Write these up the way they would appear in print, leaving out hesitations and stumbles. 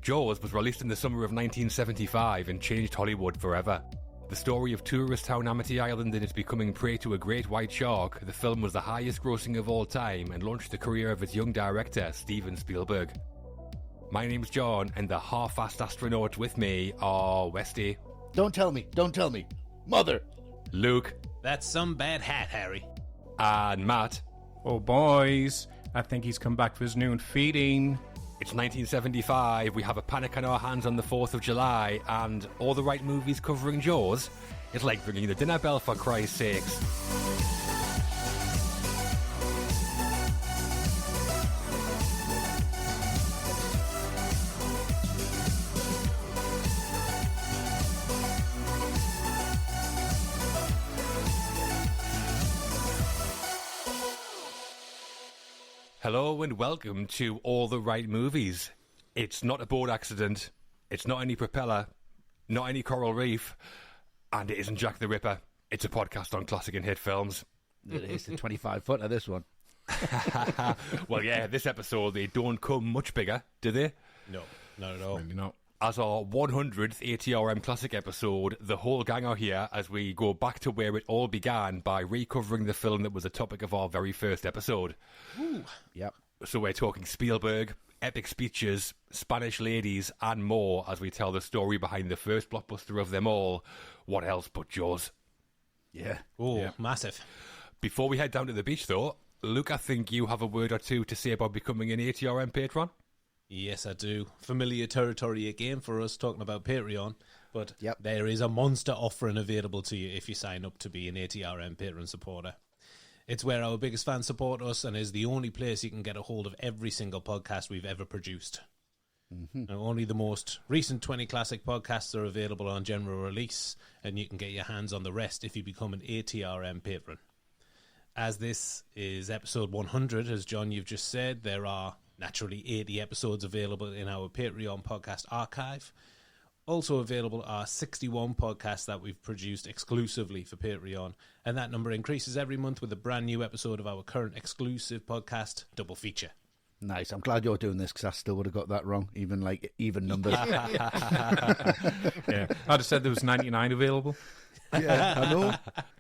Jaws was released in the summer of 1975 and changed Hollywood forever. The story of tourist town Amity Island and its becoming prey to a great white shark, the film was the highest grossing of all time and launched the career of its young director, Steven Spielberg. My name's John, and the half-assed astronauts with me are Westy. Don't tell me. Mother! Luke. That's some bad hat, Harry. And Matt. Oh, boys, I think he's come back for his noon feeding. It's 1975, we have a panic on our hands on the 4th of July, and all the right movies covering Jaws. It's like ringing the dinner bell, for Christ's sakes. Hello and welcome to All the Right Movies. It's not a boat accident, it's not any propeller, not any coral reef, and it isn't Jack the Ripper. It's a podcast on classic and hit films. It is the 25-footer, this one. Well, yeah, this episode, they don't come much bigger, do they? No, not at all. Maybe not. As our 100th ATRM Classic episode, the whole gang are here as we go back to where it all began by recovering the film that was the topic of our very first episode. Ooh. Yep. So we're talking Spielberg, epic speeches, Spanish ladies, and more as we tell the story behind the first blockbuster of them all. What else but Jaws? Yeah. Oh, Yeah. massive. Before we head down to the beach, though, Luke, I think you have a word or two to say about becoming an ATRM patron. Yes, I do. Familiar territory again for us talking about Patreon, but Yep. there is a monster offering available to you if you sign up to be an ATRM patron supporter. It's where our biggest fans support us and is the only place you can get a hold of every single podcast we've ever produced. Now, only the most recent 20 classic podcasts are available on general release, and you can get your hands on the rest if you become an ATRM patron. As this is episode 100, as John, you've just said, there are naturally 80 episodes available in our Patreon podcast archive. Also available are 61 podcasts that we've produced exclusively for Patreon, and that number increases every month with a brand new episode of our current exclusive podcast, Double Feature. Nice. I'm glad you're doing this because I still would have got that wrong, even numbers. Yeah, I'd have said there was 99 available. Yeah, I know.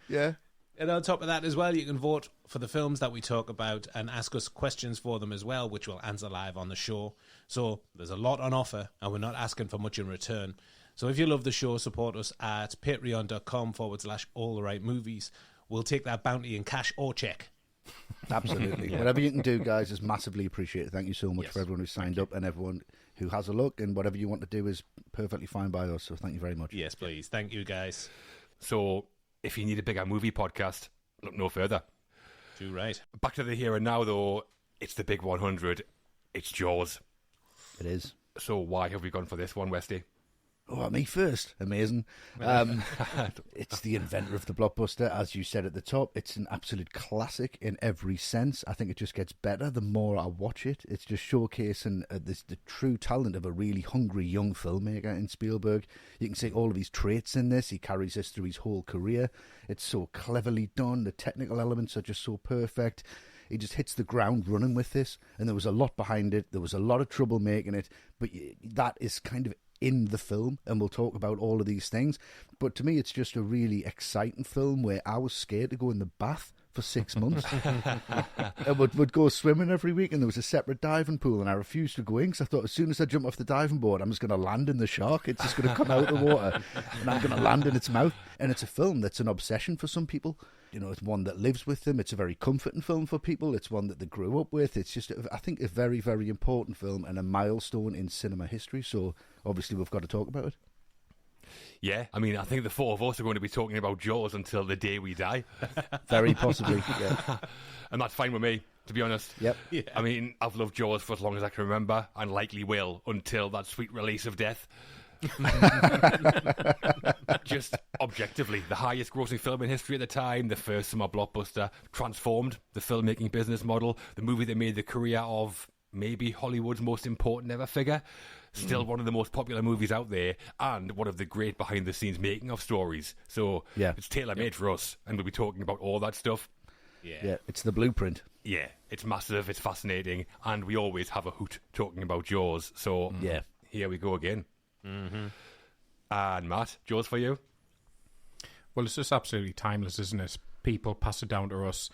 Yeah. And on top of that as well, you can vote for the films that we talk about and ask us questions for them as well, which we'll answer live on the show. So there's a lot on offer, and we're not asking for much in return. So if you love the show, support us at patreon.com/alltherightmovies. We'll take that bounty in cash or check. Absolutely. Whatever you can do, guys, is massively appreciated. Thank you so much for everyone who signed up and everyone who has a look. And whatever you want to do is perfectly fine by us. So thank you very much. Yes, please. Thank you, guys. So, if you need a bigger movie podcast, look no further. Do right. Back to the here and now, though, it's the big 100. It's Jaws. It is. So why have we gone for this one, Westy? Oh, me first. Amazing. It's the inventor of the blockbuster, as you said at the top. It's an absolute classic in every sense. I think it just gets better the more I watch it. It's just showcasing the true talent of a really hungry young filmmaker in Spielberg. You can see all of his traits in this. He carries this through his whole career. It's so cleverly done. The technical elements are just so perfect. He just hits the ground running with this, and there was a lot behind it. There was a lot of trouble making it, but that is kind of in the film, and we'll talk about all of these things. But to me, it's just a really exciting film where I was scared to go in the bath for 6 months. I would go swimming every week, and there was a separate diving pool, and I refused to go in because I thought as soon as I jump off the diving board, I'm just going to land in the shark. It's just going to come out of the water, and I'm going to land in its mouth. And it's a film that's an obsession for some people. You know, it's one that lives with them. It's a very comforting film for people. It's one that they grew up with. It's just, I think, a very, very important film and a milestone in cinema history. So obviously we've got to talk about it. Yeah, I mean, I think the four of us are going to be talking about Jaws until the day we die. Very possibly, yeah. And that's fine with me, to be honest. Yep. Yeah. I mean, I've loved Jaws for as long as I can remember, and likely will until that sweet release of death. Just objectively, the highest grossing film in history at the time, the first summer blockbuster, transformed the filmmaking business model, the movie that made the career of maybe Hollywood's most important ever figure, still one of the most popular movies out there, and one of the great behind the scenes making of stories. So yeah, it's tailor-made for us, and we'll be talking about all that stuff. Yeah, it's the blueprint. Yeah, it's massive, it's fascinating, and we always have a hoot talking about Jaws. So yeah, Here we go again. Mm-hmm. And Matt, Jaws for you? Well, it's just absolutely timeless, isn't it? People pass it down to us.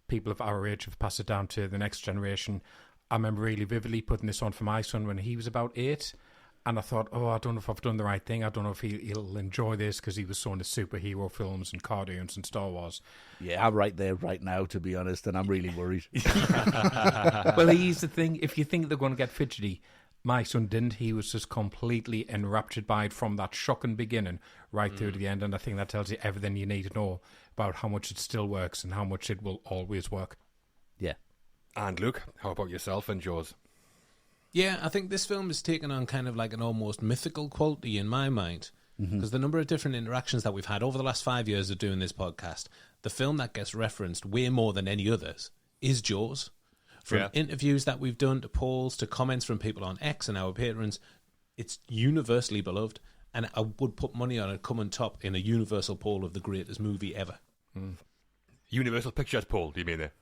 People of our age have passed it down to the next generation. I remember really vividly putting this on for my son when he was about 8. And I thought, I don't know if I've done the right thing. I don't know if he'll enjoy this, because he was so into superhero films and cartoons and Star Wars. Yeah, I'm right there right now, to be honest, and I'm really worried. Well, here's the thing. If you think they're going to get fidgety, my son didn't. He was just completely enraptured by it from that shocking beginning right through to the end. And I think that tells you everything you need to know about how much it still works and how much it will always work. Yeah. And Luke, how about yourself and Jaws? Yeah, I think this film is taken on kind of like an almost mythical quality in my mind. Because the number of different interactions that we've had over the last 5 years of doing this podcast, the film that gets referenced way more than any others is Jaws. From interviews that we've done to polls to comments from people on X and our patrons, it's universally beloved. And I would put money on it coming top in a universal poll of the greatest movie ever. Universal Pictures poll, do you mean there?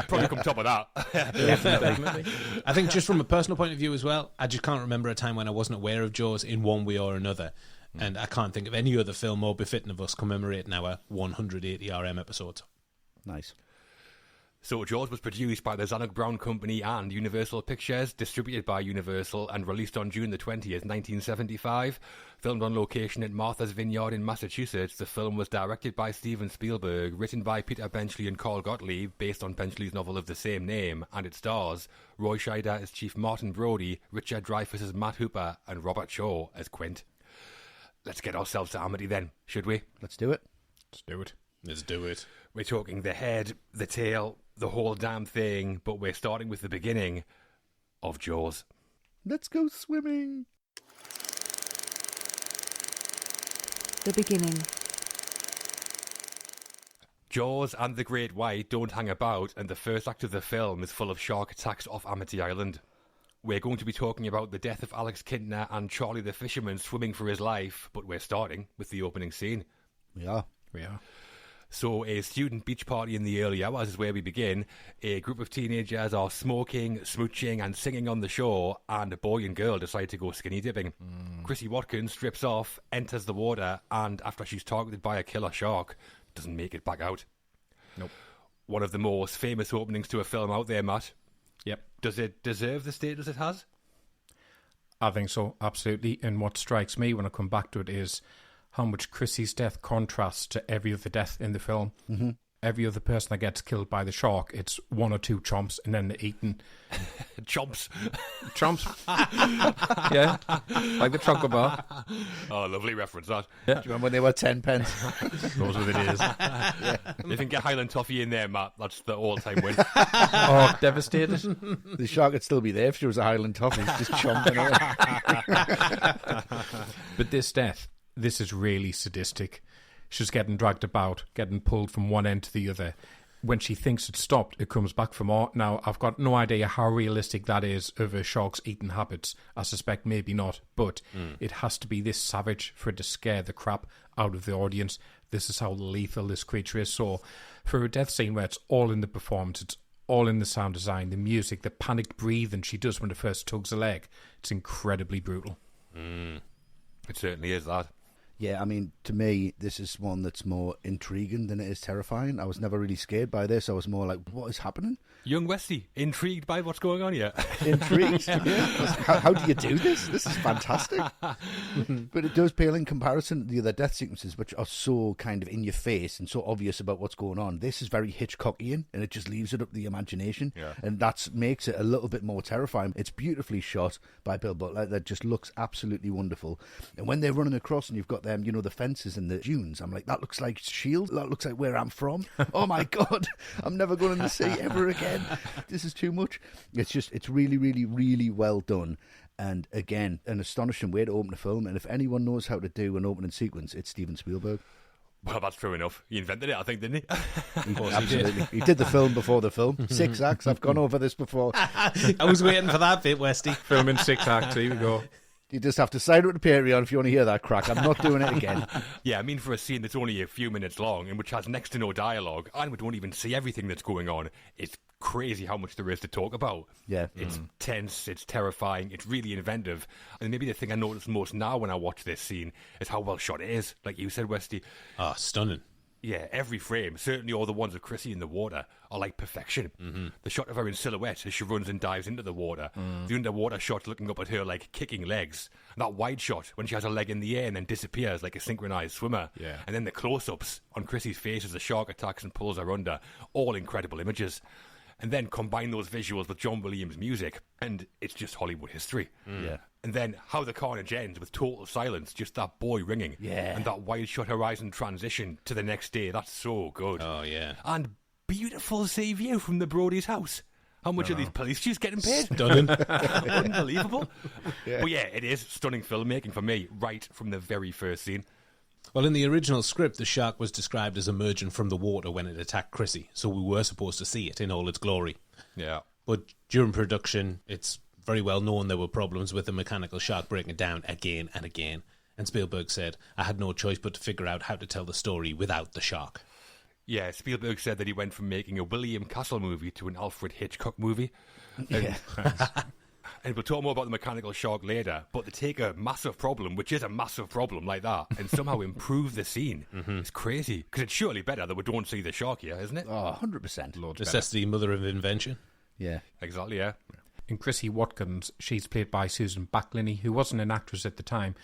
Probably come top of that. Definitely. I think just from a personal point of view as well, I just can't remember a time when I wasn't aware of Jaws in one way or another. And I can't think of any other film more befitting of us commemorating our 180 RM episodes. Nice. So Jaws was produced by the Zanuck Brown Company and Universal Pictures, distributed by Universal, and released on June the 20th, 1975. Filmed on location at Martha's Vineyard in Massachusetts, the film was directed by Steven Spielberg, written by Peter Benchley and Carl Gottlieb, based on Benchley's novel of the same name, and it stars Roy Scheider as Chief Martin Brody, Richard Dreyfuss as Matt Hooper, and Robert Shaw as Quint. Let's get ourselves to Amity then, should we? Let's do it. Let's do it. Let's do it. We're talking the head, the tail, the whole damn thing, but we're starting with the beginning of Jaws. Let's go swimming. The beginning. Jaws and the Great White don't hang about, and the first act of the film is full of shark attacks off Amity Island. We're going to be talking about the death of Alex Kintner and Charlie the fisherman swimming for his life, but we're starting with the opening scene. We are. So a student beach party in the early hours is where we begin. A group of teenagers are smoking, smooching and singing on the shore, and a boy and girl decide to go skinny dipping. Chrissy Watkins strips off, enters the water, and after she's targeted by a killer shark, doesn't make it back out. Nope. One of the most famous openings to a film out there, Matt. Yep. Does it deserve the status it has? I think so, absolutely. And what strikes me when I come back to it is how much Chrissy's death contrasts to every other death in the film. Mm-hmm. Every other person that gets killed by the shark, it's one or two chomps and then they're eaten. Chomps. Yeah, like the chocolate bar. Oh, lovely reference, that. Yeah. Do you remember when they were 10 pence? Those were the days. Yeah. If you can get Highland Toffee in there, Matt, that's the all-time win. Oh, devastated. The shark would still be there if she was a Highland Toffee, just chomping it. But this death, this is really sadistic. She's getting dragged about, getting pulled from one end to the other. When she thinks it's stopped, it comes back for more. Now, I've got no idea how realistic that is of a shark's eating habits. I suspect maybe not, but it has to be this savage for it to scare the crap out of the audience. This is how lethal this creature is. So, for a death scene where it's all in the performance, it's all in the sound design, the music, the panicked breathing she does when it first tugs a leg, it's incredibly brutal. It certainly is that. Yeah, I mean, to me, this is one that's more intriguing than it is terrifying. I was never really scared by this. I was more like, what is happening? Young Westy, intrigued by what's going on here. Intrigued? Yeah. How do you do this? This is fantastic. But it does pale in comparison to the other death sequences, which are so kind of in your face and so obvious about what's going on. This is very Hitchcockian, and it just leaves it up to the imagination. Yeah. And that makes it a little bit more terrifying. It's beautifully shot by Bill Butler. That just looks absolutely wonderful. And when they're running across and you've got them, the fences and the dunes, I'm like, that looks like Shield. That looks like where I'm from. Oh my God, I'm never going in the sea ever again. This is too much. It's really, really, really well done. And again, an astonishing way to open a film. And if anyone knows how to do an opening sequence, it's Steven Spielberg. Well, that's true enough. He invented it, I think, didn't he? Absolutely. He did the film before the film. 6 acts. I've gone over this before. I was waiting for that bit, Westy. Film in 6 acts. Here we go. You just have to sign up to Patreon if you want to hear that crack. I'm not doing it again. Yeah, I mean, for a scene that's only a few minutes long and which has next to no dialogue, and we don't even see everything that's going on, it's crazy how much there is to talk about. Yeah. It's tense, it's terrifying, it's really inventive. And maybe the thing I notice most now when I watch this scene is how well shot it is. Like you said, Westy. Oh, stunning. Yeah, every frame, certainly all the ones of Chrissy in the water, are like perfection. Mm-hmm. The shot of her in silhouette as she runs and dives into the water. The underwater shot looking up at her like kicking legs. And that wide shot when she has her leg in the air and then disappears like a synchronized swimmer. Yeah. And then the close-ups on Chrissy's face as the shark attacks and pulls her under. All incredible images. And then combine those visuals with John Williams' music, and it's just Hollywood history. Yeah. And then how the carnage ends with total silence, just that boy ringing. Yeah. And that wide shot horizon transition to the next day. That's so good. Oh, yeah. And beautiful sea view from the Brody's house. How much are these police chiefs getting paid? Stunning. Unbelievable. But yeah, it is stunning filmmaking for me, right from the very first scene. Well, in the original script, the shark was described as emerging from the water when it attacked Chrissy, so we were supposed to see it in all its glory. Yeah. But during production, it's very well known there were problems with the mechanical shark breaking down again and again. And Spielberg said, I had no choice but to figure out how to tell the story without the shark. Yeah, Spielberg said that he went from making a William Castle movie to an Alfred Hitchcock movie. Yeah. And we'll talk more about the mechanical shark later, but to take a massive problem, which is a massive problem like that, and somehow improve the scene, it's crazy. Because it's surely better that we don't see the shark here, isn't it? Oh, 100%. Necessity, mother of invention. Yeah. Exactly, yeah. In Chrissy Watkins, she's played by Susan Backlinie, who wasn't an actress at the time.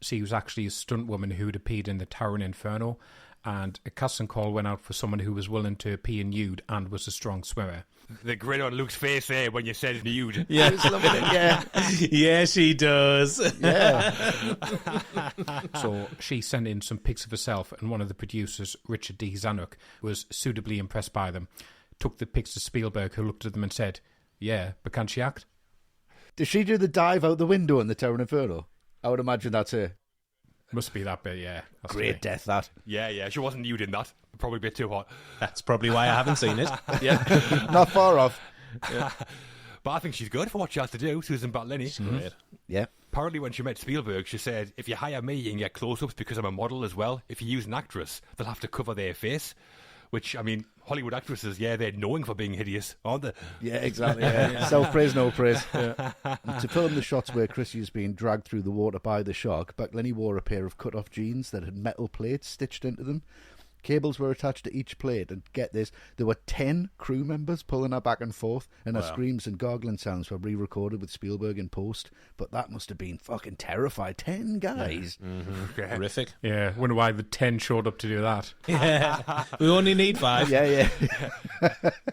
She was actually a stunt woman who'd appeared in the Towering Inferno, and a casting call went out for someone who was willing to appear nude and was a strong swimmer. The grin on Luke's face there when you said nude. Yeah, Yeah. yeah, she does. Yeah. So she sent in some pics of herself, and one of the producers, Richard D. Zanuck, was suitably impressed by them. Took the pics to Spielberg, who looked at them and said, yeah, but can she act? Does she do the dive out the window in the Tower Inferno? I would imagine that's her. Must be that bit, yeah. Has to Great be. death, that. Yeah, she wasn't nude in that. Probably a bit too hot. That's probably why I haven't seen it. Yeah. Not far off. But I think she's good for what she has to do, Susan Batlini. Great. Yeah. Apparently when she met Spielberg, she said, if you hire me, you can get close-ups because I'm a model as well. If you use an actress, they'll have to cover their face. Which, I mean, Hollywood actresses, yeah, they're known for being hideous, aren't they? Yeah, exactly. Yeah. Self-praise, no praise. To film the shots where Chrissy is being dragged through the water by the shark, Backlinie wore a pair of cut-off jeans that had metal plates stitched into them. Cables were attached to each plate, and get this, there were 10 crew members pulling her back and forth, and her screams and gargling sounds were re-recorded with Spielberg in post. But that must have been fucking terrified. 10 guys. Mm-hmm. Horrific. Yeah, wonder why the 10 showed up to do that. Yeah. We only need 5. Yeah.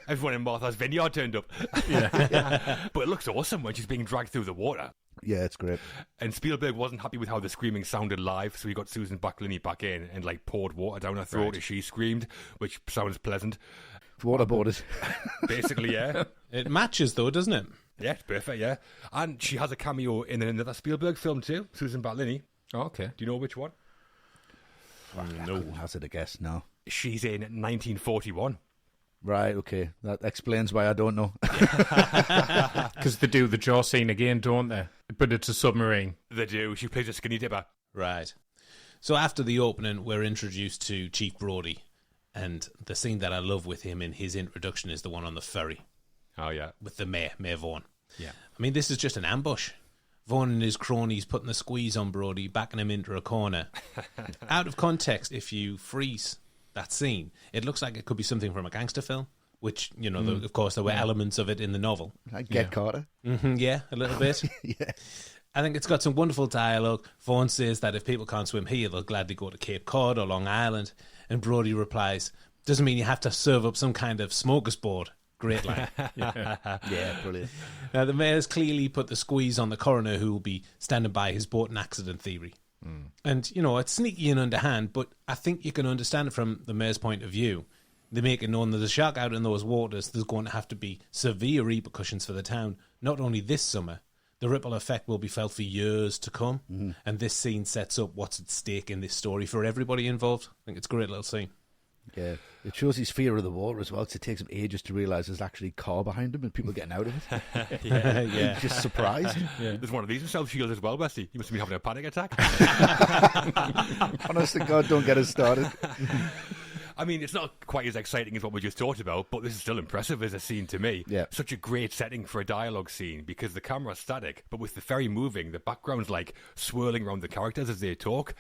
Everyone in Martha's Vineyard turned up. Yeah. But it looks awesome when she's being dragged through the water. Yeah, it's great. And Spielberg wasn't happy with how the screaming sounded live, so he got Susan Backlinie back in and like poured water down her throat as she screamed, which sounds pleasant. Waterboarded. Basically, yeah. It matches, though, doesn't it? Yeah, it's perfect, yeah. And she has a cameo in another Spielberg film too, Susan Batlini. Oh, okay. Do you know which one? No. Hazard a guess, no. She's in 1941. Right, okay. That explains why I don't know. Because they do the jaw scene again, don't they? But it's a submarine. They do. She plays a skinny dipper. Right. So after the opening, we're introduced to Chief Brody. And the scene that I love with him in his introduction is the one on the ferry. Oh, yeah. With the Mayor Vaughan. Yeah. I mean, this is just an ambush. Vaughan and his cronies putting the squeeze on Brody, backing him into a corner. Out of context, if you freeze that scene, it looks like it could be something from a gangster film, which, you know, of course, there were elements of it in the novel. Like Get Carter. Yeah, a little bit. Yeah. I think it's got some wonderful dialogue. Vaughan says that if people can't swim here, they'll gladly go to Cape Cod or Long Island. And Brody replies, doesn't mean you have to serve up some kind of smorgasbord. Great line. Yeah, brilliant. Now, the mayor's clearly put the squeeze on the coroner who will be standing by his boat and accident theory. And, you know, it's sneaky and underhand, but I think you can understand it from the mayor's point of view. They make it known that there's a shark out in those waters. There's going to have to be severe repercussions for the town, not only this summer. The ripple effect will be felt for years to come. And this scene sets up what's at stake in this story for everybody involved. I think it's a great little scene. Yeah, it shows his fear of the water as well, because it takes him ages to realise there's actually a car behind him and people getting out of it. Yeah. He's just surprised. Yeah. There's one of these in South Shields as well, Westy. You must have been having a panic attack. Honest to God, don't get us started. I mean, it's not quite as exciting as what we just talked about, but this is still impressive as a scene to me. Yeah. Such a great setting for a dialogue scene, because the camera's static, but with the ferry moving, the background's like swirling around the characters as they talk.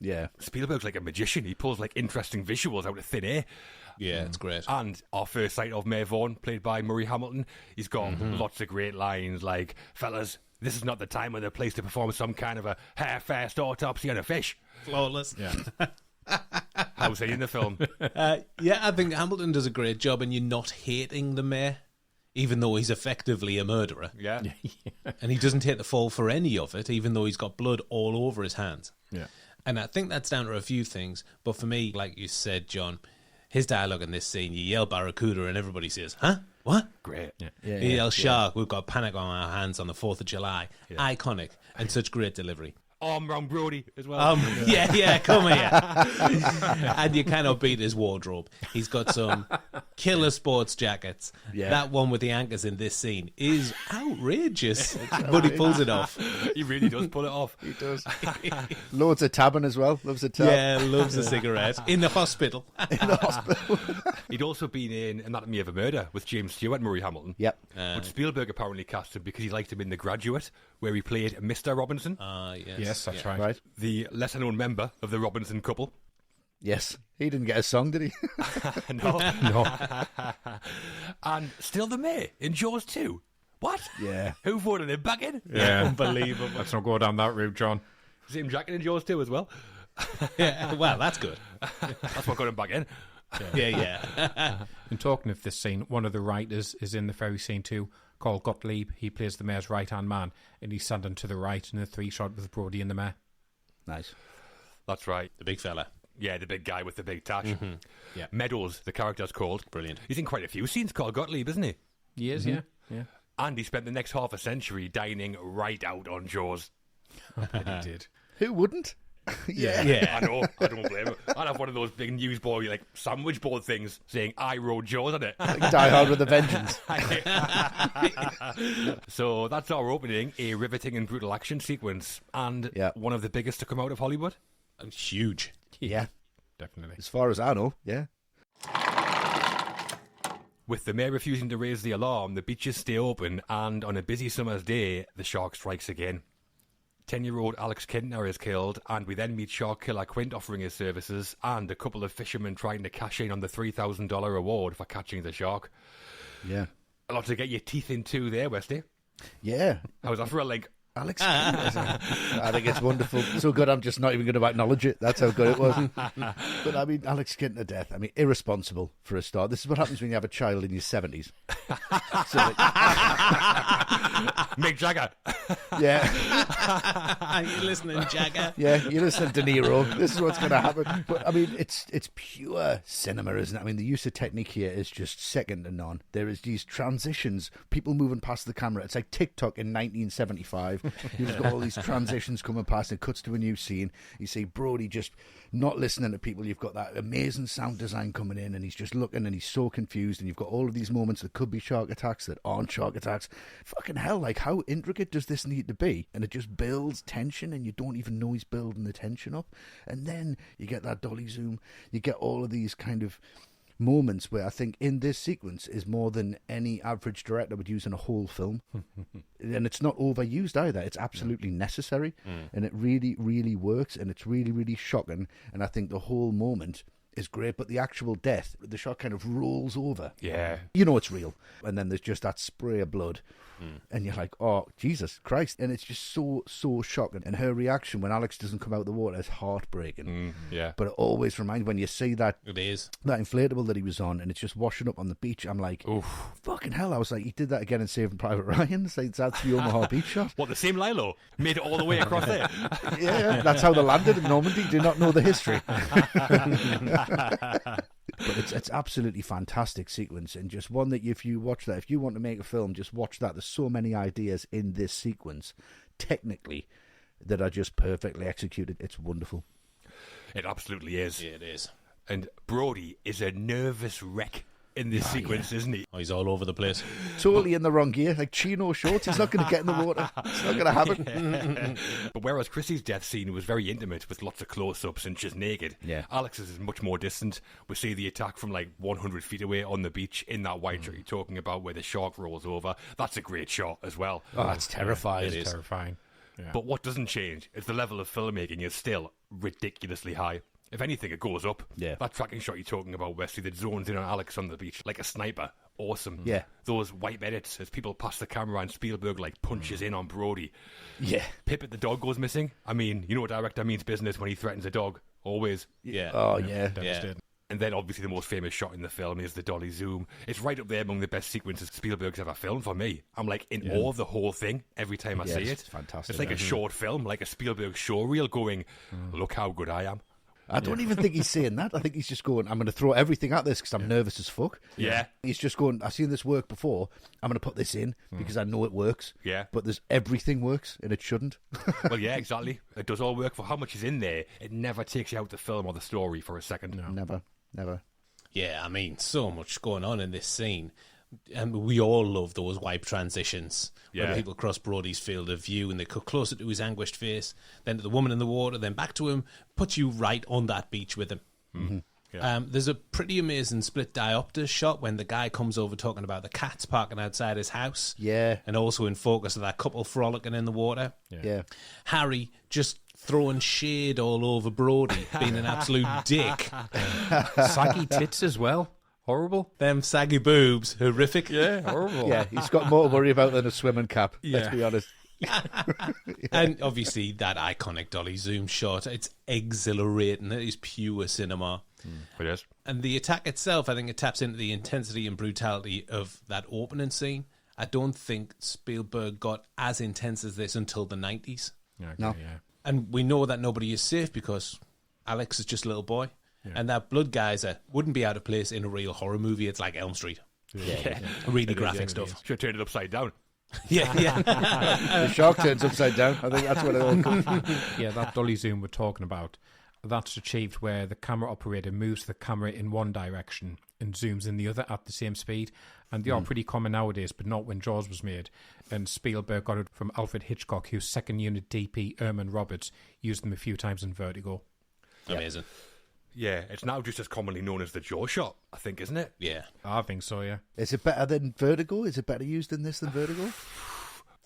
Yeah. Spielberg's like a magician. He pulls like interesting visuals out of thin air. Yeah, it's great. And our first sight of Mayor Vaughan, played by Murray Hamilton, he's got lots of great lines like, "Fellas, this is not the time or the place to perform some kind of a half-assed autopsy on a fish." Flawless. Yeah. How's he in the film? Yeah, I think Hamilton does a great job, and you're not hating the mayor, even though he's effectively a murderer. Yeah. And he doesn't take the fall for any of it, even though he's got blood all over his hands. Yeah. And I think that's down to a few things. But for me, like you said, John, his dialogue in this scene, you yell Barracuda and everybody says, "Huh? What?" Great. Yeah, He yells Shark, "We've got panic on our hands on the 4th of July. Iconic. And such great delivery. Arm round Brody as well. Yeah, come here. And you cannot beat his wardrobe. He's got some killer sports jackets. Yeah. That one with the anchors in this scene is outrageous, but he pulls it off. He really does pull it off. He does. Loads of tabbing as well. Loves a tab. Yeah, loves a cigarette in the hospital. In the hospital. He'd also been in Anatomy of a Murder with James Stewart and Murray Hamilton. Yep. But Spielberg apparently cast him because he liked him in The Graduate, where he played Mr. Robinson, Yes, that's right. Right. the lesser-known member of the Robinson couple. Yes. He didn't get a song, did he? No. No. And still the mayor in Jaws 2. What? Yeah. Who voted him back in? Yeah. Unbelievable. Let's not go down that route, John. Same jacket in Jaws 2 as well. Yeah, well, that's good. That's what got him back in. Yeah. And talking of this scene, one of the writers is in the ferry scene too, called Gottlieb. He plays the mayor's right-hand man, and he's standing to the right in a 3-shot with Brody and the mayor. Nice. That's right. The big fella. Yeah, the big guy with the big tash. Yeah. Meadows, the character's called. Brilliant. He's in quite a few scenes called Gottlieb, isn't he? He is, yeah. And he spent the next half a century dining right out on Jaws. He did. Who wouldn't? Yeah. I know, I don't blame him. I'd have one of those big newsboy, like, sandwich board things saying, "I wrote Jaws" on it. Like Die Hard with a Vengeance. So that's our opening, a riveting and brutal action sequence, and one of the biggest to come out of Hollywood. Huge. Yeah. Definitely. As far as I know, yeah. With the mayor refusing to raise the alarm, the beaches stay open, and on a busy summer's day, the shark strikes again. 10-year-old Alex Kintner is killed, and we then meet shark killer Quint offering his services, and a couple of fishermen trying to cash in on the $3,000 reward for catching the shark. Yeah. A lot to get your teeth into there, Westy. Yeah. How's that for a link? Alex Kintner. I think it's wonderful. So good, I'm just not even going to acknowledge it. That's how good it was. But I mean, Alex Kintner death, I mean, irresponsible for a start. This is what happens when you have a child in your 70s. So, like, Mick Jagger. yeah. Are you listening, Jagger? Yeah, you listen to De Niro. This is what's going to happen. But I mean, it's pure cinema, isn't it? I mean, the use of technique here is just second to none. There is these transitions, people moving past the camera. It's like TikTok in 1975. You've got all these transitions coming past. It cuts to a new scene. You see Brody just not listening to people. You've got that amazing sound design coming in, and he's just looking, and he's so confused. And you've got all of these moments that could be shark attacks that aren't shark attacks. Fucking hell! Like, how intricate does this need to be? And it just builds tension, and you don't even know he's building the tension up. And then you get that dolly zoom. You get all of these kind of moments where I think in this sequence is more than any average director would use in a whole film. And it's not overused either. It's absolutely necessary, and it really, really works, and it's really, really shocking. And I think the whole moment is great, but the actual death, the shark kind of rolls over. Yeah. You know it's real. And then there's just that spray of blood. And you're like, oh, Jesus Christ. And it's just so, so shocking. And her reaction when Alex doesn't come out of the water is heartbreaking. Yeah. But it always reminds, when you see that It is. that inflatable that he was on and it's just washing up on the beach, I'm like, Oof. fucking hell. I was like, he did that again in Saving Private Ryan. It's like, that's the Omaha beach shot. What, the same Lilo? Made it all the way across there? Yeah, that's how they landed in Normandy. Do not know the history. But it's absolutely fantastic sequence, and just one that if you watch that, if you want to make a film, just watch that. There's so many ideas in this sequence, technically, that are just perfectly executed. It's wonderful. It absolutely is. Yeah, it is. And Brody is a nervous wreck in this sequence, isn't he? Oh, he's all over the place. Totally in the wrong gear, like chino shorts. He's not going to get in the water. It's not going to happen. But whereas Chrissy's death scene was very intimate with lots of close-ups and she's naked, Alex's is much more distant. We see the attack from like 100 feet away on the beach in that white shot you're talking about where the shark rolls over. That's a great shot as well. Oh, that's terrifying. It is terrifying. Yeah. But what doesn't change is the level of filmmaking is still ridiculously high. If anything, it goes up. Yeah. That tracking shot you're talking about, Westy, that zones in on Alex on the beach like a sniper. Awesome. Yeah. Those wipe edits as people pass the camera and Spielberg like punches in on Brody. Yeah. Pippet the dog goes missing. I mean, you know a director means business when he threatens a dog. Always. Yeah. Oh, yeah. Devastating. And then obviously the most famous shot in the film is the dolly zoom. It's right up there among the best sequences Spielberg's ever filmed for me. I'm like in awe of the whole thing every time I see it. It's fantastic. It's like a short film, like a Spielberg showreel going, look how good I am. I don't even think he's saying that. I think he's just going, I'm going to throw everything at this because I'm nervous as fuck. Yeah. He's just going, I've seen this work before. I'm going to put this in because I know it works. Yeah. But everything works and it shouldn't. Well, yeah, exactly. It does all work for how much is in there. It never takes you out the film or the story for a second. No. Never. Yeah, I mean, so much going on in this scene. And we all love those wipe transitions Yeah. where people cross Brody's field of view and they cut closer to his anguished face, then to the woman in the water, then back to him, puts you right on that beach with him. Mm-hmm. Yeah. There's a pretty amazing split diopter shot when the guy comes over talking about the cats parking outside his house. Yeah. And also in focus of that couple frolicking in the water. Yeah. Harry just throwing shade all over Brody, being an absolute dick. Saggy tits as well. Horrible. Them saggy boobs, horrific. Yeah, horrible. Yeah, he's got more to worry about than a swimming cap, let's Yeah. be honest. And obviously that iconic dolly zoom shot, it's exhilarating. It is pure cinema. It is. And the attack itself, I think it taps into the intensity and brutality of that opening scene. I don't think Spielberg got as intense as this until the 90s. Yeah, okay, No. yeah. And we know that nobody is safe because Alex is just a little boy. And that blood geyser wouldn't be out of place in a real horror movie. It's like Elm Street. Yeah. Really graphic stuff. Should have turned it upside down. Yeah, yeah. The shark turns upside down. I think that's what it all comes from. Yeah, that dolly zoom we're talking about, that's achieved where the camera operator moves the camera in one direction and zooms in the other at the same speed. And they are pretty common nowadays, but not when Jaws was made. And Spielberg got it from Alfred Hitchcock, whose second unit DP, Erman Roberts, used them a few times in Vertigo. Amazing. Yeah, it's now just as commonly known as the jaw shot, I think, isn't it? Yeah. I think so, yeah. Is it better than Vertigo? Is it better used in this than Vertigo?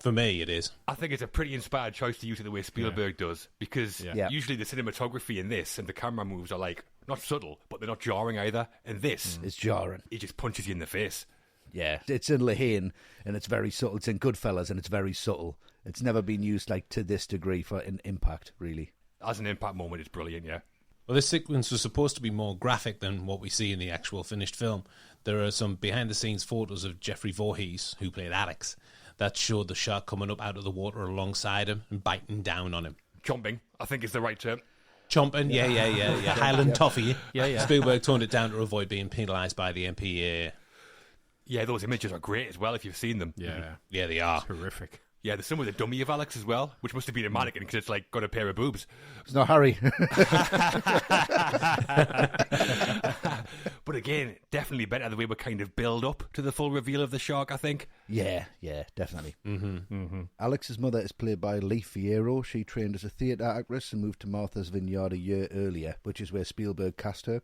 For me, it is. I think it's a pretty inspired choice to use it the way Spielberg does, because Yeah. usually the cinematography in this and the camera moves are like, not subtle, but they're not jarring either. And this, It's jarring. he just punches you in the face. Yeah. It's in Lahane and it's very subtle. It's in Goodfellas and it's very subtle. It's never been used like to this degree for an impact, really. As an impact moment, it's brilliant, yeah. Well, this sequence was supposed to be more graphic than what we see in the actual finished film. There are some behind-the-scenes photos of Jeffrey Voorhees, who played Alex, that showed the shark coming up out of the water alongside him and biting down on him. Chomping, I think is the right term. Chomping, yeah. Highland toffee. Yeah. Spielberg toned it down to avoid being penalised by the MPA. Yeah, those images are great as well if you've seen them. Yeah. Yeah, they are. Horrific. Yeah, there's some with a dummy of Alex as well, which must have been a mannequin because it's like got a pair of boobs. It's not Harry. But again, definitely better the way we kind of build up to the full reveal of the shark, I think. Yeah, definitely. Alex's mother is played by Lee Fierro. She trained as a theatre actress and moved to Martha's Vineyard a year earlier, which is where Spielberg cast her.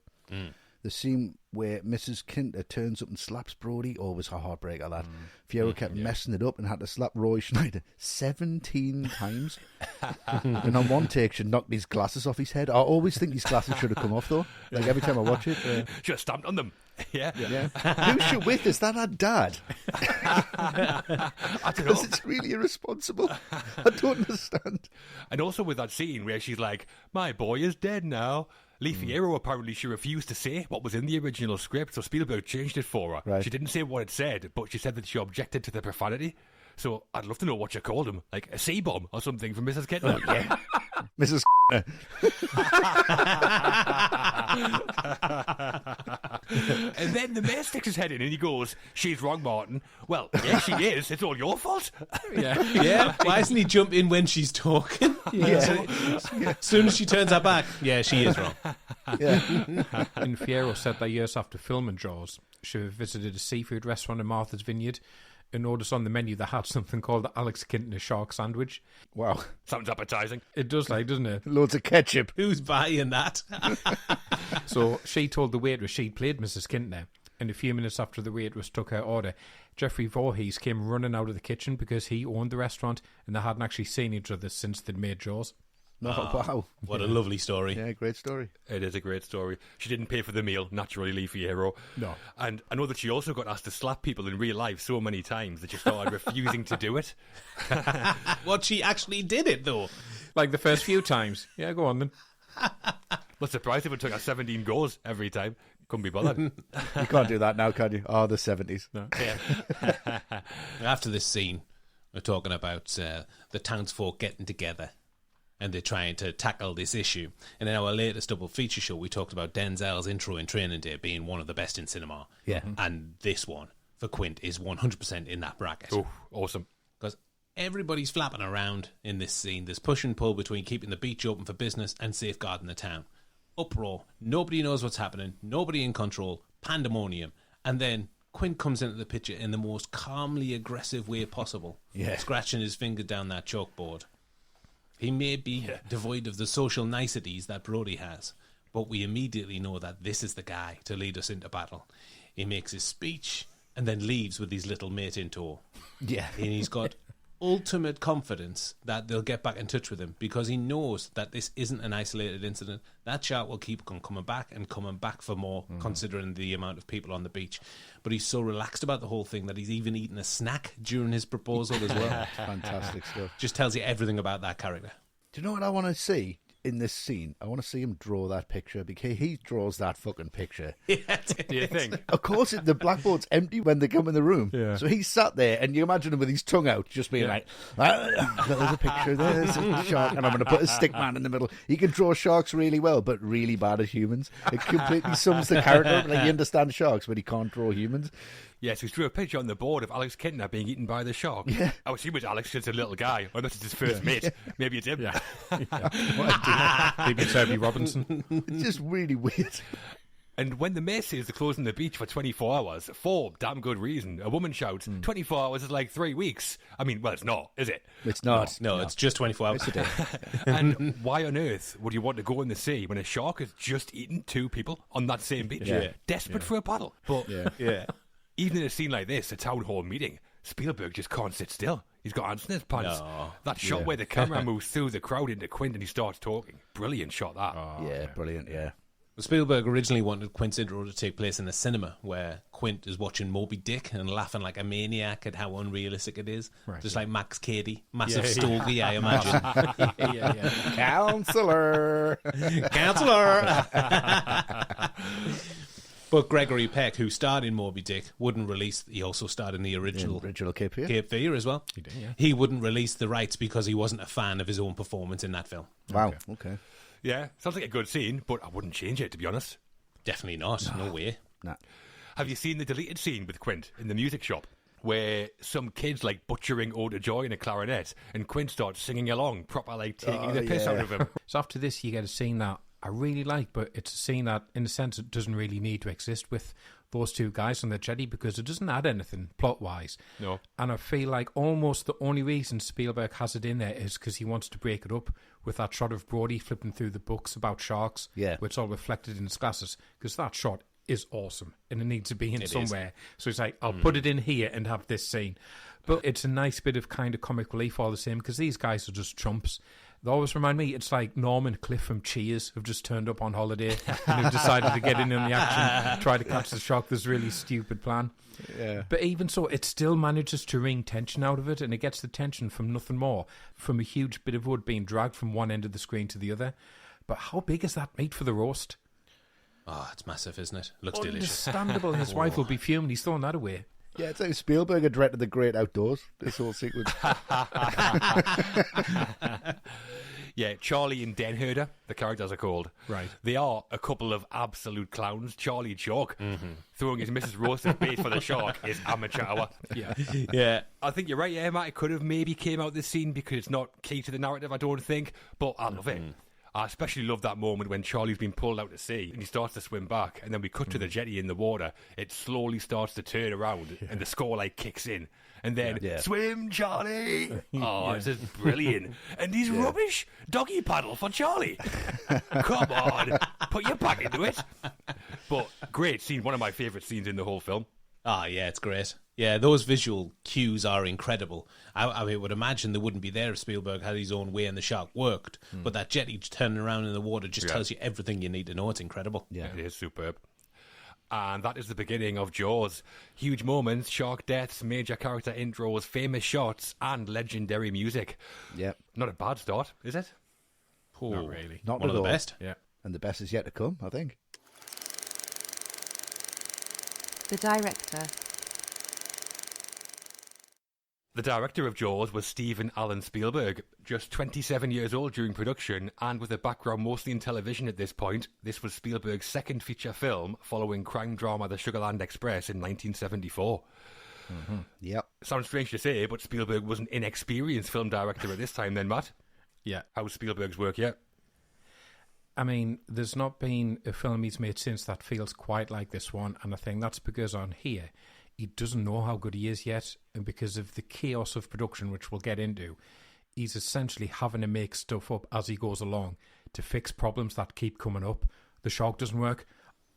The scene where Mrs. Kinter turns up and slaps Brody, was a heartbreaker, that. Fierro kept messing it up and had to slap Roy Schneider 17 times. And on one take, she knocked his glasses off his head. I always think his glasses should have come off, though. Like, every time I watch it. Should have stamped on them. Yeah. Who's she with? Is that her dad? I don't know. Because it's really irresponsible. I don't understand. And also with that scene where she's like, my boy is dead now. Lee Fierro, apparently she refused to say what was in the original script, so Spielberg changed it for her. Right. She didn't say what it said, but she said that she objected to the profanity. So I'd love to know what you called him, like a C-bomb or something from Mrs. Kidman. Yeah. Mrs. And then the mayor sticks his head in and he goes, "She's wrong, Martin." Well, yeah, she is. It's all your fault. Yeah. Why doesn't he jump in when she's talking? As soon as she turns her back, yeah, she is wrong. In Fierro said that years after filming Jaws, she visited a seafood restaurant in Martha's Vineyard and noticed on the menu they had something called the Alex Kintner shark sandwich. Wow. Sounds appetizing. It does, like, doesn't it? Loads of ketchup. Who's buying that? So she told the waitress she'd played Mrs. Kintner, and a few minutes after the waitress took her order, Jeffrey Voorhees came running out of the kitchen because he owned the restaurant and they hadn't actually seen each other since they'd made Jaws. Wow. What a lovely story. Yeah, great story. It is a great story. She didn't pay for the meal, naturally, Lee Fierro. No. And I know that she also got asked to slap people in real life so many times that she started refusing to do it. What, she actually did it, though? Like the first few times. Yeah, go on then. Not surprised if it took her 17 goes every time. Couldn't be bothered. You can't do that now, can you? Oh, the 70s. No. Yeah. After this scene, we're talking about the townsfolk getting together and they're trying to tackle this issue. And in our latest double feature show, we talked about Denzel's intro in Training Day being one of the best in cinema. Yeah. And this one, for Quint, is 100% in that bracket. Oh, awesome. Because everybody's flapping around in this scene. There's push and pull between keeping the beach open for business and safeguarding the town. Uproar. Nobody knows what's happening. Nobody in control. Pandemonium. And then Quint comes into the picture in the most calmly aggressive way possible. Yeah. Scratching his finger down that chalkboard. He may be devoid of the social niceties that Brody has, but we immediately know that this is the guy to lead us into battle. He makes his speech and then leaves with his little mate in tow. Yeah. And he's got ultimate confidence that they'll get back in touch with him because he knows that this isn't an isolated incident. That shark will keep on coming back for more, considering the amount of people on the beach. But he's so relaxed about the whole thing that he's even eaten a snack during his proposal as well. Fantastic stuff. Just tells you everything about that character. Do you know what I want to see in this scene? I want to see him draw that picture because he draws that fucking picture. Do you think? Of course, the blackboard's empty when they come in the room. Yeah. So he's sat there, and you imagine him with his tongue out, just being like, there's a picture, there's a shark, and I'm going to put a stick man in the middle. He can draw sharks really well, but really bad at humans. It completely sums the character up. Like, he understands sharks, but he can't draw humans. Yes, he drew a picture on the board of Alex Kintner being eaten by the shark. Yeah. I assume it's Alex because it's a little guy, unless it's his first mate. Maybe it's him. Yeah. Maybe it's Herbie Robinson. It's just really weird. And when the mayor says they're closing the beach for 24 hours, for damn good reason, a woman shouts, 24 hours is like 3 weeks. I mean, well, it's not, is it? It's not. No, it's just 24 hours. And why on earth would you want to go in the sea when a shark has just eaten 2 people on that same beach? Yeah. Desperate for a paddle. But Yeah. even in a scene like this, a town hall meeting, Spielberg just can't sit still. He's got ants in his pants. No. That shot where the camera moves through the crowd into Quint and he starts talking. Brilliant shot, that. Yeah, brilliant, yeah. Spielberg originally wanted Quint's intro to take place in a cinema where Quint is watching Moby Dick and laughing like a maniac at how unrealistic it is. Right. Just like Max Cady. Massive stogie, I imagine. Counselor! Counselor! But Gregory Peck, who starred in Moby Dick, wouldn't release... He also starred in the original Cape Fear. Cape Fear as well. He did, yeah. He wouldn't release the rights because he wasn't a fan of his own performance in that film. Wow, okay. Yeah, sounds like a good scene, but I wouldn't change it, to be honest. Definitely not. No way. Nah. Have you seen the deleted scene with Quint in the music shop? Where some kids like butchering Ode to Joy in a clarinet and Quint starts singing along, proper like taking the piss out of him. So after this, you get a scene that I really like, but it's a scene that, in a sense, it doesn't really need to exist with those 2 guys on the jetty because it doesn't add anything plot-wise. No. And I feel like almost the only reason Spielberg has it in there is because he wants to break it up with that shot of Brody flipping through the books about sharks, Yeah. where it's all reflected in his glasses, because that shot is awesome and it needs to be in somewhere. So it's like, I'll put it in here and have this scene. But it's a nice bit of kind of comic relief all the same because these guys are just chumps. They always remind me, it's like Norm and Cliff from Cheers have just turned up on holiday and have decided to get in on the action, try to catch the shark. This really stupid plan. Yeah. But even so, it still manages to wring tension out of it, and it gets the tension from nothing more, from a huge bit of wood being dragged from one end of the screen to the other. But how big is that meat for the roast? Oh, it's massive, isn't it? Looks delicious. Understandable. His wife will be fuming. He's throwing that away. Yeah, it's like Spielberg had directed The Great Outdoors, this whole sequence. Yeah, Charlie and Den Herder, the characters are called. Right. They are a couple of absolute clowns. Charlie Chalk, throwing his Mrs. Roasted bait for the shark is amateur hour. Yeah. Yeah. I think you're right, yeah, Matt. It could have maybe came out this scene because it's not key to the narrative, I don't think. But I love it. I especially love that moment when Charlie's been pulled out to sea and he starts to swim back, and then we cut to the jetty in the water. It slowly starts to turn around and the score light kicks in. And then, swim, Charlie! Oh, this is brilliant. And he's rubbish. Doggy paddle for Charlie. Come on, put your back into it. But great scene, one of my favourite scenes in the whole film. Ah, yeah, it's great. Yeah, those visual cues are incredible. I would imagine they wouldn't be there if Spielberg had his own way and the shark worked. But that jetty turning around in the water just tells you everything you need to know. It's incredible. Yeah, it is superb. And that is the beginning of Jaws. Huge moments, shark deaths, major character intros, famous shots, and legendary music. Yep. Not a bad start, is it? Not really. Not One at of the all. best. Yeah. And the best is yet to come, I think. The director. The director of Jaws was Steven Allen Spielberg, just 27 years old during production, and with a background mostly in television at this point. This was Spielberg's second feature film, following crime drama The Sugarland Express in 1974. Yep. Sounds strange to say, but Spielberg was an inexperienced film director at this time then, Matt. Yeah. How's Spielberg's work yet? I mean, there's not been a film he's made since that feels quite like this one, and I think that's because on here, he doesn't know how good he is yet, and because of the chaos of production, which we'll get into, he's essentially having to make stuff up as he goes along to fix problems that keep coming up. The shark doesn't work.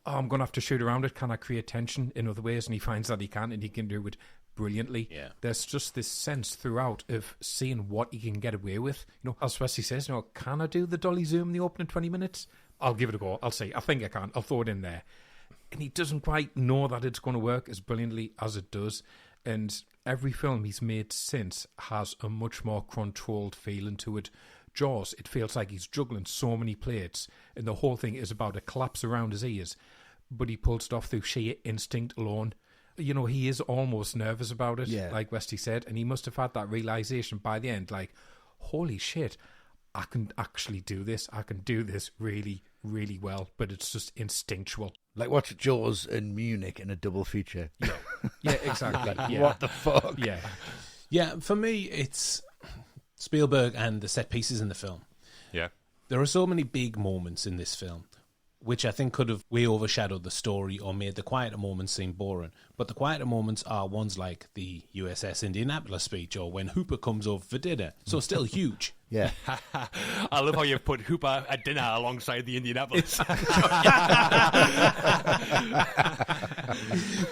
Oh, I'm going to have to shoot around it. Can I create tension in other ways? And he finds that he can, and he can do it brilliantly. Yeah. There's just this sense throughout of seeing what he can get away with. You know, as Westy says, can I do the dolly zoom in the opening 20 minutes? I'll give it a go. I'll see. I think I can. I'll throw it in there. And he doesn't quite know that it's going to work as brilliantly as it does. And every film he's made since has a much more controlled feeling to it. Jaws, it feels like he's juggling so many plates, and the whole thing is about to collapse around his ears. But he pulls it off through sheer instinct alone. You know, he is almost nervous about it, like Westy said, and he must have had that realisation by the end, like, holy shit, I can actually do this. I can do this really, really well, but it's just instinctual. Like watch Jaws and Munich in a double feature. Yeah, exactly. Yeah. What the fuck? Yeah. Yeah, for me, it's Spielberg and the set pieces in the film. Yeah. There are so many big moments in this film, which I think could have way overshadowed the story or made the quieter moments seem boring. But the quieter moments are ones like the USS Indianapolis speech or when Hooper comes over for dinner. So still huge. Yeah. I love how you've put Hooper at dinner alongside the Indianapolis.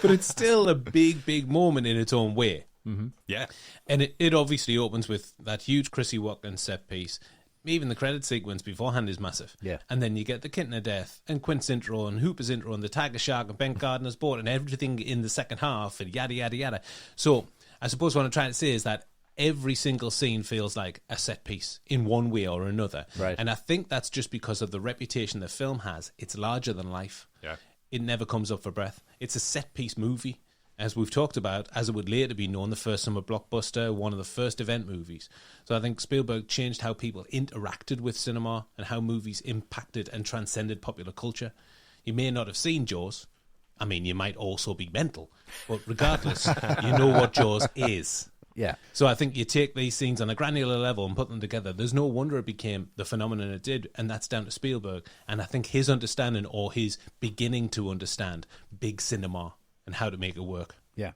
But it's still a big, big moment in its own way. Mm-hmm. Yeah. And it obviously opens with that huge Chrissy Walken set piece. Even the credit sequence beforehand is massive. Yeah. And then you get the Kitten of Death and Quint's intro and Hooper's intro and the Tiger Shark and Ben Gardner's boat and everything in the second half and yada, yada, yada. So I suppose what I'm trying to say is that every single scene feels like a set piece in one way or another. Right. And I think that's just because of the reputation the film has. It's larger than life. Yeah. It never comes up for breath. It's a set piece movie. As we've talked about, as it would later be known, the first summer blockbuster, one of the first event movies. So I think Spielberg changed how people interacted with cinema and how movies impacted and transcended popular culture. You may not have seen Jaws. I mean, you might also be mental. But regardless, you know what Jaws is. Yeah. So I think you take these scenes on a granular level and put them together. There's no wonder it became the phenomenon it did, and that's down to Spielberg. And I think his understanding, or his beginning to understand, big cinema and how to make it work. Yeah.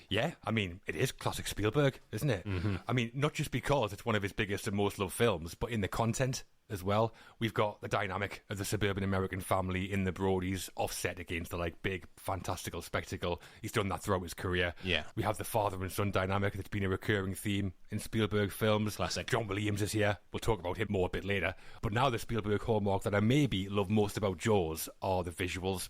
Yeah, I mean, it is classic Spielberg, isn't it? Mm-hmm. I mean, not just because it's one of his biggest and most loved films, but in the content as well. We've got the dynamic of the suburban American family in the Brodies offset against the, like, big, fantastical spectacle. He's done that throughout his career. Yeah. We have the father and son dynamic that's been a recurring theme in Spielberg films. Classic. John Williams is here. We'll talk about him more a bit later. But now the Spielberg hallmark that I maybe love most about Jaws are the visuals.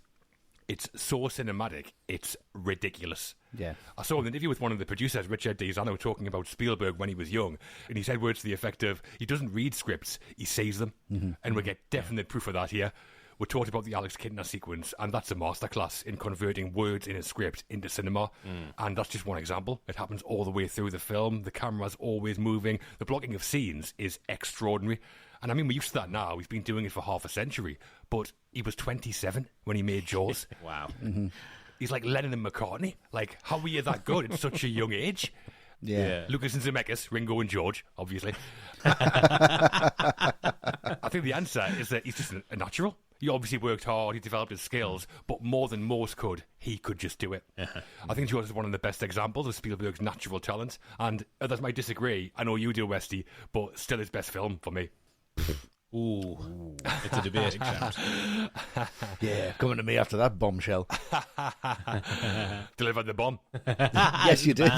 It's so cinematic, it's ridiculous. Yeah. I saw an interview with one of the producers, Richard D'Izano, talking about Spielberg when he was young, and he said words to the effect of, he doesn't read scripts, he sees them. Mm-hmm. And we get definite proof of that here. We talked about the Alex Kintner sequence, and that's a masterclass in converting words in a script into cinema. And that's just one example. It happens all the way through the film. The camera's always moving. The blocking of scenes is extraordinary. And I mean, we're used to that now. We've been doing it for half a century. But he was 27 when he made Jaws. Wow. He's like Lennon and McCartney. Like, how were you that good at such a young age? Yeah. Lucas and Zemeckis, Ringo and George, obviously. I think the answer is that he's just a natural. He obviously worked hard, he developed his skills, but more than most could, he could just do it. I think Jaws is one of the best examples of Spielberg's natural talent, and others might disagree. I know you do, Westy, but still his best film for me. Ooh. It's a debating champ. Yeah, coming to me after that bombshell. Delivered the bomb. Yes, you did.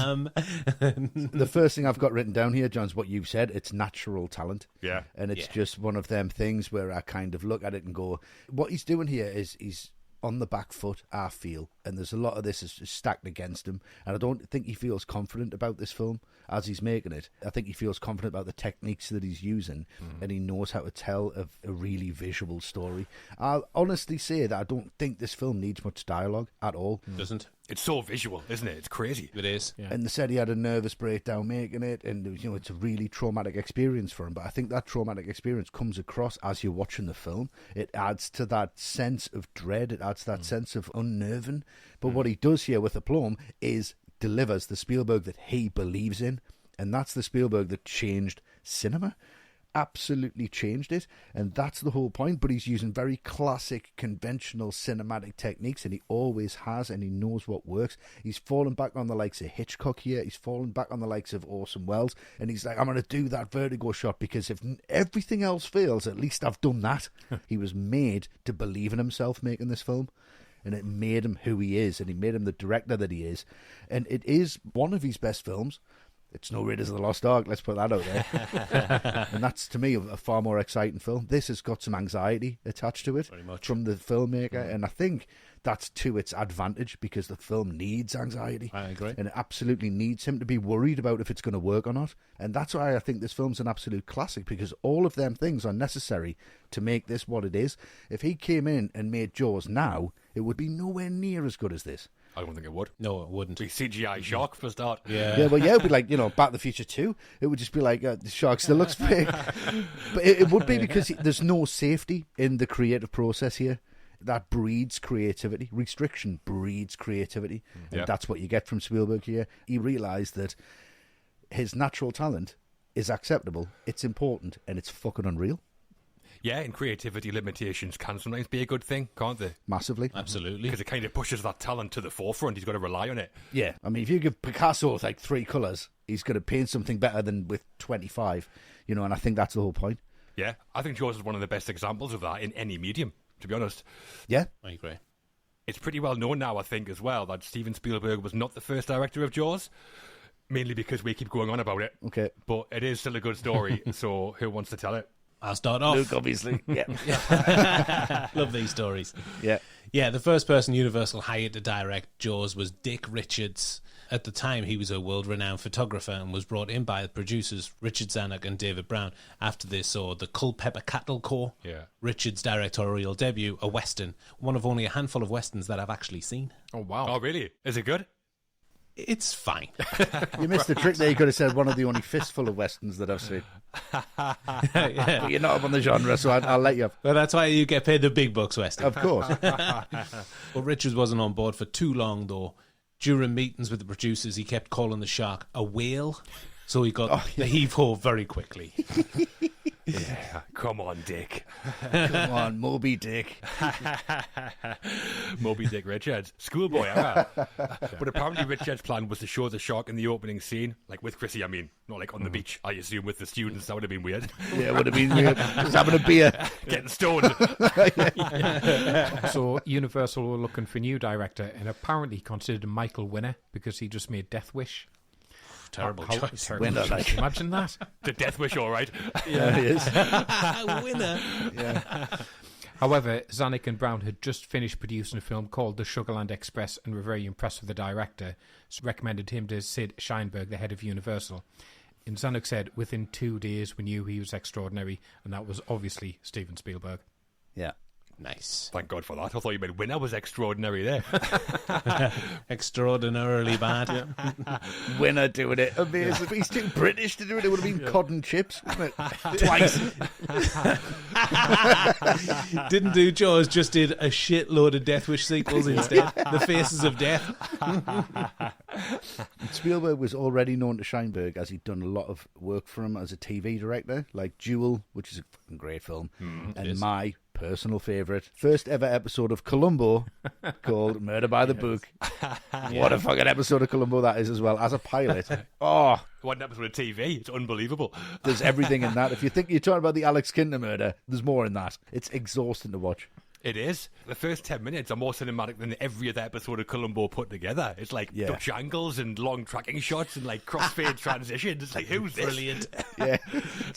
The first thing I've got written down here, John's what you've said. It's natural talent. Yeah. And it's just one of them things where I kind of look at it and go, what he's doing here is he's on the back foot, I feel. And there's a lot of this is stacked against him. And I don't think he feels confident about this film as he's making it. I think he feels confident about the techniques that he's using, and he knows how to tell a really visual story. I'll honestly say that I don't think this film needs much dialogue at all. Doesn't. It's so visual, isn't it? It's crazy. It is. Yeah. And they said he had a nervous breakdown making it, and it's a really traumatic experience for him. But I think that traumatic experience comes across as you're watching the film. It adds to that sense of dread. It adds to that sense of unnerving. But what he does here with Aplomb is delivers the Spielberg that he believes in, and that's the Spielberg that changed cinema. Absolutely changed it, and that's the whole point. But he's using very classic conventional cinematic techniques, and he always has, and he knows what works. He's fallen back on the likes of Hitchcock here. He's fallen back on the likes of Orson Welles, and he's like, I'm going to do that vertigo shot because if everything else fails, at least I've done that. He was made to believe in himself making this film, and it made him who he is, and he made him the director that he is. And it is one of his best films. It's no Raiders of the Lost Ark, let's put that out there. And that's, to me, a far more exciting film. This has got some anxiety attached to it from the filmmaker, and I think that's to its advantage because the film needs anxiety. I agree. And it absolutely needs him to be worried about if it's going to work or not. And that's why I think this film's an absolute classic, because all of them things are necessary to make this what it is. If he came in and made Jaws now, it would be nowhere near as good as this. I don't think it would. No, it wouldn't. Be CGI shark for a start. Yeah. Yeah, well, yeah, it would be like, Back to the Future 2. It would just be like, the shark still looks fake. But it would be because there's no safety in the creative process here. That breeds creativity. Restriction breeds creativity. And that's what you get from Spielberg here. He realised that his natural talent is acceptable, it's important, and it's fucking unreal. Yeah, and creativity limitations can sometimes be a good thing, can't they? Massively. Absolutely. Because it kind of pushes that talent to the forefront. He's got to rely on it. Yeah, I mean, if you give Picasso like 3 colours, he's going to paint something better than with 25, and I think that's the whole point. Yeah, I think Jaws is one of the best examples of that in any medium, to be honest. Yeah. I agree. It's pretty well known now, I think, as well, that Steven Spielberg was not the first director of Jaws, mainly because we keep going on about it. Okay. But it is still a good story, so who wants to tell it? I'll start off. Luke, obviously. Yeah. Love these stories. Yeah. Yeah, the first person Universal hired to direct Jaws was Dick Richards. At the time, he was a world-renowned photographer and was brought in by the producers Richard Zanuck and David Brown after they saw The Culpeper Cattle Corps, Richards' directorial debut, a Western, one of only a handful of Westerns that I've actually seen. Oh, wow. Oh, really? Is it good? It's fine. You missed the trick there. You could have said one of the only fistful of Westerns that I've seen. Yeah. But you're not up on the genre, so I'll let you have. Well, that's why you get paid the big bucks, Westy. Of course. Well, Richards wasn't on board for too long, though. During meetings with the producers, he kept calling the shark a whale, so he got the heave-ho very quickly. Yeah, come on, Dick. Come on, Moby Dick. Moby Dick Richards. Schoolboy era. But apparently Richards' plan was to show the shark in the opening scene, like with Chrissy, I mean. Not like on the beach, I assume, with the students. That would have been weird. Yeah, it would have been weird. Just having a beer. Getting stoned. So Universal were looking for a new director and apparently considered Michael Winner because he just made Death Wish. Terrible choice. Terrible Winner, choice. like. Imagine that. The Death Wish, all right. Yeah, it is. Winner. Yeah. However, Zanuck and Brown had just finished producing a film called The Sugarland Express and were very impressed with the director, so recommended him to Sid Sheinberg, the head of Universal. And Zanuck said, within 2 days we knew he was extraordinary, and that was obviously Steven Spielberg. Yeah. Nice. Thank God for that. I thought you meant winner was extraordinary there. Extraordinarily bad. Winner doing it. Amazing. He's too British to do it. It would have been cod and chips, wouldn't it? Twice. Didn't do Jaws, just did a shitload of Death Wish sequels instead. The Faces of Death. Spielberg was already known to Scheinberg as he'd done a lot of work for him as a TV director, like Jewel, which is a fucking great film, and my personal favourite, first ever episode of Columbo called Murder by the Book. What a fucking episode of Columbo that is as well, as a pilot. Oh, What an episode of TV. It's unbelievable. there's everything in that. If you think you're talking about the Alex Kinder murder, there's more in that. It's exhausting to watch. It is. The first 10 minutes are more cinematic than every other episode of Columbo put together. It's like Dutch angles and long tracking shots and like crossfade transitions. It's like, who's this? Brilliant. Yeah.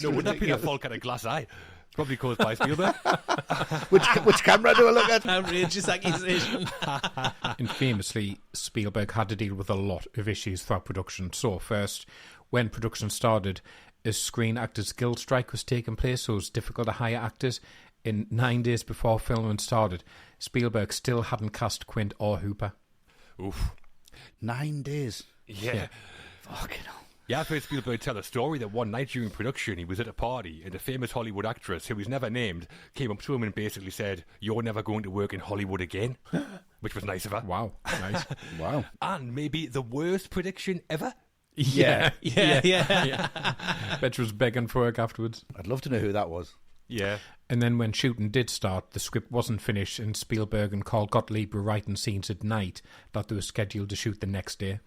No, would that be a Falk had a glass eye? Probably caused by Spielberg. Which camera do I look at? Outrageous accusation. And famously, Spielberg had to deal with a lot of issues throughout production. So first, when production started, a Screen Actors Guild strike was taking place, so it was difficult to hire actors. In 9 days before filming started, Spielberg still hadn't cast Quint or Hooper. Oof. 9 days. Yeah. Fucking hell. Yeah, I've heard Spielberg tell a story that one night during production he was at a party and a famous Hollywood actress who was never named came up to him and basically said, "You're never going to work in Hollywood again," which was nice of her. Wow, nice. Wow. And maybe the worst prediction ever. Yeah. Yeah. Bet she was begging for work afterwards. I'd love to know who that was. Yeah. And then when shooting did start, the script wasn't finished and Spielberg and Carl Gottlieb were writing scenes at night that they were scheduled to shoot the next day.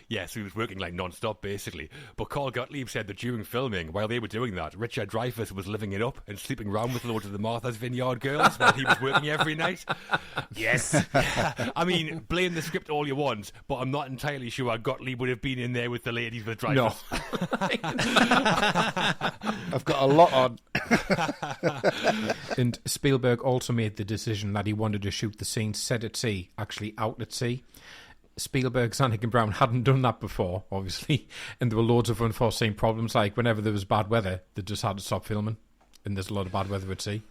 Yeah, so he was working like non-stop, basically. But Carl Gottlieb said that during filming, while they were doing that, Richard Dreyfuss was living it up and sleeping around with loads of the Martha's Vineyard girls while he was working every night. Yes. I mean, blame the script all you want, but I'm not entirely sure Gottlieb would have been in there with the ladies with Dreyfuss. No. I've got a lot on. And Spielberg also made the decision that he wanted to shoot the scenes set at sea, actually out at sea. Spielberg, Zanuck and Brown hadn't done that before, obviously, and there were loads of unforeseen problems, like whenever there was bad weather, they just had to stop filming, and there's a lot of bad weather at sea.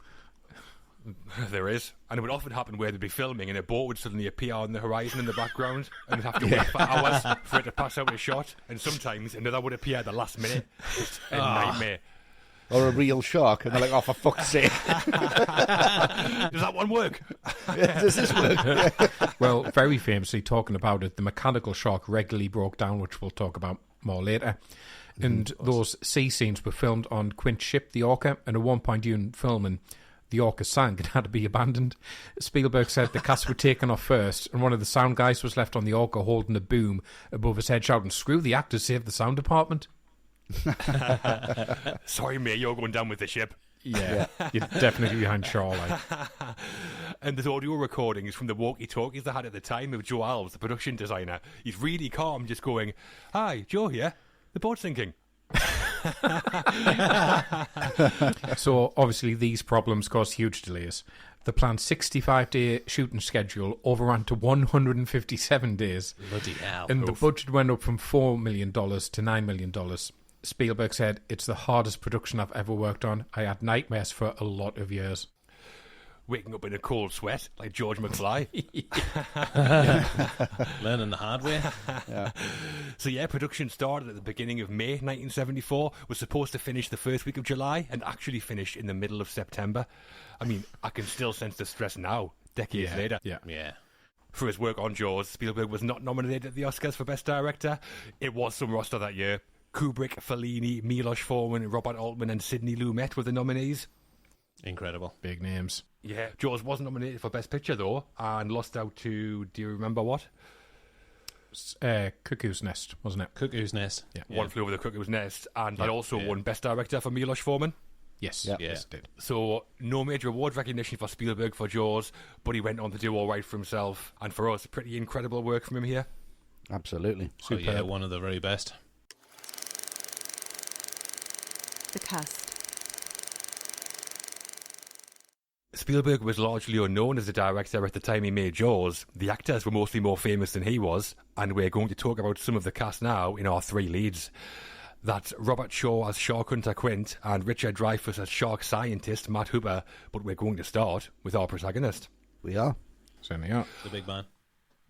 There is. And it would often happen where they'd be filming and a boat would suddenly appear on the horizon in the background and you'd have to wait for hours for it to pass out a shot, and sometimes another would appear at the last minute. Just a nightmare. Or a real shark, and they're like, oh, for fuck's sake. Does that one work? Does this work? Well, very famously, talking about it, the mechanical shark regularly broke down, which we'll talk about more later. And those sea scenes were filmed on Quint's ship, the Orca, and at one point during filming, the Orca sank and had to be abandoned. Spielberg said the cast were taken off first, and one of the sound guys was left on the Orca holding a boom above his head shouting, "Screw the actors, save the sound department." Sorry, mate, you're going down with the ship. Yeah. You're definitely behind Shaw, like. And there's audio recordings from the walkie-talkies they had at the time of Joe Alves, the production designer. He's really calm, just going, "Hi, Joe here. The boat's sinking." So, obviously, these problems caused huge delays. The planned 65-day shooting schedule overran to 157 days. Bloody hell. And the budget went up from $4 million to $9 million. Spielberg said, "It's the hardest production I've ever worked on. I had nightmares for a lot of years." Waking up in a cold sweat, like George McFly. Learning the hard way. So yeah, production started at the beginning of May 1974, was supposed to finish the first week of July, and actually finished in the middle of September. I mean, I can still sense the stress now, decades later. Yeah. For his work on Jaws, Spielberg was not nominated at the Oscars for Best Director. It was some roster that year. Kubrick, Fellini, Milos Forman, Robert Altman and Sidney Lumet were the nominees. Incredible. Big names. Yeah, Jaws wasn't nominated for Best Picture, though, and lost out to, do you remember what? Cuckoo's Nest, wasn't it? Cuckoo's Nest. Yeah. One Flew Over the Cuckoo's Nest, and that also won Best Director for Milos Forman. Yes, Yeah. yes, it did. So, no major award recognition for Spielberg for Jaws, but he went on to do all right for himself, and for us, pretty incredible work from him here. Absolutely. Oh, yeah, one of the very best. The cast. Spielberg was largely unknown as a director at the time he made Jaws. The actors were mostly more famous than he was, and we're going to talk about some of the cast now in our three leads. That's Robert Shaw as Shark Hunter Quint and Richard Dreyfuss as Shark Scientist Matt Hooper, but we're going to start with our protagonist. We are. Certainly are. The big man.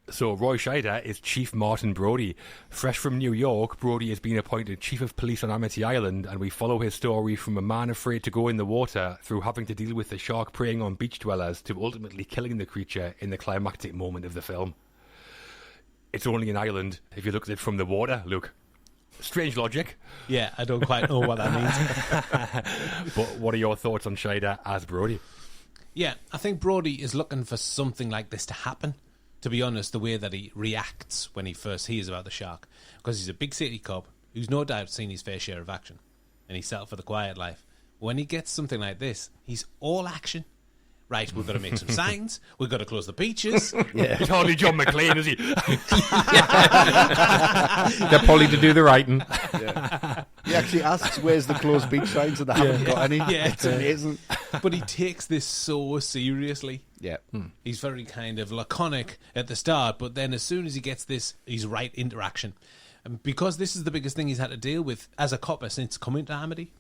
So Roy Scheider is Chief Martin Brody. Fresh from New York, Brody has been appointed Chief of Police on Amity Island, and we follow his story from a man afraid to go in the water through having to deal with the shark preying on beach dwellers to ultimately killing the creature in the climactic moment of the film. It's only an island if you look at it from the water, Luke. Strange logic. Yeah, I don't quite know what that means. But what are your thoughts on Scheider as Brody? Yeah, I think Brody is looking for something like this to happen. To be honest, the way that he reacts when he first hears about the shark. Because he's a big city cop who's no doubt seen his fair share of action. And he's settled for the quiet life. When he gets something like this, he's all action. Right, we've got to make some signs. We've got to close the beaches. Yeah. He's hardly John McClane, is he? Get Polly to do the writing. Yeah. He actually asks where's the closed beach signs and they haven't got any. Yeah. It's amazing. But he takes this so seriously. Yeah. He's very kind of laconic at the start, but then as soon as he gets this, he's right into action. And because this is the biggest thing he's had to deal with as a copper since coming to Amity.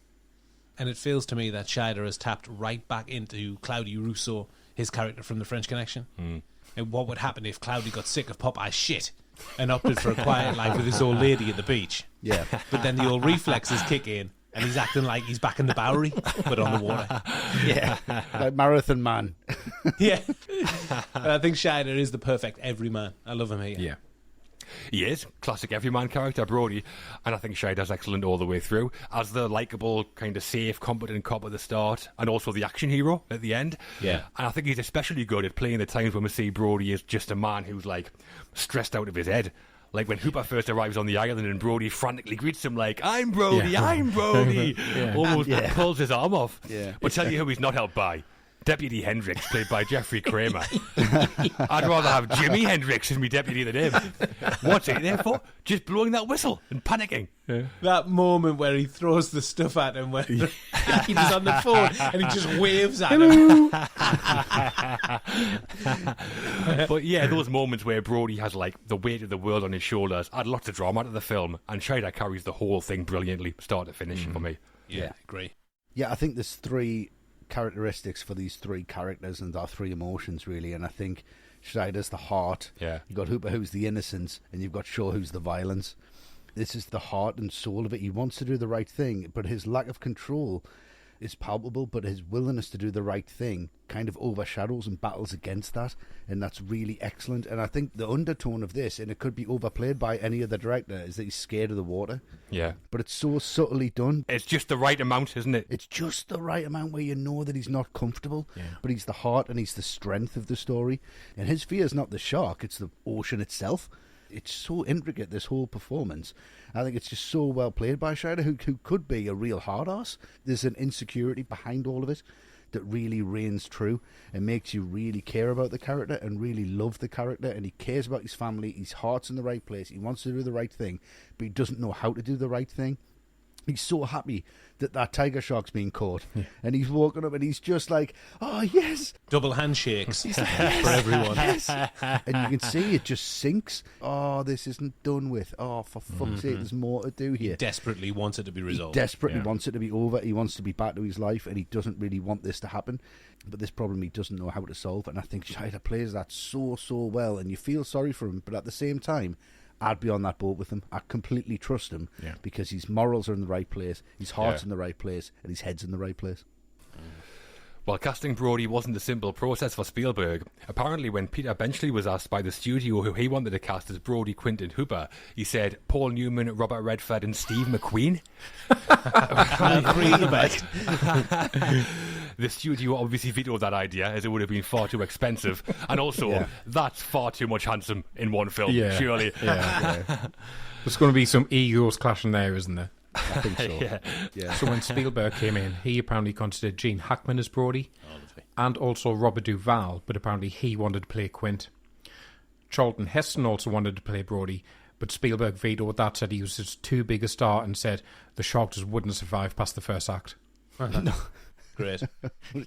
And it feels to me that Scheider has tapped right back into Claudy Rousseau, his character from The French Connection. And what would happen if Claudy got sick of Popeye's shit and opted for a quiet life with his old lady at the beach? Yeah. But then the old reflexes kick in, and he's acting like he's back in the Bowery, but on the water. Yeah. Like Marathon Man. Yeah. I think Scheider is the perfect everyman. I love him here. Yeah. He is. Classic everyman character, Brody. And I think Scheider's excellent all the way through. As the likeable, kind of safe, competent cop at the start, and also the action hero at the end. Yeah. And I think he's especially good at playing the times when we see Brody as just a man who's, like, stressed out of his head. Like when Hooper first arrives on the island and Brody frantically greets him like, I'm Brody, Yeah. I'm Brody. Almost Yeah. pulls his arm off. Yeah. But tell you who he's not helped by. Deputy Hendricks, played by Jeffrey Kramer. I'd rather have Jimi Hendrix as my deputy than him. What's he there for? Just blowing that whistle and panicking. That moment where he throws the stuff at him when he's on the phone and he just waves at him. But yeah, those moments where Brody has like the weight of the world on his shoulders add lots of drama to the film, and Scheider carries the whole thing brilliantly, start to finish for me. Yeah, great. Yeah, I think there's three characteristics for these three characters and our three emotions, really. And I think Scheider's the heart. Yeah. You've got Hooper, who's the innocence, and you've got Shaw, who's the violence. This is the heart and soul of it. He wants to do the right thing, but his lack of control is palpable, but his willingness to do the right thing kind of overshadows and battles against that, and that's really excellent. And I think the undertone of this, and it could be overplayed by any other director, is that he's scared of the water. Yeah. But it's so subtly done. It's just the right amount, isn't it? It's just the right amount where you know that he's not comfortable, but he's the heart and he's the strength of the story. And his fear is not the shark, it's the ocean itself. It's so intricate, this whole performance. I think it's just so well played by Scheider, who could be a real hard-ass. There's an insecurity behind all of it that really reigns true and makes you really care about the character and really love the character, and he cares about his family, his heart's in the right place, he wants to do the right thing, but he doesn't know how to do the right thing. He's so happy that tiger shark's being caught, and he's walking up and he's just like, oh yes, Double handshakes for everyone. yes. And you can see it just sinks. Oh, this isn't done with. Oh, for fuck's sake, there's more to do here. Desperately wants it to be resolved. He desperately wants it to be over. He wants to be back to his life, and he doesn't really want this to happen. But this problem he doesn't know how to solve, and I think Scheider plays that so well, and you feel sorry for him, but at the same time, I'd be on that boat with him. I completely trust him because his morals are in the right place, his heart's in the right place, and his head's in the right place. Well, casting Brody wasn't a simple process for Spielberg. Apparently, when Peter Benchley was asked by the studio who he wanted to cast as Brody, Quint and Hooper, he said Paul Newman, Robert Redford and Steve McQueen. The studio obviously vetoed that idea, as it would have been far too expensive. And also, that's far too much handsome in one film, surely. There's going to be some egos clashing there, isn't there? I think so. Yeah. So when Spielberg came in, he apparently considered Gene Hackman as Brody, and also Robert Duvall, but apparently he wanted to play Quint. Charlton Heston also wanted to play Brody, but Spielberg vetoed that, said he was just too big a star, and said the shark just wouldn't survive past the first act. No. Great.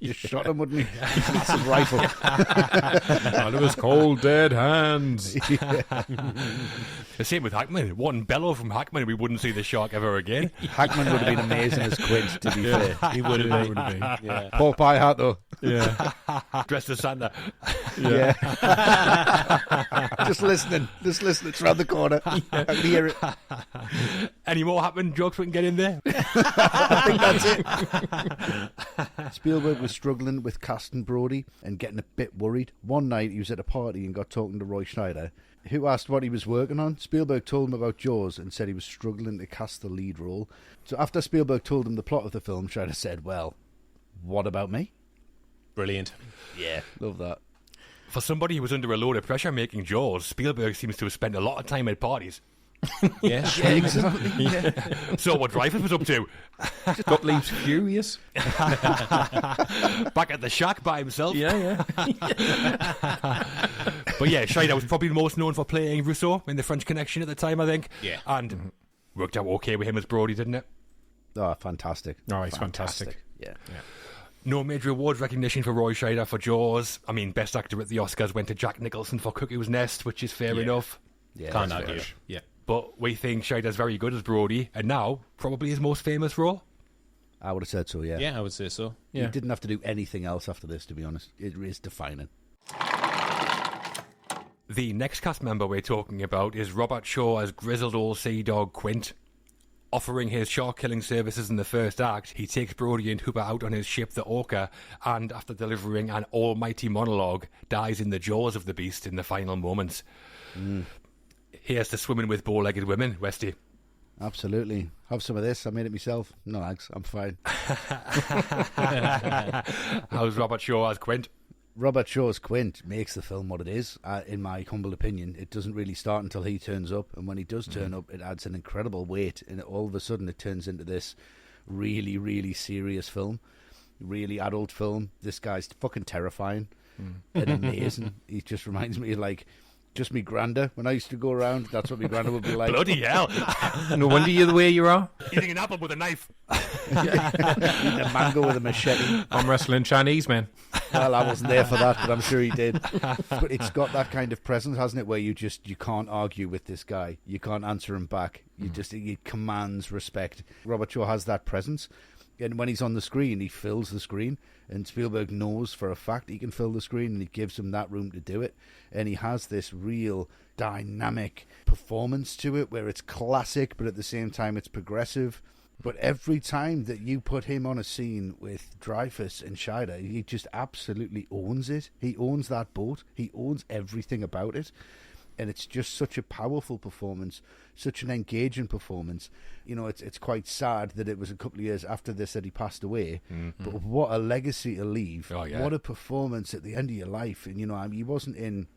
You shot him, wouldn't he? Massive rifle. Out of his cold, dead hands. The same with Hackman. One bellow from Hackman, we wouldn't see the shark ever again. Hackman would have been amazing as Quint, to be fair. He would have been. Yeah. Pork pie hat, though. Yeah. Dressed as Santa. Yeah. Just listening. It's round the corner. I can hear it. Any more Hackman jokes we can get in there? I think that's it. Spielberg was struggling with casting Brody and getting a bit worried. One night he was at a party and got talking to Roy Schneider, who asked what he was working on. Spielberg told him about Jaws and said he was struggling to cast the lead role. So after Spielberg told him the plot of the film, Schneider said, well, what about me? Brilliant. Yeah, love that. For somebody who was under a load of pressure making Jaws, Spielberg seems to have spent a lot of time at parties. Yeah. Yeah, exactly. Yeah. So what Dreyfus was up to? Gottlieb's furious. Back at the shack by himself. Yeah. But yeah, Schneider was probably most known for playing Rousseau in The French Connection at the time, I think. Yeah. And worked out okay with him as Brody, didn't it? Oh, fantastic. Oh, he's fantastic. Yeah. No major awards recognition for Roy Scheider for Jaws. I mean, Best Actor at the Oscars went to Jack Nicholson for Cuckoo's Nest, which is fair enough. Yeah, Can't that's argue. fair. Yeah. But we think Scheider's very good as Brody, and now probably his most famous role. I would have said so, yeah. Yeah, I would say so. Yeah. He didn't have to do anything else after this, to be honest. It is defining. The next cast member we're talking about is Robert Shaw as grizzled old sea dog Quint. Offering his shark-killing services in the first act, he takes Brody and Hooper out on his ship, the Orca, and after delivering an almighty monologue, dies in the jaws of the beast in the final moments. Here's to swimming with bow-legged women, Westy. Absolutely. Have some of this. I made it myself. No, thanks. I'm fine. How's Robert Shaw as Quint? Robert Shaw's Quint makes the film what it is, in my humble opinion. It doesn't really start until he turns up, and when he does turn up, it adds an incredible weight, and all of a sudden it turns into this really, really serious film, really adult film. This guy's fucking terrifying and amazing. He just reminds me of, like, just me granda. When I used to go around, that's what me granda would be like. Bloody hell. No wonder you're the way you are. Eating an apple with a knife. Eating a mango with a machete. I'm wrestling Chinese, man. Well, I wasn't there for that, but I'm sure he did. But it's got that kind of presence, hasn't it, where you can't argue with this guy. You can't answer him back. He commands respect. Robert Shaw has that presence. And when he's on the screen, he fills the screen. And Spielberg knows for a fact he can fill the screen, and he gives him that room to do it. And he has this real dynamic performance to it, where it's classic, but at the same time it's progressive. But every time that you put him on a scene with Dreyfus and Scheider, he just absolutely owns it. He owns that boat. He owns everything about it. And it's just such a powerful performance, such an engaging performance. You know, it's quite sad that it was a couple of years after this that he passed away. But what a legacy to leave. Oh, yeah. What a performance at the end of your life. And, you know, I mean, he wasn't in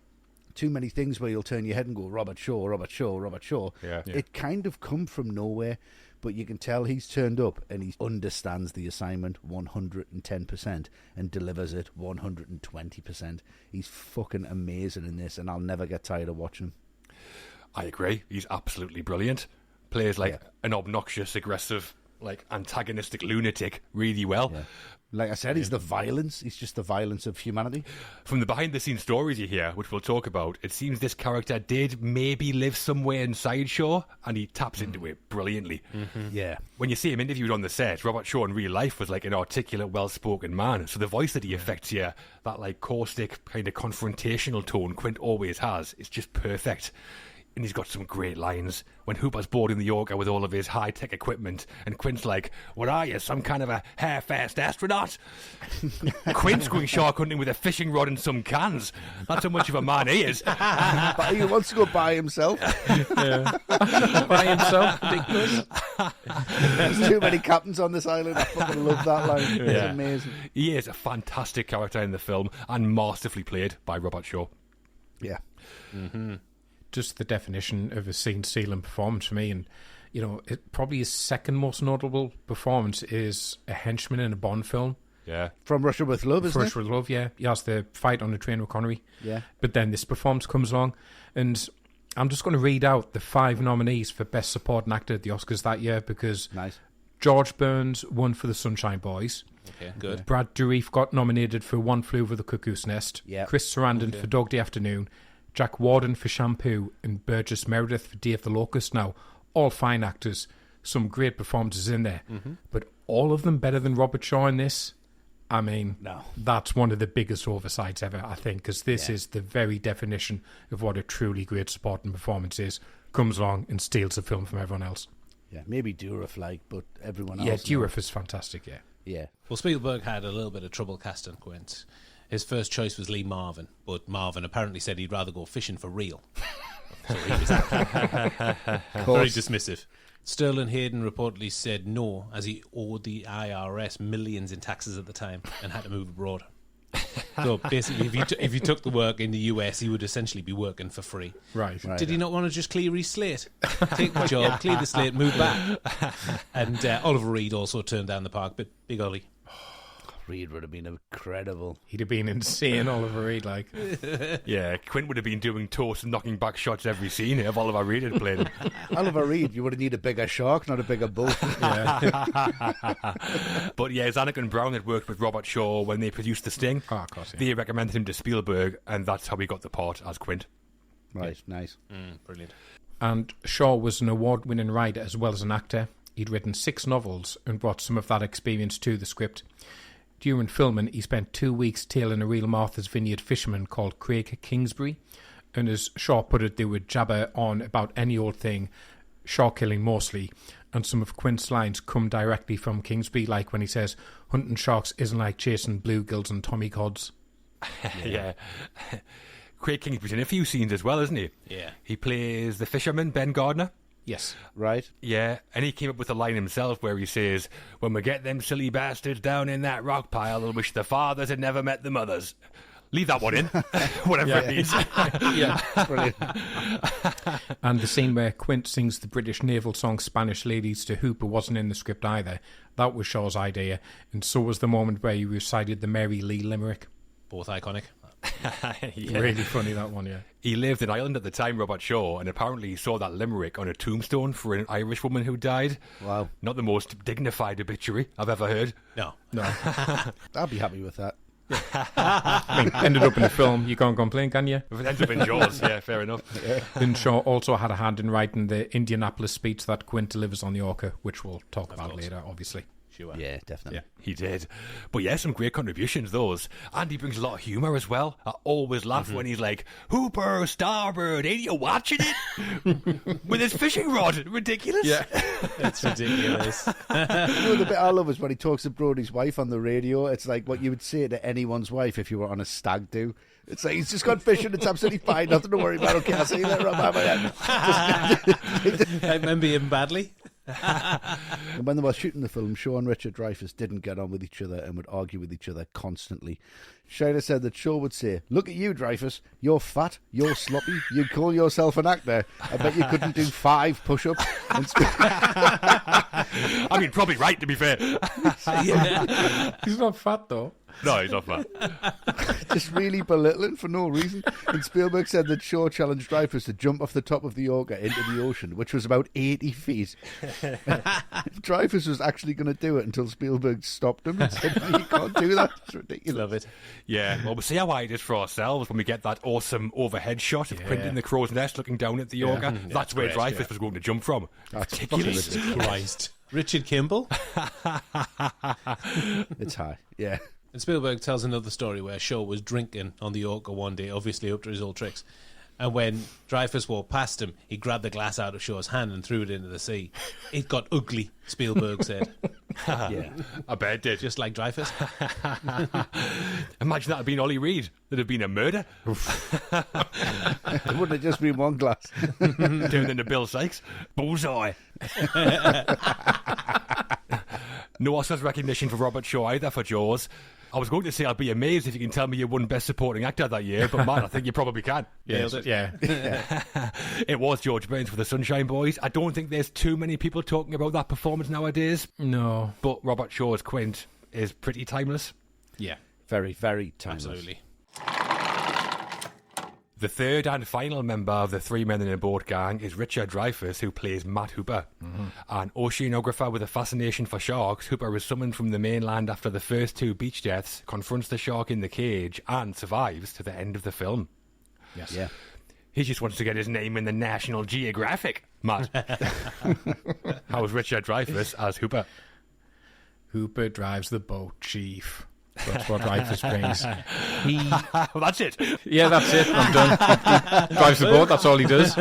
too many things where you'll turn your head and go, Robert Shaw, Robert Shaw, Robert Shaw. Yeah. It kind of come from nowhere. But you can tell he's turned up and he understands the assignment 110% and delivers it 120%. He's fucking amazing in this, and I'll never get tired of watching him. I agree. He's absolutely brilliant. Plays like an obnoxious, aggressive, like antagonistic lunatic really well. Yeah. Like I said, he's the violence. He's just the violence of humanity. From the behind-the-scenes stories you hear, which we'll talk about, it seems this character did maybe live somewhere inside Shaw, and he taps into it brilliantly. Yeah. When you see him interviewed on the set, Robert Shaw in real life was like an articulate, well-spoken man. So the voice that he affects here, that like caustic, kind of confrontational tone Quint always has, is just perfect. And he's got some great lines. When Hooper's boarding the Orca with all of his high-tech equipment, and Quint's like, what are you, some kind of a half-assed astronaut? Quint's going shark hunting with a fishing rod and some cans. That's how much of a man he is. But he wants to go by himself. By himself, ridiculous. There's too many captains on this island. I fucking love that line. It's amazing. He is a fantastic character in the film, and masterfully played by Robert Shaw. Yeah. Just the definition of a scene-stealing performance for me, and you know, probably his second most notable performance is a henchman in a Bond film. Yeah. From Russia with Love, isn't First it? with Love, yeah. He has the fight on the train with Connery. Yeah. But then this performance comes along, and I'm just going to read out the 5 nominees for Best Supporting Actor at the Oscars that year, because Nice. George Burns won for The Sunshine Boys. Okay, good. Brad Dourif got nominated for One Flew Over the Cuckoo's Nest. Yep. Chris Sarandon for Dog Day Afternoon. Jack Warden for Shampoo. And Burgess Meredith for Day of the Locust. Now, all fine actors. Some great performances in there. But all of them better than Robert Shaw in this. I mean, No. that's one of the biggest oversights ever, I think, because this is the very definition of what a truly great supporting performance is. Comes along and steals the film from everyone else. Yeah, maybe Dourif, but everyone else. Yeah, Dourif is fantastic, yeah. Yeah. Well, Spielberg had a little bit of trouble casting Quint. His first choice was Lee Marvin, but Marvin apparently said he'd rather go fishing for real. So he was very dismissive. Sterling Hayden reportedly said no, as he owed the IRS millions in taxes at the time and had to move abroad. So basically, if he took the work in the US, he would essentially be working for free. Right. Did he not want to just clear his slate? Take the job, clear the slate, move back. And Oliver Reed also turned down the park, but Big Ollie. Reed would have been incredible. He'd have been insane, Oliver Reed, like. Yeah, Quint would have been doing toast and knocking back shots every scene if Oliver Reed had played him. Oliver Reed, you would have needed a bigger shark, not a bigger bull. But yeah, Anakin Brown had worked with Robert Shaw when they produced The Sting. Oh, of course, yeah. They recommended him to Spielberg, and that's how he got the part as Quint. Right, nice. Brilliant. And Shaw was an award-winning writer as well as an actor. He'd written 6 novels and brought some of that experience to the script. During filming, he spent 2 weeks tailing a real Martha's Vineyard fisherman called Craig Kingsbury. And as Shaw put it, they would jabber on about any old thing, shark killing mostly. And some of Quint's lines come directly from Kingsbury, like when he says, hunting sharks isn't like chasing bluegills and Tommy Cods. Yeah. Craig Kingsbury's in a few scenes as well, isn't he? Yeah. He plays the fisherman, Ben Gardner. Yes. Right. Yeah, and he came up with a line himself where he says, when we get them silly bastards down in that rock pile, they'll wish the fathers had never met the mothers. Leave that one in, whatever it needs. Yeah, brilliant. And the scene where Quint sings the British naval song Spanish Ladies to Hooper wasn't in the script either. That was Shaw's idea, and so was the moment where he recited the Mary Lee limerick. Both iconic. Yeah. Really funny, that one, yeah. He lived in Ireland at the time, Robert Shaw, and apparently he saw that limerick on a tombstone for an Irish woman who died. Wow. Not the most dignified obituary I've ever heard. No. I'll be happy with that. I mean, ended up in the film, you can't complain, can you? If it ends up in Jaws, yeah, fair enough. Then Shaw also had a hand in writing the Indianapolis speech that Quint delivers on the Orca, which we'll talk about later, obviously. Sure. Yeah, definitely. Yeah, he did. But yeah, some great contributions, those. And he brings a lot of humour as well. I always laugh when he's like, Hooper, starboard, ain't you watching it? With his fishing rod. Ridiculous. Yeah. It's ridiculous. The bit I love is when he talks to Brody's wife on the radio. It's like what you would say to anyone's wife if you were on a stag do. It's like, he's just gone fishing, it's absolutely fine, nothing to worry about. Okay, I'll see you later on, bye. I remember him badly. And when they were shooting the film, Shaw and Richard Dreyfuss didn't get on with each other and would argue with each other constantly. Schrader said that Shaw would say, look at you, Dreyfuss, you're fat, you're sloppy, you call yourself an actor. I bet you couldn't do 5 push-ups. I mean, probably right, to be fair. He's not fat, though. No, he's not fat. Just really belittling for no reason. And Spielberg said that Shaw challenged Dreyfuss to jump off the top of the Orca into the ocean, which was about 80 feet. Dreyfuss was actually going to do it until Spielberg stopped him and said, no, you can't do that. It's ridiculous. Love it. Yeah, well, we'll see how wide it is for ourselves when we get that awesome overhead shot of Quint in the crow's nest looking down at the Orca. That's where Dreyfuss was going to jump from. That's Ridiculous. Christ. Richard Kimball. It's high, yeah. And Spielberg tells another story where Shaw was drinking on the Orca one day, obviously up to his old tricks. And when Dreyfuss walked past him, he grabbed the glass out of Shaw's hand and threw it into the sea. It got ugly, Spielberg said. Yeah, I bet it did. Just like Dreyfuss. Imagine that had been Ollie Reed. There'd have been a murder. it wouldn't have just been one glass. Turned into Bill Sykes. Bullseye. No Oscars recognition for Robert Shaw either for Jaws. I was going to say I'd be amazed if you can tell me you won Best Supporting Actor that year, but man, I think you probably can. Yes, yeah. It was George Burns for The Sunshine Boys. I don't think there's too many people talking about that performance nowadays. No. But Robert Shaw's Quint is pretty timeless. Yeah. Very, very timeless. Absolutely. The third and final member of the Three Men in a Boat gang is Richard Dreyfuss, who plays Matt Hooper. An oceanographer with a fascination for sharks, Hooper is summoned from the mainland after the first 2 beach deaths, confronts the shark in the cage, and survives to the end of the film. Yes. Yeah. He just wants to get his name in the National Geographic, Matt. How's Richard Dreyfuss as Hooper? Hooper drives the boat, chief. That's what Dreyfuss brings. That's it. Yeah, that's it. I'm done. He drives the boat. That's all he does.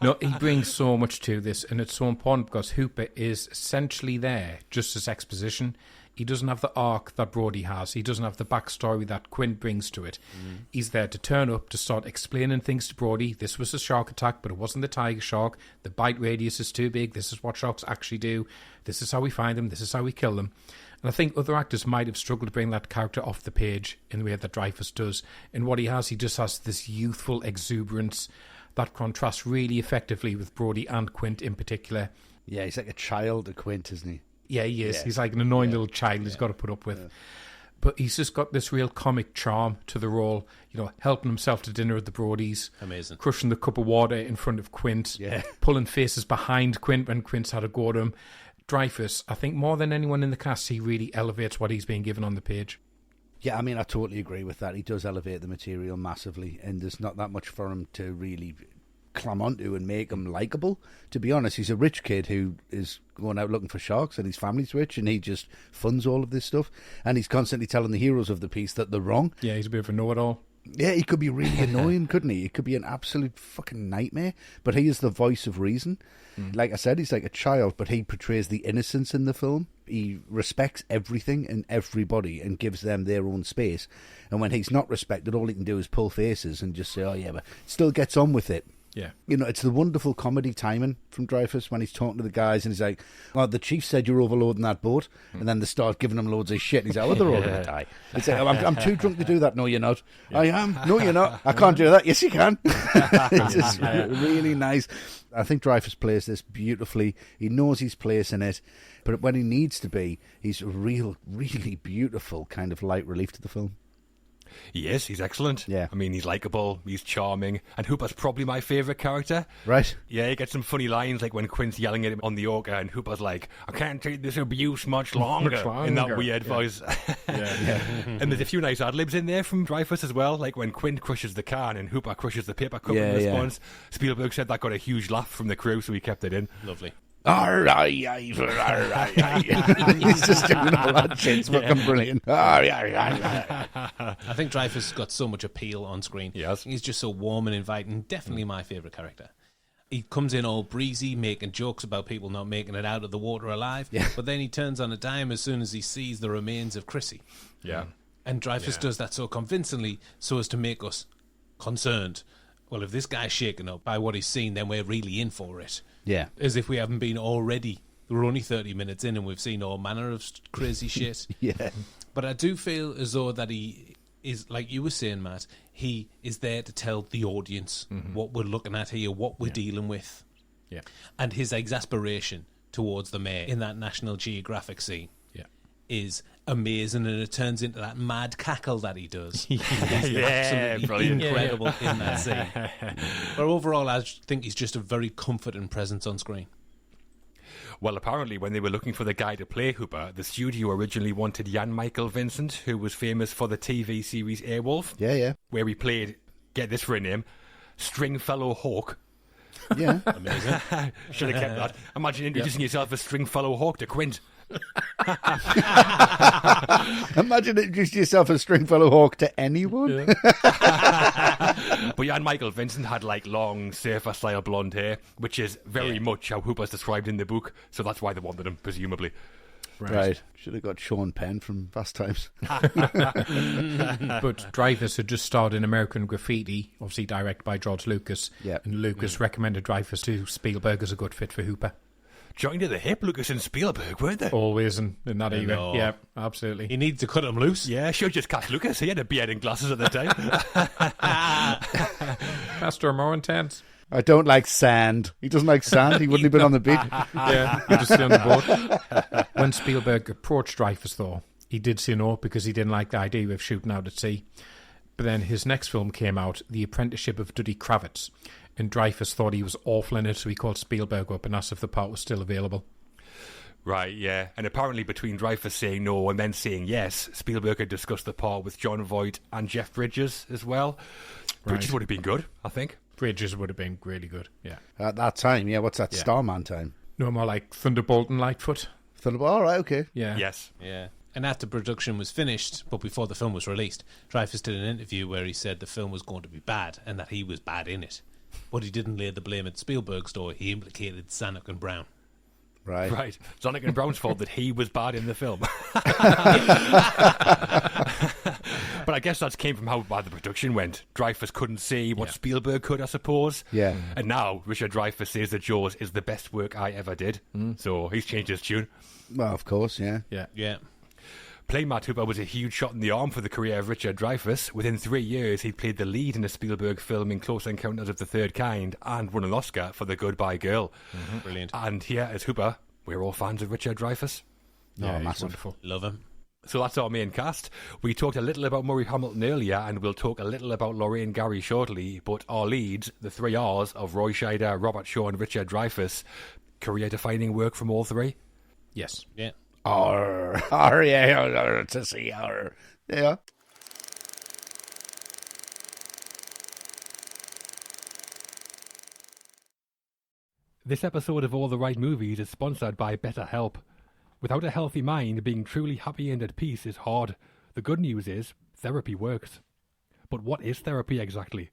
No, he brings so much to this, and it's so important because Hooper is essentially there just as exposition. He doesn't have the arc that Brody has. He doesn't have the backstory that Quint brings to it. He's there to turn up, to start explaining things to Brody. This was a shark attack, but it wasn't the tiger shark. The bite radius is too big. This is what sharks actually do. This is how we find them. This is how we kill them. And I think other actors might have struggled to bring that character off the page in the way that Dreyfuss does. And what he just has this youthful exuberance that contrasts really effectively with Brody and Quint in particular. Yeah, he's like a child to Quint, isn't he? Yeah, he is. Yeah. He's like an annoying little child he's got to put up with. Yeah. But he's just got this real comic charm to the role, helping himself to dinner at the Brodies. Amazing. Crushing the cup of water in front of Quint. Yeah. Pulling faces behind Quint when Quint's had a go at him. Dreyfuss, I think more than anyone in the cast, he really elevates what he's being given on the page. Yeah, I mean, I totally agree with that. He does elevate the material massively, and there's not that much for him to really climb onto and make him likeable. To be honest, he's a rich kid who is going out looking for sharks, and his family's rich, and he just funds all of this stuff, and he's constantly telling the heroes of the piece that they're wrong. Yeah, he's a bit of a know-it-all. Yeah, he could be really annoying, couldn't he? It could be an absolute fucking nightmare, but he is the voice of reason. Like I said, he's like a child, but he portrays the innocence in the film. He respects everything and everybody and gives them their own space. And when he's not respected, all he can do is pull faces and just say, oh yeah, but still gets on with it. Yeah. It's the wonderful comedy timing from Dreyfuss when he's talking to the guys and he's like, well, the chief said you're overloading that boat. And then they start giving him loads of shit. And he's like, well, they're all going to die. He's like, I'm too drunk to do that. No, you're not. Yeah. I am. No, you're not. I can't do that. Yes, you can. It's just really nice. I think Dreyfuss plays this beautifully. He knows his place in it. But when he needs to be, he's a really beautiful kind of light relief to the film. He is. He's excellent. Yeah. I mean, he's likeable, he's charming, and Hooper's probably my favourite character. Right. Yeah, he gets some funny lines, like when Quint's yelling at him on the orca, and Hooper's like, I can't take this abuse much longer, in that weird voice. And there's a few nice ad-libs in there from Dreyfuss as well, like when Quint crushes the can and Hooper crushes the paper cup in response. Spielberg said that got a huge laugh from the crew, so he kept it in. Lovely. He's just doing all that shit. It's fucking brilliant. I think Dreyfuss got so much appeal on screen. Yes. He's just so warm and inviting. Definitely my favourite character. He comes in all breezy, making jokes about people not making it out of the water alive. Yeah. But then he turns on a dime as soon as he sees the remains of Chrissy. Yeah. And Dreyfuss does that so convincingly so as to make us concerned. Well, if this guy's shaken up by what he's seen, then we're really in for it. Yeah. As if we haven't been already. We're only 30 minutes in and we've seen all manner of crazy shit. Yeah. But I do feel as though that he is, like you were saying, Matt, he is there to tell the audience what we're looking at here, what we're dealing with. Yeah. And his exasperation towards the mayor in that National Geographic scene is amazing, and it turns into that mad cackle that he does. Absolutely brilliant. Incredible in that scene. But overall, I think he's just a very comforting presence on screen. Well, apparently when they were looking for the guy to play Hooper, the studio originally wanted Jan Michael Vincent, who was famous for the TV series Airwolf. Yeah. Where he played, get this for a name, Stringfellow Hawk. Yeah. Amazing. Should have kept that. Imagine introducing yourself as Stringfellow Hawk to Quint. Imagine introducing yourself as Stringfellow Hawk to anyone. But Jan Michael Vincent had like long surfer style blonde hair, which is very much how Hooper's described in the book, so that's why they wanted him, presumably. Right. Should have got Sean Penn from Fast Times. But Dreyfuss had just starred in American Graffiti, obviously directed by George Lucas. Yeah. And Lucas recommended Dreyfuss to Spielberg as a good fit for Hooper. Joined at the hip, Lucas and Spielberg, weren't they? Always in that era. Yeah, absolutely. He needs to cut him loose. Yeah, should just cast Lucas. He had a beard and glasses at the time. Faster or more intense? I don't like sand. He doesn't like sand. He wouldn't have been on the beach. Yeah, he'd just stay on the boat. When Spielberg approached Dreyfuss, though, he did say no because he didn't like the idea of shooting out at sea. But then his next film came out, The Apprenticeship of Duddy Kravitz, and Dreyfuss thought he was awful in it, so he called Spielberg up and asked if the part was still available. Right, yeah. And apparently between Dreyfuss saying no and then saying yes, Spielberg had discussed the part with John Voight and Jeff Bridges as well. Bridges would have been good, I think. Bridges would have been really good, yeah. At that time, yeah. What's that, Starman time? No, more like Thunderbolt and Lightfoot. Thunderbolt, all right, okay. Yeah. Yes. Yeah. And after production was finished, but before the film was released, Dreyfuss did an interview where he said the film was going to be bad and that he was bad in it. But he didn't lay the blame at Spielberg's door. He implicated Zanuck and Brown. Right. Right. Zanuck and Brown's fault that he was bad in the film. But I guess that came from how bad the production went. Dreyfuss couldn't see what Spielberg could, I suppose. Yeah. And now Richard Dreyfuss says that Jaws is the best work I ever did. So he's changed his tune. Well, of course, yeah. Yeah. Playing Matt Hooper was a huge shot in the arm for the career of Richard Dreyfuss. Within 3 years, he played the lead in a Spielberg film in Close Encounters of the Third Kind and won an Oscar for The Goodbye Girl. Brilliant. And here as Hooper, we're all fans of Richard Dreyfuss. Yeah, massive. wonderful. Love him. So that's our main cast. We talked a little about Murray Hamilton earlier, and we'll talk a little about Lorraine Gary shortly, but our leads, the 3 R's of Roy Scheider, Robert Shaw and Richard Dreyfuss, career-defining work from all 3. Yes. Yeah. Yeah, to see her. Yeah. This episode of All the Right Movies is sponsored by BetterHelp. Without a healthy mind, being truly happy and at peace is hard. The good news is, therapy works. But what is therapy exactly?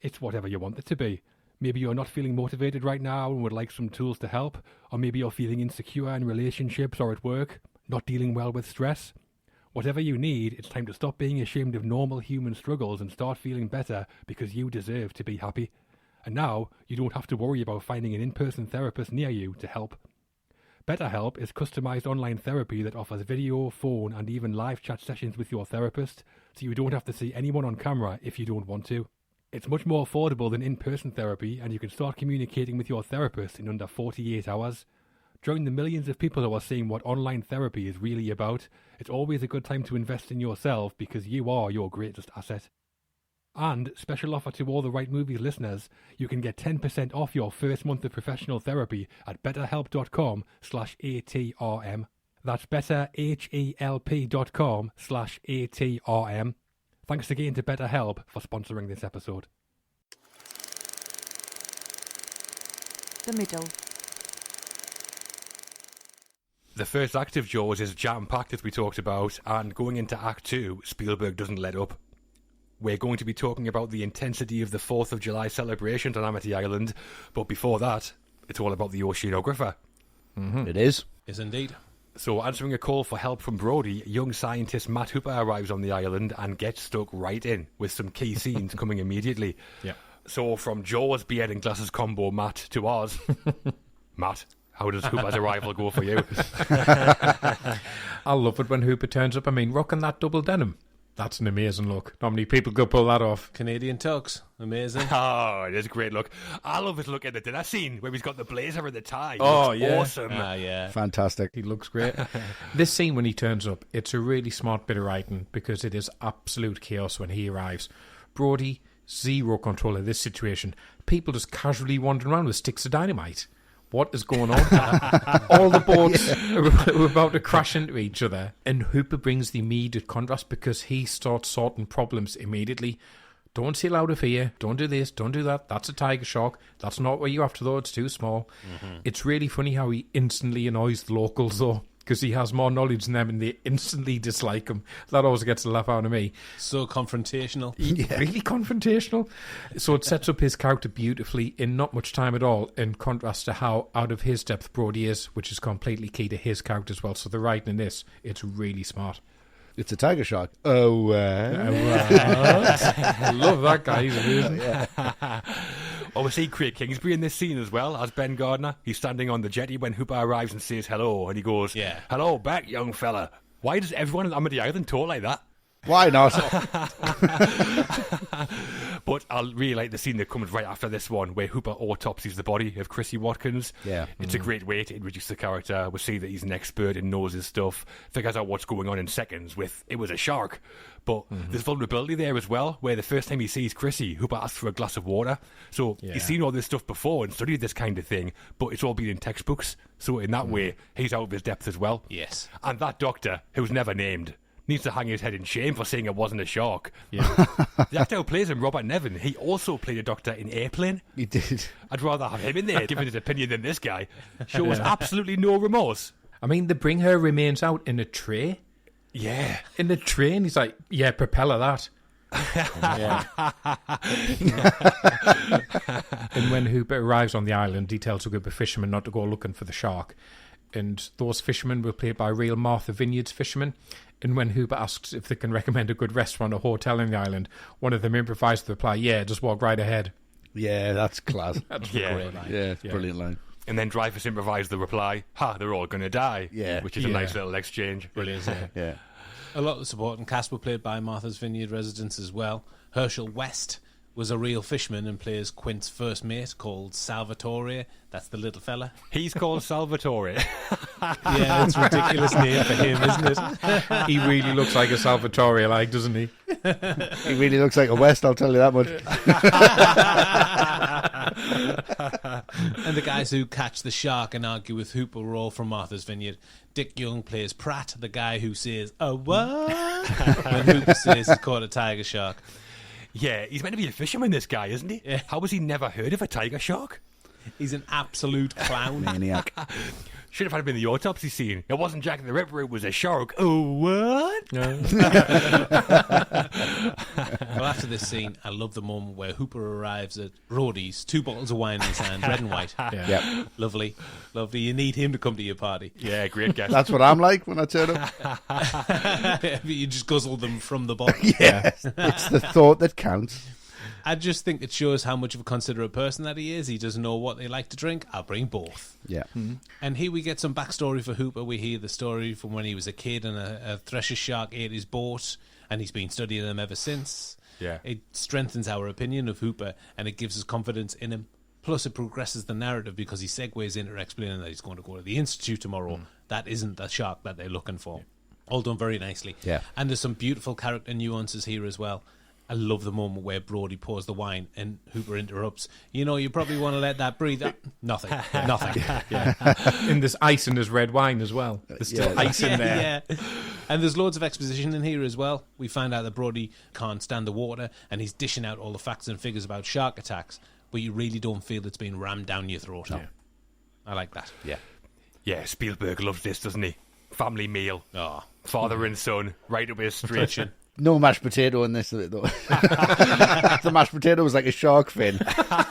It's whatever you want it to be. Maybe you're not feeling motivated right now and would like some tools to help, or maybe you're feeling insecure in relationships or at work, not dealing well with stress. Whatever you need, it's time to stop being ashamed of normal human struggles and start feeling better because you deserve to be happy. And now, you don't have to worry about finding an in-person therapist near you to help. BetterHelp is customized online therapy that offers video, phone, and even live chat sessions with your therapist, so you don't have to see anyone on camera if you don't want to. It's much more affordable than in-person therapy, and you can start communicating with your therapist in under 48 hours. Join the millions of people who are seeing what online therapy is really about. It's always a good time to invest in yourself because you are your greatest asset. And, special offer to All the Right Movies listeners, you can get 10% off your first month of professional therapy at betterhelp.com/ATRM. That's betterhelp.com/ATRM. Thanks again to BetterHelp for sponsoring this episode. The middle. The first act of Jaws is jam-packed, as we talked about, and going into Act 2, Spielberg doesn't let up. We're going to be talking about the intensity of the 4th of July celebrations on Amity Island, but before that, it's all about the oceanographer. It is. Is indeed. So, answering a call for help from Brody, young scientist Matt Hooper arrives on the island and gets stuck right in, with some key scenes coming immediately. Yeah. So, from Jaws beard and glasses combo Matt to ours. Matt, how does Hooper's arrival go for you? I love it when Hooper turns up. I mean, rocking that double denim. That's an amazing look. Not many people could pull that off. Canadian tux. Amazing. Oh, it is a great look. I love his look in the dinner scene where he's got the blazer and the tie. Oh, Looks yeah. awesome. Yeah. Fantastic. He looks great. This scene when he turns up, it's a really smart bit of writing because it is absolute chaos when he arrives. Brody, zero control of this situation. People just casually wandering around with sticks of dynamite. What is going on? All the boats are about to crash into each other, and Hooper brings the immediate contrast because he starts sorting problems immediately. Don't sail out of here. Don't do this. Don't do that. That's a tiger shark. That's not what you have to, though. It's too small. It's really funny how he instantly annoys the locals, though, because he has more knowledge than them and they instantly dislike him. That always gets a laugh out of me. So confrontational. Really confrontational. So it sets up his character beautifully in not much time at all, in contrast to how out of his depth Brody is, which is completely key to his character as well. So the writing in this, it's really smart. It's a tiger shark. Oh, I love that guy. He's amazing. Oh, we see Craig Kingsbury in this scene as well as Ben Gardner. He's standing on the jetty when Hooper arrives and says hello, and he goes, Yeah. "Hello back, young fella." Why does everyone on Amity Island talk like that? Why not? But I really like the scene that comes right after this one, where Hooper autopsies the body of Chrissy Watkins. Yeah. It's a great way to introduce the character. We see that he's an expert and knows his stuff, figures out what's going on in seconds with, it was a shark. But there's vulnerability there as well, where the first time he sees Chrissy, Hooper asks for a glass of water. So he's seen all this stuff before and studied this kind of thing, but it's all been in textbooks. So in that way, he's out of his depth as well. Yes. And that doctor, who's never named, needs to hang his head in shame for saying it wasn't a shark. Yeah. The actor who plays him, Robert Nevin, he also played a doctor in Airplane. He did. I'd rather have him in there giving his opinion than this guy. Shows absolutely no remorse. I mean, they bring her remains out in a tray. Yeah. In the train, he's like, yeah, propeller that. And when Hooper arrives on the island, he tells a group of fishermen not to go looking for the shark. And those fishermen were played by real Martha Vineyards fishermen. And when Hooper asks if they can recommend a good restaurant or hotel in the island, one of them improvised the reply, yeah, just walk right ahead. Yeah, that's class. That's Yeah. a great line. Yeah, it's a brilliant line. And then Dreyfus improvised the reply, ha, they're all going to die. Yeah. Which is a nice little exchange. Brilliant. Yeah. A lot of the supporting cast were played by Martha's Vineyard residents as well. Herschel West was a real fisherman and plays Quint's first mate called Salvatore. That's the little fella. He's called Salvatore. Yeah, it's a ridiculous name for him, isn't it? He really looks like a Salvatore, like, doesn't he? He really looks like a West, I'll tell you that much. And the guys who catch the shark and argue with Hooper were all from Martha's Vineyard. Dick Young plays Pratt, the guy who says, "A what?" when Hooper says he's caught a tiger shark. Yeah, he's meant to be a fisherman, this guy, isn't he? Yeah. How has he never heard of a tiger shark? He's an absolute clown. Maniac. Should have had him in the autopsy scene. It wasn't Jack the Ripper, it was a shark. Oh, what? Well, after this scene, I love the moment where Hooper arrives at Brody's, 2 bottles of wine in his hand, red and white. Yeah. Lovely, lovely. You need him to come to your party. Yeah, great guess. That's what I'm like when I turn up. You just guzzle them from the bottle. Yeah. It's the thought that counts. I just think it shows how much of a considerate person that he is. He doesn't know what they like to drink. I'll bring both. Yeah. And here we get some backstory for Hooper. We hear the story from when he was a kid and a thresher shark ate his boat, and he's been studying them ever since. Yeah. It strengthens our opinion of Hooper, and it gives us confidence in him. Plus, it progresses the narrative because he segues into explaining that he's going to go to the Institute tomorrow. That isn't the shark that they're looking for. All done very nicely. Yeah. And there's some beautiful character nuances here as well. I love the moment where Brody pours the wine and Hooper interrupts. You know, you probably want to let that breathe. Nothing. Nothing. And there's ice in his red wine as well. There's still ice in there. Yeah. And there's loads of exposition in here as well. We find out that Brody can't stand the water and he's dishing out all the facts and figures about shark attacks, but you really don't feel it's being rammed down your throat. No. I like that. Yeah. Yeah, Spielberg loves this, doesn't he? Family meal. Oh, Father and son, right up his street. No mashed potato in this, though. The mashed potato was like a shark fin. But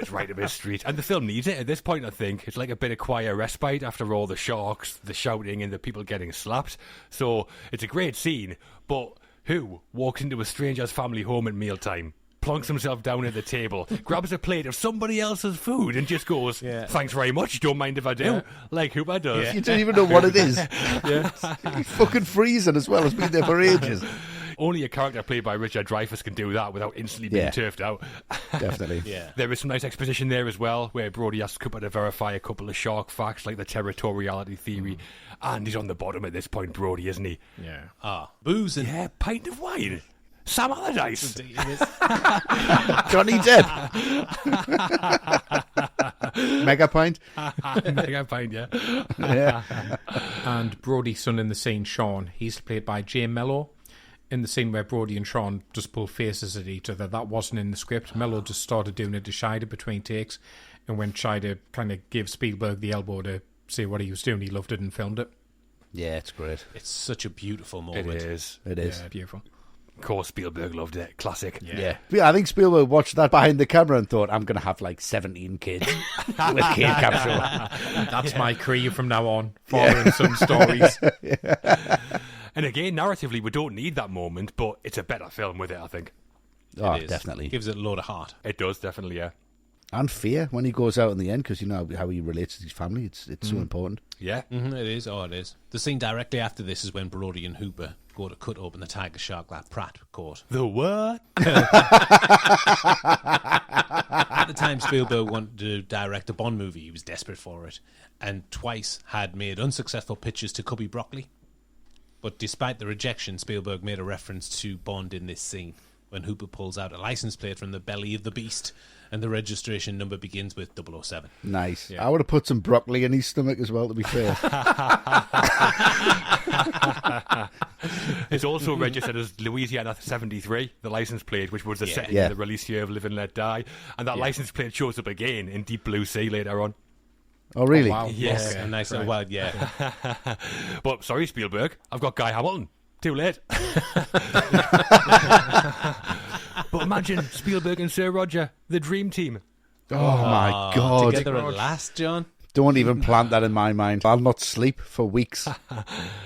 it's right up his street. And the film needs it at this point, I think. It's like a bit of quiet respite after all the sharks, the shouting, and the people getting slapped. So it's a great scene. But who walks into a stranger's family home at mealtime, plonks himself down at the table, grabs a plate of somebody else's food, and just goes, "Thanks very much, don't mind if I do," like Hooper does. You don't even know what it is. He's fucking freezing as well. It's been there for ages. Only a character played by Richard Dreyfuss can do that without instantly being turfed out. Definitely. yeah. There is some nice exposition there as well, where Brody asks Cooper to verify a couple of shark facts, like the territoriality theory. And he's on the bottom at this point, Brody, isn't he? Yeah. Booze and Yeah, pint of wine. Sam Allardyce. Johnny Depp. Mega pint. Mega pint, yeah. Yeah. And Brody's son in the scene, Sean, he's played by Jay Mello. In the scene where Brody and Sean just pull faces at each other, that wasn't in the script. Mello just started doing it to Scheider between takes, and when Scheider kind of gave Spielberg the elbow to say what he was doing, he loved it and filmed it. Yeah, it's great. it's such a beautiful It moment. is. It is. Yeah, beautiful. Of course, Spielberg loved it. Classic. Yeah. I think Spielberg watched that behind the camera and thought, I'm going to have like 17 kids with kid capsule. That's my career from now on, following some stories. And again, narratively, we don't need that moment, but it's a better film with it, I think. Oh, It is. definitely. Gives it a load of heart. It does, definitely, yeah. And fear when he goes out in the end, because you know how he relates to his family. It's so important. Yeah. Mm-hmm, it is. Oh, it is. The scene directly after this is when Brody and Hooper go to cut open the tiger shark that Pratt caught. The what? At the time, Spielberg wanted to direct a Bond movie. He was desperate for it, and twice had made unsuccessful pitches to Cubby Broccoli. But despite the rejection, Spielberg made a reference to Bond in this scene when Hooper pulls out a license plate from the belly of the beast and the registration number begins with 007. Nice. Yeah. I would have put some broccoli in his stomach as well, to be fair. It's also registered as Louisiana 73, the license plate, which was the setting Yeah. in the release year of Live and Let Die. And that license plate shows up again in Deep Blue Sea later on. Oh, really? Oh, wow. Yes. A nice little wild, yeah. But sorry, Spielberg, I've got Guy Hamilton. Too late. But imagine Spielberg and Sir Roger, the dream team. Oh, my God. Together at last, John. Don't even plant that in my mind. I'll not sleep for weeks.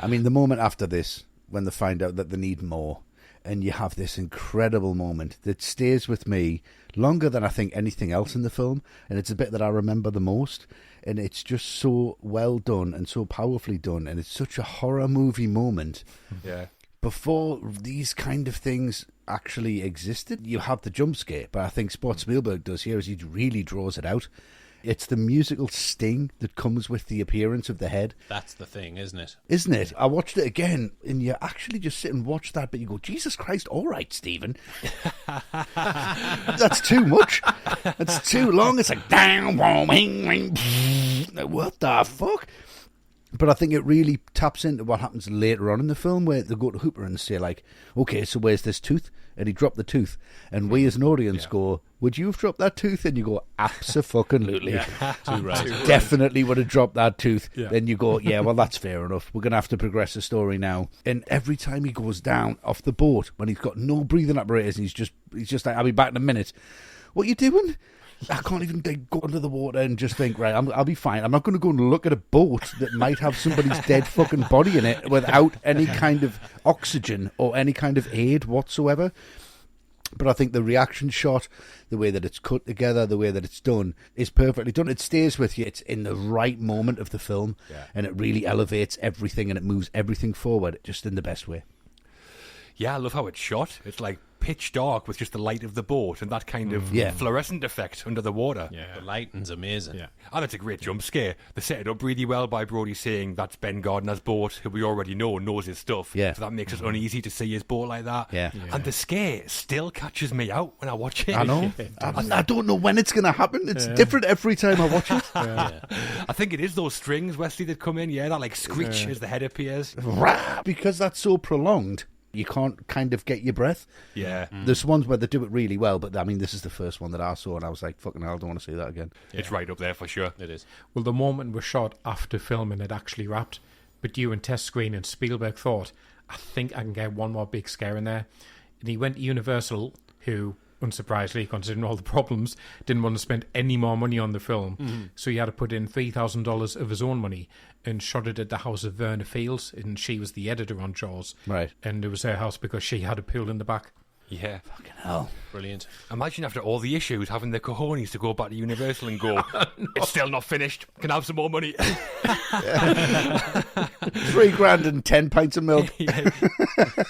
I mean, the moment after this, when they find out that they need more, and you have this incredible moment that stays with me longer than I think anything else in the film, and it's a bit that I remember the most, and it's just so well done and so powerfully done, and it's such a horror movie moment. Yeah. Before these kind of things actually existed, you have the jump scare, but I think what Spielberg does here is he really draws it out. It's the musical sting that comes with the appearance of the head. That's the thing, isn't it? Isn't it? I watched it again, and you actually just sit and watch that, but you go, Jesus Christ, all right, Stephen. That's too much. That's too long. It's like, down, what the fuck? But I think it really taps into what happens later on in the film, where they go to Hooper and say, like, okay, so where's this tooth? And he dropped the tooth. And we as an audience go, would you have dropped that tooth? And you go, abso-fucking-lutely. Too right. Definitely would have dropped that tooth. Yeah. Then you go, yeah, well, that's fair enough. We're going to have to progress the story now. And every time he goes down off the boat, when he's got no breathing apparatus, and he's just like, I'll be back in a minute. What are you doing? I can't even go under the water and just think, right, I'll be fine. I'm not going to go and look at a boat that might have somebody's dead fucking body in it without any kind of oxygen or any kind of aid whatsoever. But I think the reaction shot, the way that it's cut together, the way that it's done, is perfectly done. It stays with you. It's in the right moment of the film, and it really elevates everything and it moves everything forward just in the best way. Yeah, I love how it's shot. It's like pitch dark with just the light of the boat and that kind of fluorescent effect under the water. Yeah. The lighting's amazing. Yeah. And it's a great jump scare. They set it up really well by Brody saying that's Ben Gardner's boat, who we already know knows his stuff. Yeah. So that makes us uneasy to see his boat like that. Yeah. And the scare still catches me out when I watch it. I know. I don't know when it's going to happen. It's different every time I watch it. I think it is those strings, Wesley, that come in. Yeah, that like screech as the head appears. Because that's so prolonged, you can't kind of get your breath. Yeah. There's ones where they do it really well, but I mean, this is the first one that I saw, and I was like, fucking hell, I don't want to see that again. It's right up there for sure. It is. Well, the moment was shot after filming had actually wrapped, but you and test screen and Spielberg thought, I think I can get one more big scare in there. And he went to Universal, who, unsurprisingly, considering all the problems, didn't want to spend any more money on the film. So he had to put in $3,000 of his own money and shot it at the house of Verna Fields, and she was the editor on Jaws. Right. And it was her house because she had a pool in the back. Yeah. Fucking hell. Brilliant. Imagine after all the issues having the cojones to go back to Universal and go, it's still not finished. Can I have some more money? $3,000 and 10 pints of milk.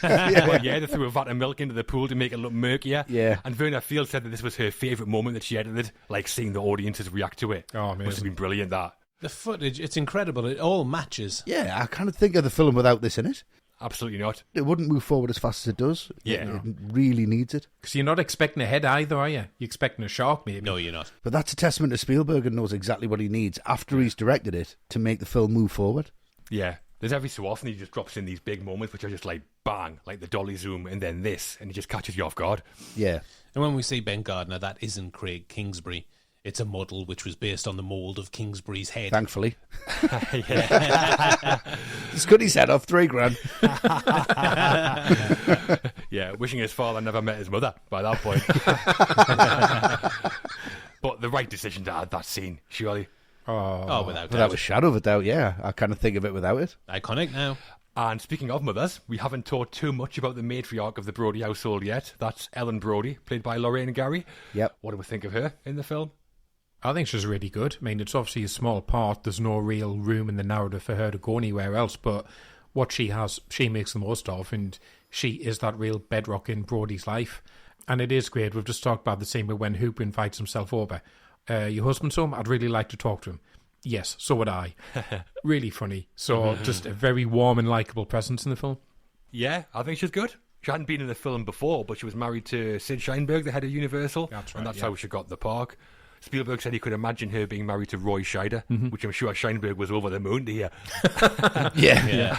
Well, they threw a vat of milk into the pool to make it look murkier. Yeah. And Verna Field said that this was her favourite moment that she edited, like seeing the audiences react to it. Oh, Must have amazing. been brilliant, that. The footage, it's incredible. It all matches. Yeah, I can't think of the film without this in it. Absolutely not. It wouldn't move forward as fast as it does. Yeah. It really needs it. Because you're not expecting a head either, are you? You're expecting a shark, maybe. No, you're not. But that's a testament to Spielberg and knows exactly what he needs after he's directed it to make the film move forward. Yeah. There's every so often he just drops in these big moments which are just like bang, like the dolly zoom and then this, and he just catches you off guard. Yeah. And when we say Ben Gardner, that isn't Craig Kingsbury. It's a model which was based on the mould of Kingsbury's head. Thankfully. Yeah. It's good he's head off $3,000. Yeah, wishing his father never met his mother by that point. But the right decision to add that scene, surely. Oh, without Without doubt. a shadow of a doubt, yeah. I kind of think of it without it. Iconic now. And speaking of mothers, we haven't talked too much about the matriarch of the Brody household yet. That's Ellen Brody, played by Lorraine Gary. Yep. What do we think of her in the film? I think she's really good. I mean, it's obviously a small part. There's no real room in the narrative for her to go anywhere else, but what she has, she makes the most of, and she is that real bedrock in Brody's life. And it is great. We've just talked about the scene where when Hooper invites himself over. Your husband's home? I'd really like to talk to him. Yes, so would I. Really funny. So just a very warm and likeable presence in the film. Yeah, I think she's good. She hadn't been in the film before, but she was married to Sid Sheinberg, the head of Universal. That's right, and that's yeah. how she got the park. Spielberg said he could imagine her being married to Roy Scheider, which I'm sure Sheinberg was over the moon to hear. Yeah.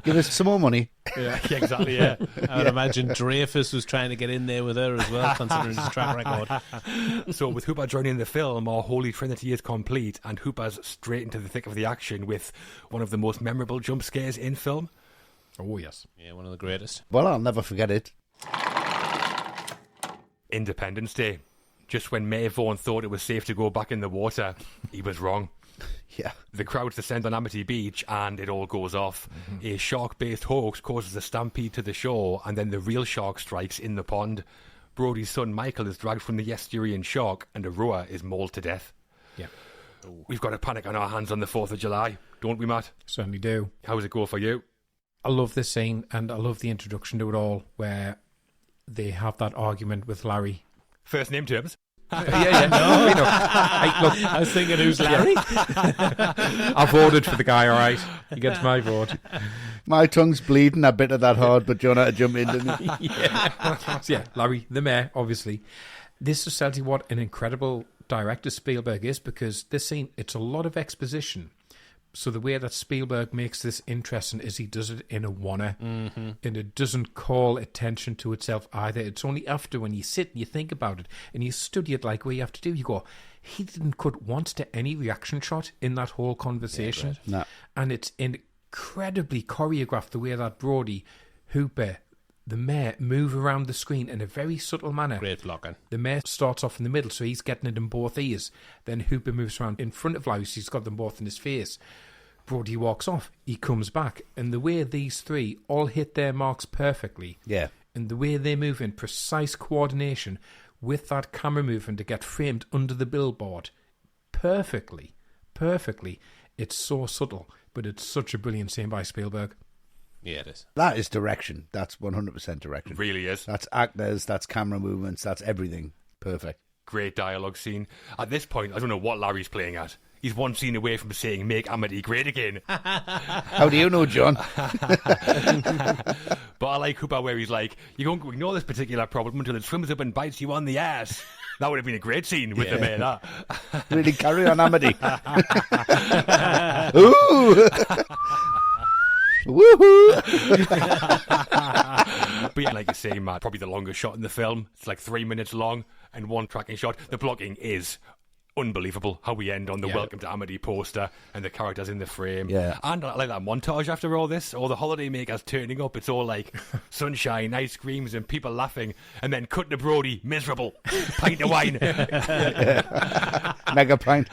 Give us some more money. Yeah, exactly, yeah. I would imagine Dreyfus was trying to get in there with her as well, considering his track record. So with Hooper joining the film, our holy trinity is complete, and Hooper's straight into the thick of the action with one of the most memorable jump scares in film. Oh, yes. Yeah, one of the greatest. Well, I'll never forget it. Independence Day. Just when Maeve Vaughan thought it was safe to go back in the water, he was wrong. Yeah. The crowds descend on Amity Beach and it all goes off. A shark-based hoax causes a stampede to the shore, and then the real shark strikes in the pond. Brody's son Michael is dragged from the estuary shock, and a rower is mauled to death. Yeah. We've got a panic on our hands on the 4th of July, don't we, Matt? Certainly do. How does it go for you? I love this scene, and I love the introduction to it all, where they have that argument with Larry. First name terms. Yeah. No, look, I was thinking, who's Larry? I voted for the guy, all right. He gets my vote. My tongue's bleeding. I bit of that hard, but John had to jump in, didn't he? So, yeah, Larry, the mayor, obviously. This is tells you what an incredible director Spielberg is, because this scene, it's a lot of exposition. So the way that Spielberg makes this interesting is he does it in a oneer, and it doesn't call attention to itself either. It's only after when you sit and you think about it and you study it like what you have to do, you go, he didn't cut once to any reaction shot in that whole conversation. Yeah, no. And it's incredibly choreographed the way that Brody, Hooper, the mayor move around the screen in a very subtle manner. Great blocking. The mayor starts off in the middle, so he's getting it in both ears. Then Hooper moves around in front of Larry, so he's got them both in his face. Brody walks off. He comes back. And the way these three all hit their marks perfectly, Yeah. and the way they move in precise coordination with that camera movement to get framed under the billboard, perfectly. It's so subtle, but it's such a brilliant scene by Spielberg. Yeah, it is. That is direction. That's 100% direction. It really is. That's actors, that's camera movements, that's everything. Perfect. Great dialogue scene. At this point, I don't know what Larry's playing at. He's one scene away from saying, "Make Amity great again." How do you know, John? But I like Hooper where he's like, "You're going to ignore this particular problem until it swims up and bites you on the ass." That would have been a great scene with the mayor. That. Really carry on, Amity. Ooh! Woohoo! But yeah, like you say, Matt, probably the longest shot in the film. It's like 3 minutes long and one tracking shot. The blocking is unbelievable. How we end on the Welcome to Amity poster and the characters in the frame. Yeah. And I like that montage after all this. All the holidaymakers turning up. It's all like sunshine, ice creams and people laughing. And then cut to Brody, miserable. Pint of wine. Mega pint.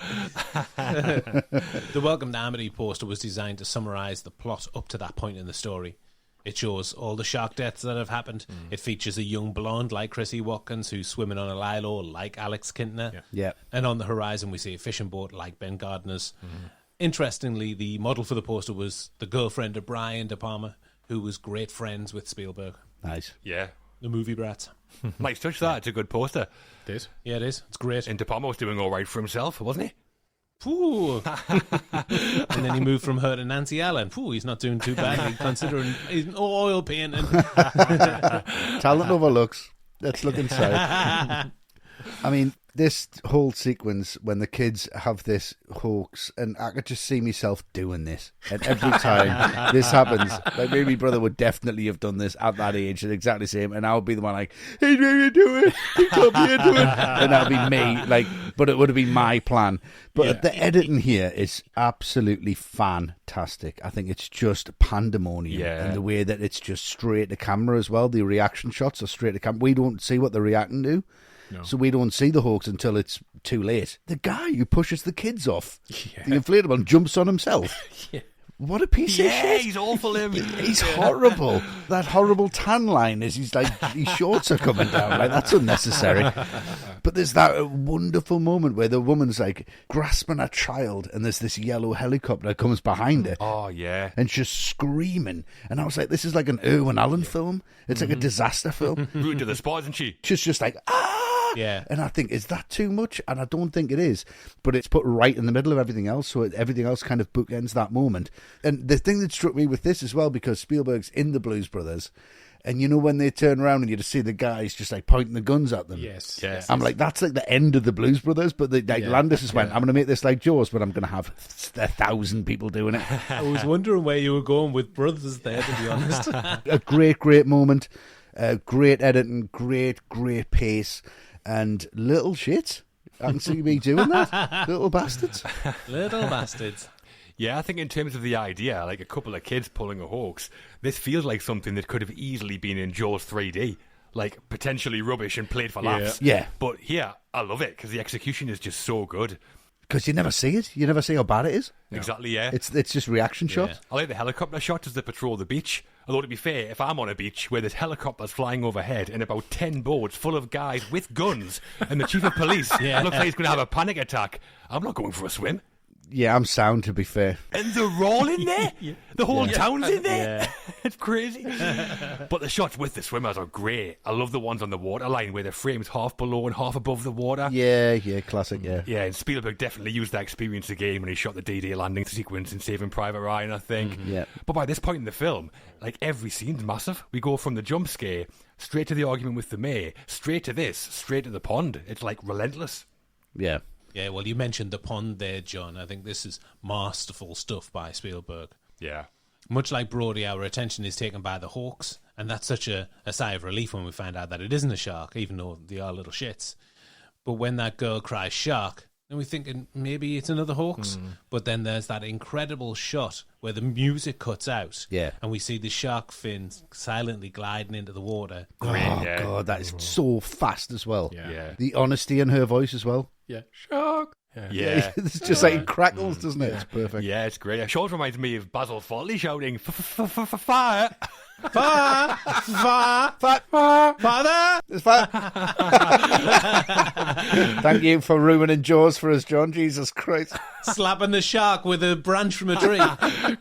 The Welcome to Amity poster was designed to summarise the plot up to that point in the story. It shows all the shark deaths that have happened. It features a young blonde like Chrissy Watkins who's swimming on a lilo like Alex Kintner. Yeah. And on the horizon we see a fishing boat like Ben Gardner's. Interestingly, the model for the poster was the girlfriend of Brian De Palma, who was great friends with Spielberg. Nice. Yeah. The movie brats. Nice touch that. It's a good poster. It is. Yeah, it is. It's great. And De Palma was doing all right for himself, wasn't he? Pooh. And then he moved from her to Nancy Allen. Pooh, he's not doing too badly considering he's oil painting. Talent overlooks. Let's look inside. I mean, this whole sequence when the kids have this hoax, and I could just see myself doing this. And every time this happens, like maybe my brother would definitely have done this at that age, and exactly the same. And I would be the one like, "Hey, maybe do it. He told me to do it," and that would be me. Like, but it would have been my plan. But the editing here is absolutely fantastic. I think it's just pandemonium, and the way that it's just straight to camera as well. The reaction shots are straight to camera. We don't see what they're reacting to. No. So we don't see the hoax until it's too late. The guy who pushes the kids off the inflatable and jumps on himself. What a piece of Yeah, shit. he's awful, him. He's horrible. That horrible tan line is he's like, his shorts are coming down. Like, that's unnecessary. But there's that wonderful moment where the woman's like grasping a child and there's this yellow helicopter that comes behind her. Oh, yeah. And she's screaming. And I was like, this is like an Irwin Allen film. It's like a disaster film. Rooting to the spot, isn't she? She's just like, ah! Yeah. And I think, is that too much? And I don't think it is. But it's put right in the middle of everything else, so everything else kind of bookends that moment. And the thing that struck me with this as well, because Spielberg's in the Blues Brothers, and you know when they turn around and you just see the guys just like pointing the guns at them. Yes. Yeah. I'm like, that's like the end of the Blues Brothers, but Landis just went, I'm going to make this like Jaws, but I'm going to have 1,000 people doing it. I was wondering where you were going with Brothers there, to be honest. A great moment, great editing, great pace, and little shit. I can see me doing that. Little bastards. Little bastards. Yeah, I think in terms of the idea, like a couple of kids pulling a hoax, this feels like something that could have easily been in Jaws 3D. Like, potentially rubbish and played for laughs. Yeah. But here, I love it, because the execution is just so good. Because you never see it. You never see how bad it is. Exactly, yeah. It's just reaction shot. I like the helicopter shot as they patrol the beach. Although, to be fair, if I'm on a beach where there's helicopters flying overhead and about 10 boats full of guys with guns and the chief of police looks like he's going to have a panic attack, I'm not going for a swim. Yeah, I'm sound, to be fair. And they're all in there. The whole town's in there. Yeah. It's crazy. But the shots with the swimmers are great. I love the ones on the waterline where the frame's half below and half above the water. Yeah, classic, yeah. Yeah, and Spielberg definitely used that experience again when he shot the D-Day landing sequence in Saving Private Ryan, I think. Yeah. But by this point in the film, like, every scene's massive. We go from the jump scare straight to the argument with the mayor, straight to this, straight to the pond. It's like relentless. Yeah. Yeah, well, you mentioned the pond there, John. I think this is masterful stuff by Spielberg. Yeah. Much like Brody, our attention is taken by the hawks, and that's such a sigh of relief when we find out that it isn't a shark, even though they are little shits. But when that girl cries shark, then we're thinking maybe it's another hawks. But then there's that incredible shot where the music cuts out, and we see the shark fins silently gliding into the water. Great, Oh, yeah. God, that is so fast as well. Yeah. The honesty in her voice as well. Yeah. Shark. Yeah. It's just like it crackles, doesn't it? It's perfect. Yeah, it's great. It sure reminds me of Basil Fawlty shouting, fire! Fire! Fire! Father! It's fine. Thank you for ruining Jaws for us, John. Jesus Christ. Slapping the shark with a branch from a tree.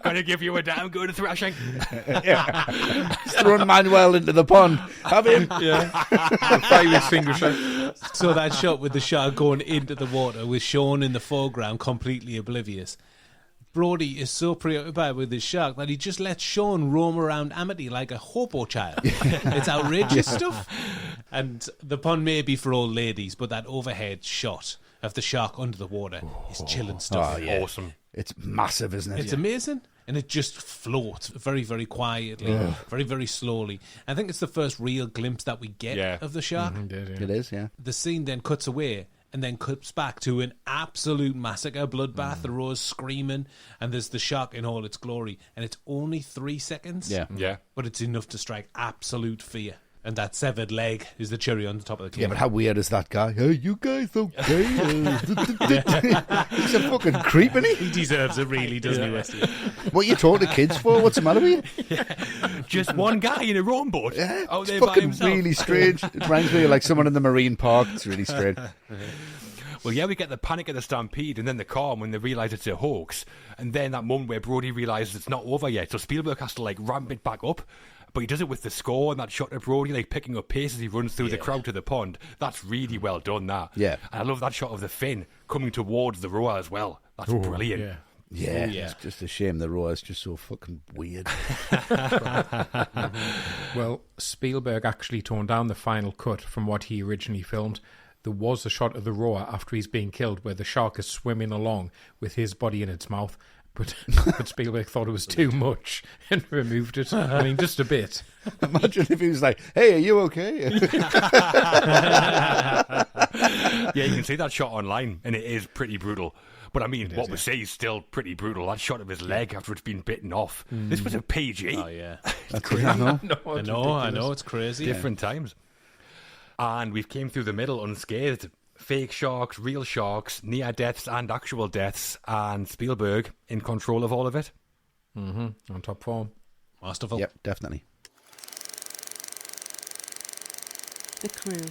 Gonna give you a damn good thrashing. Just run Manuel into the pond. Have him. Five extinguisher. So that shot with the shark going into the water with Sean in the foreground completely oblivious. Brody is so preoccupied with his shark that he just lets Sean roam around Amity like a hobo child. It's outrageous stuff. And the pond may be for old ladies, but that overhead shot of the shark under the water is chilling stuff. Oh, yeah. Awesome. It's massive, isn't it? It's amazing. And it just floats very, very quietly, very, very slowly. I think it's the first real glimpse that we get of the shark. It is, yeah. The scene then cuts away and then cuts back to an absolute massacre, bloodbath, the Rose screaming, and there's the shark in all its glory. And it's only 3 seconds. Yeah. But it's enough to strike absolute fear. And that severed leg is the cherry on the top of the cake. Yeah, but how weird is that guy? Hey, you guys okay? He's a fucking creep, isn't he? He deserves it, really, doesn't he, Westy? What are you talking to kids for? What's the matter with you? Just one guy in a rowboat Yeah, out it's there by fucking himself. really strange. It reminds me of like someone in the marine park. It's really strange. Well, yeah, we get the panic of the stampede and then the calm when they realise it's a hoax. And then that moment where Brody realises it's not over yet. So Spielberg has to like ramp it back up. But he does it with the score and that shot of Brody like picking up pace as he runs through the crowd to the pond. That's really well done, that. Yeah. And I love that shot of the fin coming towards the rower as well. That's brilliant. Yeah, yeah. it's just a shame the roar is just so fucking weird. Well, Spielberg actually toned down the final cut from what he originally filmed. There was a shot of the roar after he's being killed where the shark is swimming along with his body in its mouth. But Spielberg thought it was too much and removed it. I mean, just a bit. Imagine if he was like, hey, are you okay? Yeah, you can see that shot online and it is pretty brutal. But I mean, what we see is still pretty brutal. That shot of his leg after it's been bitten off. This was a PG. Oh, yeah. That's crazy. I know. I know, it's crazy. Different times. And we've came through the middle unscathed. Fake sharks, real sharks, near deaths and actual deaths, and Spielberg in control of all of it. On top form. Masterful. Yep, definitely. The crew.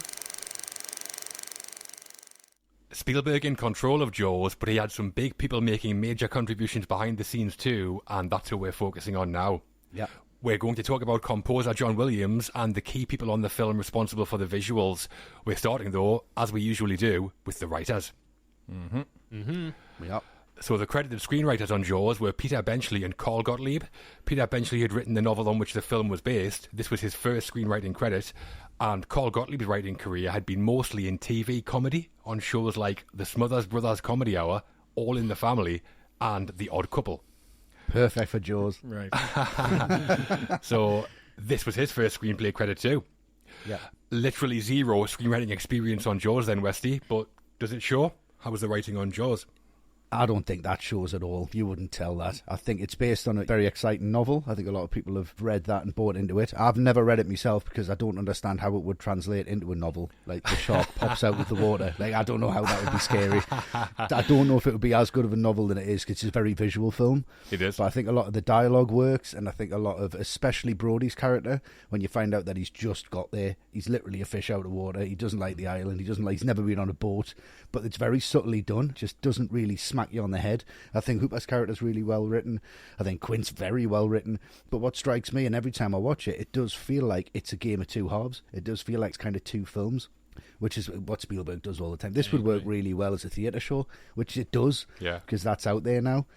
Spielberg in control of Jaws, but he had some big people making major contributions behind the scenes too, and that's who we're focusing on now. Yeah. We're going to talk about composer John Williams and the key people on the film responsible for the visuals. We're starting, though, as we usually do, with the writers. Yep. So the credited screenwriters on Jaws were Peter Benchley and Carl Gottlieb. Peter Benchley had written the novel on which the film was based. This was his first screenwriting credit. And Carl Gottlieb's writing career had been mostly in TV comedy on shows like The Smothers Brothers Comedy Hour, All in the Family, and The Odd Couple. Perfect for Jaws. Right. So this was his first screenplay credit too. Yeah. Literally zero screenwriting experience on Jaws then, Westy, but does it show? How was the writing on Jaws? I don't think that shows at all. You wouldn't tell that. I think it's based on a very exciting novel. I think a lot of people have read that and bought into it. I've never read it myself because I don't understand how it would translate into a novel. Like the shark pops out of the water. Like I don't know how that would be scary. I don't know if it would be as good of a novel than it is because it's a very visual film. It is. But I think a lot of the dialogue works, and I think a lot of, especially Brody's character, when you find out that he's just got there, he's literally a fish out of water. He doesn't like the island. He's never been on a boat, but it's very subtly done. Just doesn't really smack you on the head. I think Hooper's character's really well written. I think Quint's very well written. But what strikes me, and every time I watch it, it does feel like it's a game of two halves. It does feel like it's kind of two films, which is what Spielberg does all the time. This would work really well as a theatre show, which it does, because that's out there now.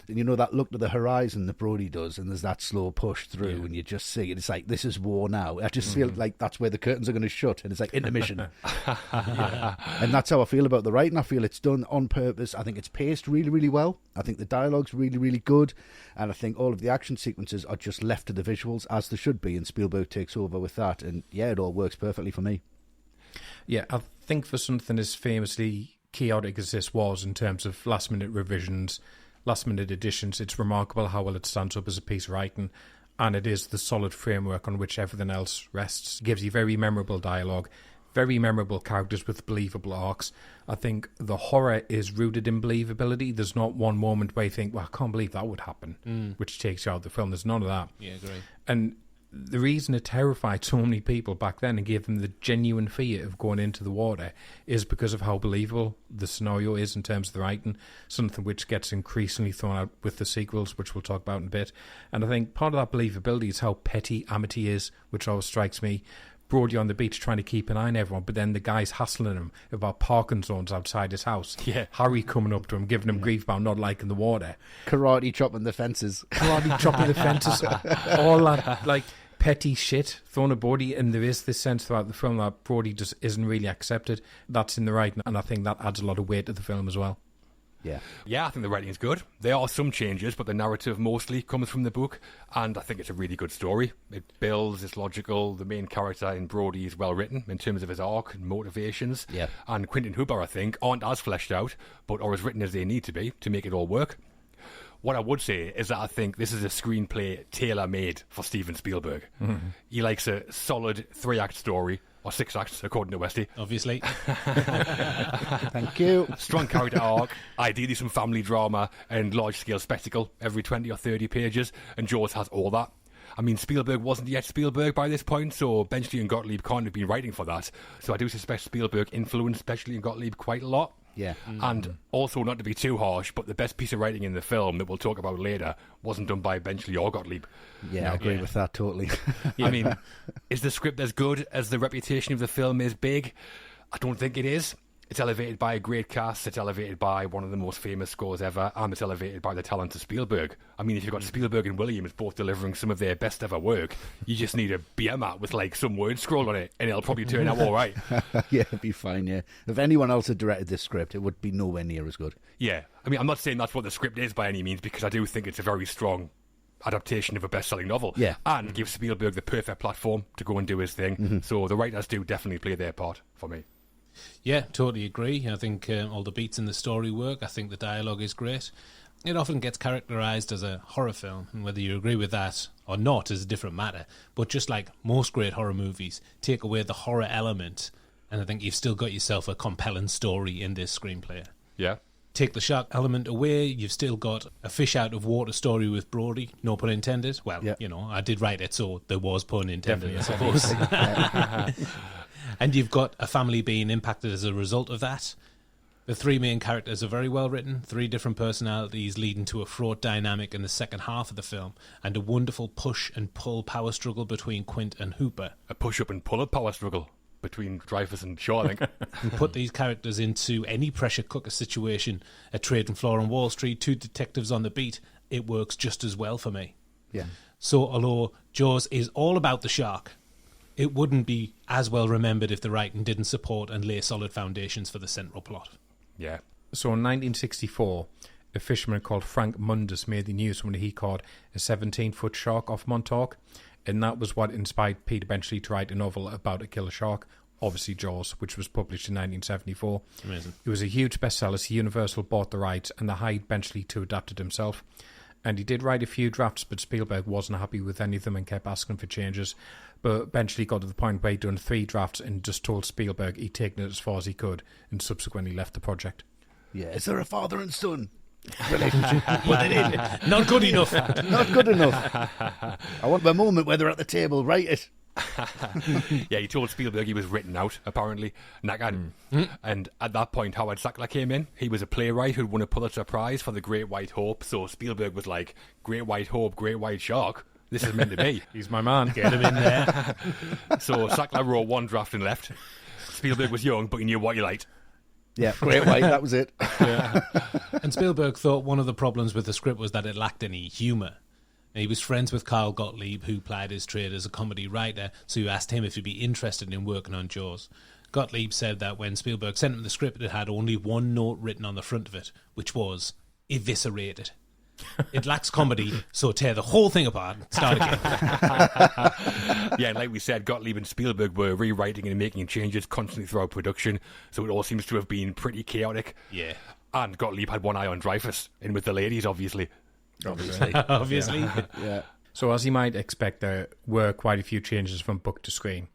And you know that look to the horizon that Brody does, and there's that slow push through, and you just see it. It's like, this is war now. I just feel like that's where the curtains are going to shut, and it's like intermission. And that's how I feel about the writing. I feel it's done on purpose. I think it's paced really, really well. I think the dialogue's really, really good, and I think all of the action sequences are just left to the visuals, as they should be, and Spielberg takes over with that, and yeah, it all works perfectly for me. Yeah, I think for something as famously chaotic as this was in terms of last-minute revisions, last-minute additions, it's remarkable how well it stands up as a piece of writing, and it is the solid framework on which everything else rests. It gives you very memorable dialogue, very memorable characters with believable arcs. I think the horror is rooted in believability. There's not one moment where you think, well, I can't believe that would happen, which takes you out of the film. There's none of that. Yeah, great. And the reason it terrified so many people back then and gave them the genuine fear of going into the water is because of how believable the scenario is in terms of the writing, something which gets increasingly thrown out with the sequels, which we'll talk about in a bit. And I think part of that believability is how petty Amity is, which always strikes me. Brody on the beach trying to keep an eye on everyone, but then the guy's hassling him about parking zones outside his house. Yeah. Harry coming up to him, giving him grief about not liking the water. Karate chopping the fences. Karate chopping the fences. All that, like, petty shit thrown at Brody, and there is this sense throughout the film that Brody just isn't really accepted. That's in the writing, and I think that adds a lot of weight to the film as well. Yeah, I think the writing is good. There are some changes, but the narrative mostly comes from the book, and I think it's a really good story. It builds, it's logical. The main character in Brody is well written in terms of his arc and motivations. Yeah. And Quint and Hooper, I think, aren't as fleshed out, but are as written as they need to be to make it all work. What I would say is that I think this is a screenplay tailor-made for Steven Spielberg. He likes a solid 3-act story, or 6 acts, according to Westy. Obviously. Thank you. Strong character arc, ideally some family drama and large-scale spectacle every 20 or 30 pages, and Jaws has all that. I mean, Spielberg wasn't yet Spielberg by this point, so Benchley and Gottlieb can't have been writing for that. So I do suspect Spielberg influenced Benchley and Gottlieb quite a lot. Yeah. And also, not to be too harsh, but the best piece of writing in the film that we'll talk about later wasn't done by Benchley or Gottlieb. Yeah, I agree with that totally. I mean, is the script as good as the reputation of the film is big? I don't think it is. It's elevated by a great cast, it's elevated by one of the most famous scores ever, and it's elevated by the talent of Spielberg. I mean, if you've got Spielberg and Williams both delivering some of their best ever work, you just need a beer mat with like some word scroll on it, and it'll probably turn out all right. Yeah, it'd be fine, yeah. If anyone else had directed this script, it would be nowhere near as good. Yeah, I mean, I'm not saying that's what the script is by any means, because I do think it's a very strong adaptation of a best-selling novel. Yeah. And gives Spielberg the perfect platform to go and do his thing. So the writers do definitely play their part for me. Yeah, totally agree. I think all the beats in the story work. I think the dialogue is great. It often gets characterised as a horror film, and whether you agree with that or not is a different matter. But just like most great horror movies, take away the horror element, and I think you've still got yourself a compelling story in this screenplay. Yeah. Take the shark element away, you've still got a fish out of water story with Brody, no pun intended. Well, I did write it, so there was pun intended, I suppose. And you've got a family being impacted as a result of that. The three main characters are very well written, 3 different personalities leading to a fraught dynamic in the second half of the film, and a wonderful push and pull power struggle between Quint and Hooper. A push-up and pull-up power struggle between Dreyfus and Shaw, I think. And put these characters into any pressure cooker situation, a trading floor on Wall Street, 2 detectives on the beat, it works just as well for me. Yeah. So although Jaws is all about the shark, it wouldn't be as well remembered if the writing didn't support and lay solid foundations for the central plot. Yeah. So in 1964, a fisherman called Frank Mundus made the news when he caught a 17-foot shark off Montauk, and that was what inspired Peter Benchley to write a novel about a killer shark, obviously Jaws, which was published in 1974. Amazing. It was a huge bestseller, so Universal bought the rights and they hired Benchley to adapt it himself. And he did write a few drafts, but Spielberg wasn't happy with any of them and kept asking for changes. But Benchley got to the point where he'd done 3 drafts and just told Spielberg he'd taken it as far as he could and subsequently left the project. Yeah. Is there a father and son relationship? Put it in. Not good enough. Not good enough. I want the moment where they're at the table. Write it. Yeah, he told Spielberg he was written out, apparently. And at that point, Howard Sackler came in. He was a playwright who'd won a Pulitzer Prize for The Great White Hope. So Spielberg was like, Great White Hope, Great White Shark. This is meant to be. He's my man. Get him in there. So Sackler wrote 1 draft and left. Spielberg was young, but he knew what he liked. Yeah, Great White, that was it. Yeah. And Spielberg thought one of the problems with the script was that it lacked any humour. And he was friends with Carl Gottlieb, who plied his trade as a comedy writer, so he asked him if he'd be interested in working on Jaws. Gottlieb said that when Spielberg sent him the script, it had only 1 note written on the front of it, which was, eviscerated. It lacks comedy, so tear the whole thing apart and start again. Yeah, and like we said, Gottlieb and Spielberg were rewriting and making changes constantly throughout production, so it all seems to have been pretty chaotic. Yeah. And Gottlieb had one eye on Dreyfus, and with the ladies, obviously. Obviously. Yeah. So as you might expect, there were quite a few changes from book to screen.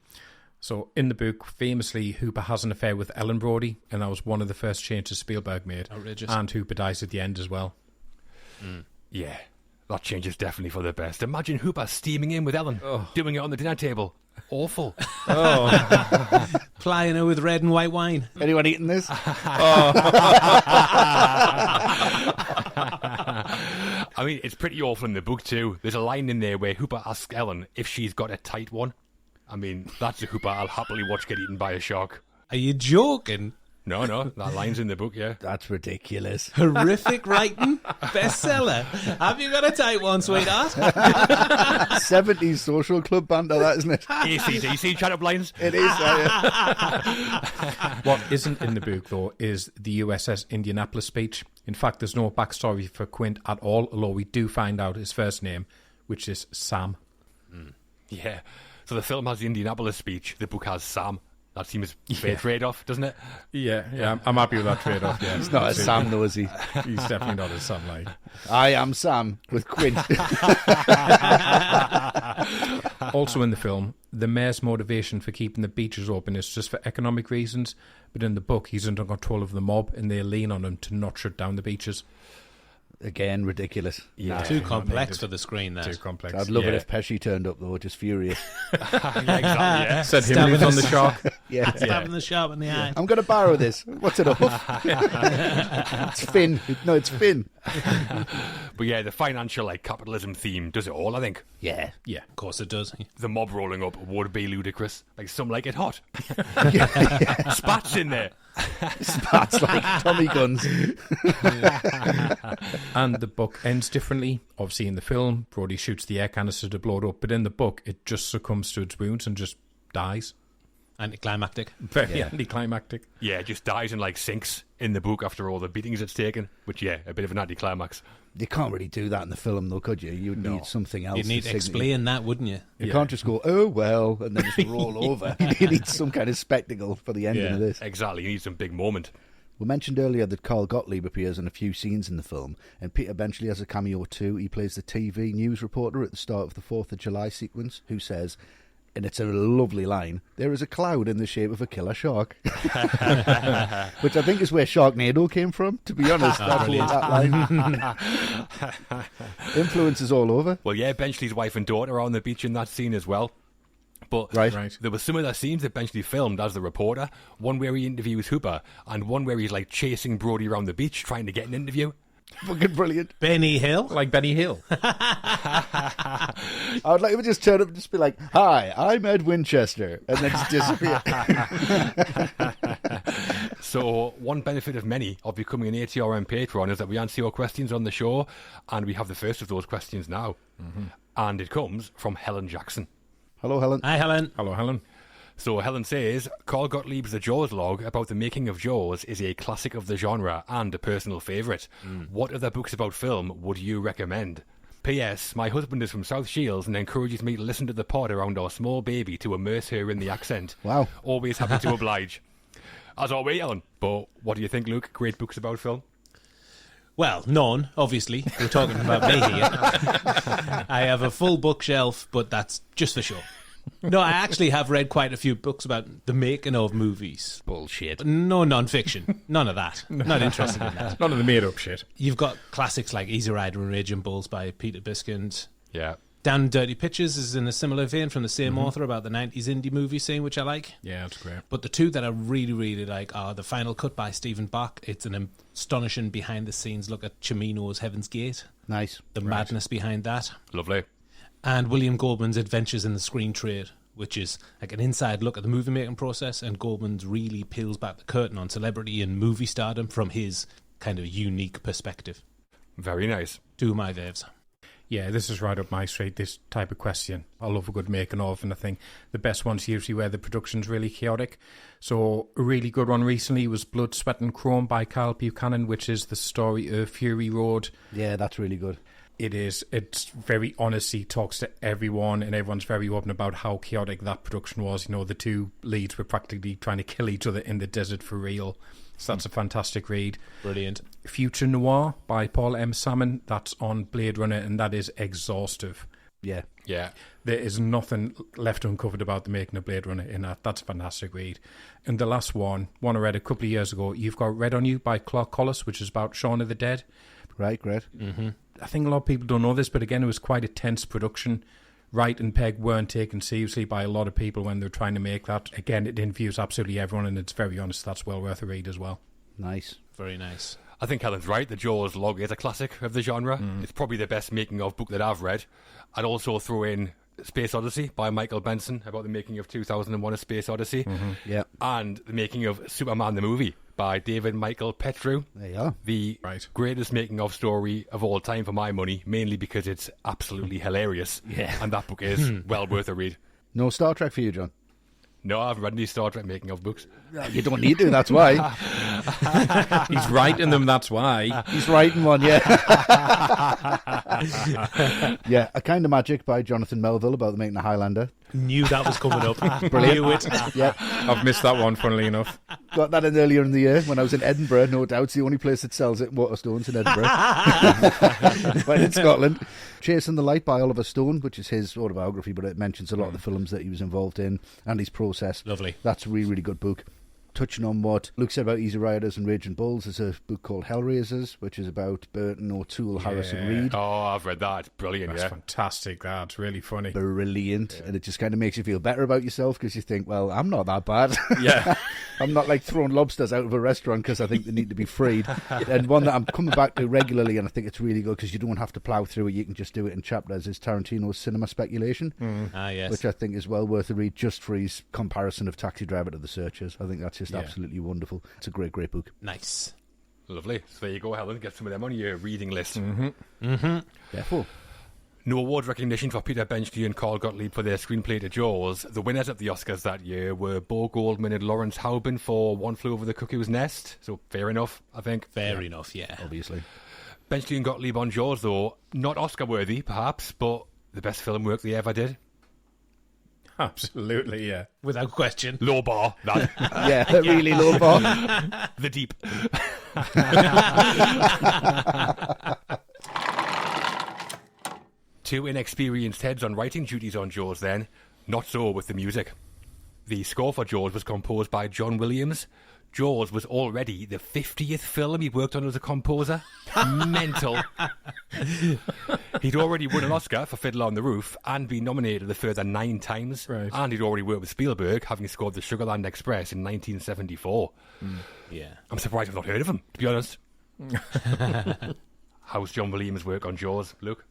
So in the book, famously, Hooper has an affair with Ellen Brody, and that was one of the first changes Spielberg made. Outrageous. And Hooper dies at the end as well. Yeah, that change is definitely for the best. Imagine Hooper steaming in with Ellen, doing it on the dinner table. Awful. Plying her with red and white wine. Anyone eating this? I mean, it's pretty awful in the book too. There's a line in there where Hooper asks Ellen if she's got a tight one. I mean, that's a Hooper I'll happily watch get eaten by a shark. Are you joking? No, that line's in the book, yeah. That's ridiculous. Horrific writing. Bestseller. Have you got a tight one, sweetheart? 70s social club banter, that, isn't it? AC/DC chat-up lines. It is. What isn't in the book, though, is the USS Indianapolis speech. In fact, there's no backstory for Quint at all, although we do find out his first name, which is Sam. Yeah. So the film has the Indianapolis speech, the book has Sam. That seems a fair trade-off, doesn't it? Yeah, I'm happy with that trade-off, yeah. It's not a Sam, though, is he? He's definitely not a Sam, like. I am Sam, with Quint. Also in the film, the mayor's motivation for keeping the beaches open is just for economic reasons, but in the book, he's under control of the mob, and they lean on him to not shut down the beaches. Again, ridiculous. Yeah. Too complex for the screen, that. Too complex. I'd love it if Pesci turned up, though, just furious. Yeah, exactly, yeah. Said him leaves on the shark. Yeah. Stabbing the sharp in the eye. I'm going to borrow this. What's it, a hoof? It's Finn. No, it's Finn. But yeah, the financial capitalism theme does it all, I think. Yeah. Yeah. Of course it does. The mob rolling up would be ludicrous. Like, some like it hot. Spats in there. Spats like Tommy guns. And the book ends differently. Obviously, in the film, Brody shoots the air canister to blow it up, but in the book, it just succumbs to its wounds and just dies. Anticlimactic. Very anticlimactic. Yeah, it just dies and sinks in the book after all the beatings it's taken. Which, yeah, a bit of an anticlimax. You can't really do that in the film, though, could you? You'd need something else. You'd need to explain that, wouldn't you? You can't just go, oh, well, and then just roll over. You need some kind of spectacle for the ending of this. Exactly, you need some big moment. We mentioned earlier that Carl Gottlieb appears in a few scenes in the film, and Peter Benchley has a cameo too. He plays the TV news reporter at the start of the 4th of July sequence, who says, and it's a lovely line, there is a cloud in the shape of a killer shark. Which I think is where Sharknado came from, to be honest. That line. Influences all over. Well, yeah, Benchley's wife and daughter are on the beach in that scene as well. But Right. there were some other scenes that Benchley filmed as the reporter. One where he interviews Hooper, and one where he's like chasing Brody around the beach trying to get an interview. Fucking brilliant. Benny Hill. Like Benny Hill. I would like him to just turn up and just be like, "Hi, I'm Ed Winchester," and then just disappear. So one benefit of many of becoming an ATRM patron is that we answer your questions on the show, and we have the first of those questions now. And it comes from Helen Jackson. Hello, Helen. Hi, Helen. Hello, Helen. So Helen says, Carl Gottlieb's The Jaws log about the making of Jaws is a classic of the genre and a personal favourite. What other books about film would you recommend? P.S. My husband is from South Shields and encourages me to listen to the pod around our small baby to immerse her in the accent. Wow. Always happy to oblige. As always, Helen. But what do you think, Luke? Great books about film? Well, none, obviously. We're talking about me here. I have a full bookshelf, but that's just for show. No, I actually have read quite a few books about the making of movies. Bullshit. No non-fiction. None of that. Not interested in that. None of the made-up shit. You've got classics like Easy Rider and Raging Bulls by Peter Benchley. Yeah. Down and Dirty Pictures is in a similar vein from the same author about the 90s indie movie scene, which I like. Yeah, that's great. But the two that I really, really like are The Final Cut by Stephen Bach. It's an astonishing behind-the-scenes look at Cimino's Heaven's Gate. Nice. The madness behind that. Lovely. And William Goldman's Adventures in the Screen Trade, which is like an inside look at the movie-making process, and Goldman's really peels back the curtain on celebrity and movie stardom from his kind of unique perspective. Very nice. Two of my faves. Yeah, this is right up my street, this type of question. I love a good making of, and I think the best ones usually where the production's really chaotic. So a really good one recently was Blood, Sweat and Chrome by Carl Buchanan, which is the story of Fury Road. Yeah, that's really good. It is. It's very honest. He talks to everyone, and everyone's very open about how chaotic that production was. You know, the two leads were practically trying to kill each other in the desert for real. So that's a fantastic read. Brilliant. Future Noir by Paul M. Salmon. That's on Blade Runner, and that is exhaustive. Yeah. Yeah. There is nothing left uncovered about the making of Blade Runner in that. That's a fantastic read. And the last one I read a couple of years ago, You've Got Red on You by Clark Collis, which is about Shaun of the Dead. Right, great. I think a lot of people don't know this, but again, it was quite a tense production. Wright and Pegg weren't taken seriously by a lot of people when they were trying to make that. Again, it interviews absolutely everyone, and it's very honest. That's well worth a read as well. Nice. Very nice. I think Helen's right. The Jaws log is a classic of the genre. It's probably the best making of book that I've read. I'd also throw in Space Odyssey by Michael Benson about the making of 2001: A Space Odyssey. Yeah. And the making of Superman the movie by David Michael Petru. There you are. The greatest making of story of all time for my money, mainly because it's absolutely hilarious. Yeah. And that book is well worth a read. No Star Trek for you, John? No, I haven't read any Star Trek making of books. You don't need to, that's why. He's writing them, that's why. He's writing one, yeah. Yeah, A Kind of Magic by Jonathan Melville about the making of Highlander. Knew that was coming up. Brilliant. Knew it. Yeah, I've missed that one, funnily enough. got that in earlier in the year when I was in Edinburgh. No doubt, it's the only place that sells it in Waterstones in Edinburgh. But in Scotland. Chasing the Light by Oliver Stone, which is his autobiography, but it mentions a lot of the films that he was involved in and his process. Lovely. That's a really, really good book. Touching on what Luke said about Easy Riders and Raging Bulls, there's a book called Hellraisers, which is about Burton, O'Toole, Harris and Reed. Oh, I've read that. It's brilliant, That's yeah. fantastic. That's really funny. Brilliant. And it just kind of makes you feel better about yourself because you think, well, I'm not that bad. Yeah. I'm not like throwing lobsters out of a restaurant because I think they need to be freed. And one that I'm coming back to regularly, and I think it's really good because you don't have to plough through it, you can just do it in chapters, is Tarantino's Cinema Speculation, Ah, yes. which I think is well worth a read just for his comparison of Taxi Driver to The Searchers. I think that's just absolutely wonderful. It's a great, great book. Nice. Lovely. So there you go, Helen. Get some of them on your reading list. Therefore, No award recognition for Peter Benchley and Carl Gottlieb for their screenplay to Jaws. The winners at the Oscars that year were Bo Goldman and Lawrence Hauben for One Flew Over the Cuckoo's Nest. So fair enough, I think. Fair enough, yeah. obviously. Benchley and Gottlieb on Jaws, though, not Oscar-worthy, perhaps, but the best film work they ever did. Absolutely, yeah. Without question. Low bar, that. Yeah, really low bar. The Deep. Two inexperienced heads on writing duties on Jaws then. Not so with the music. The score for Jaws was composed by John Williams. Jaws was already the 50th film he worked on as a composer. Mental. He'd already won an Oscar for Fiddler on the Roof and been nominated a further 9 times. Right. And he'd already worked with Spielberg, having scored the Sugarland Express in 1974. Yeah. I'm surprised I've not heard of him, to be honest. How's John Williams' work on Jaws, Luke?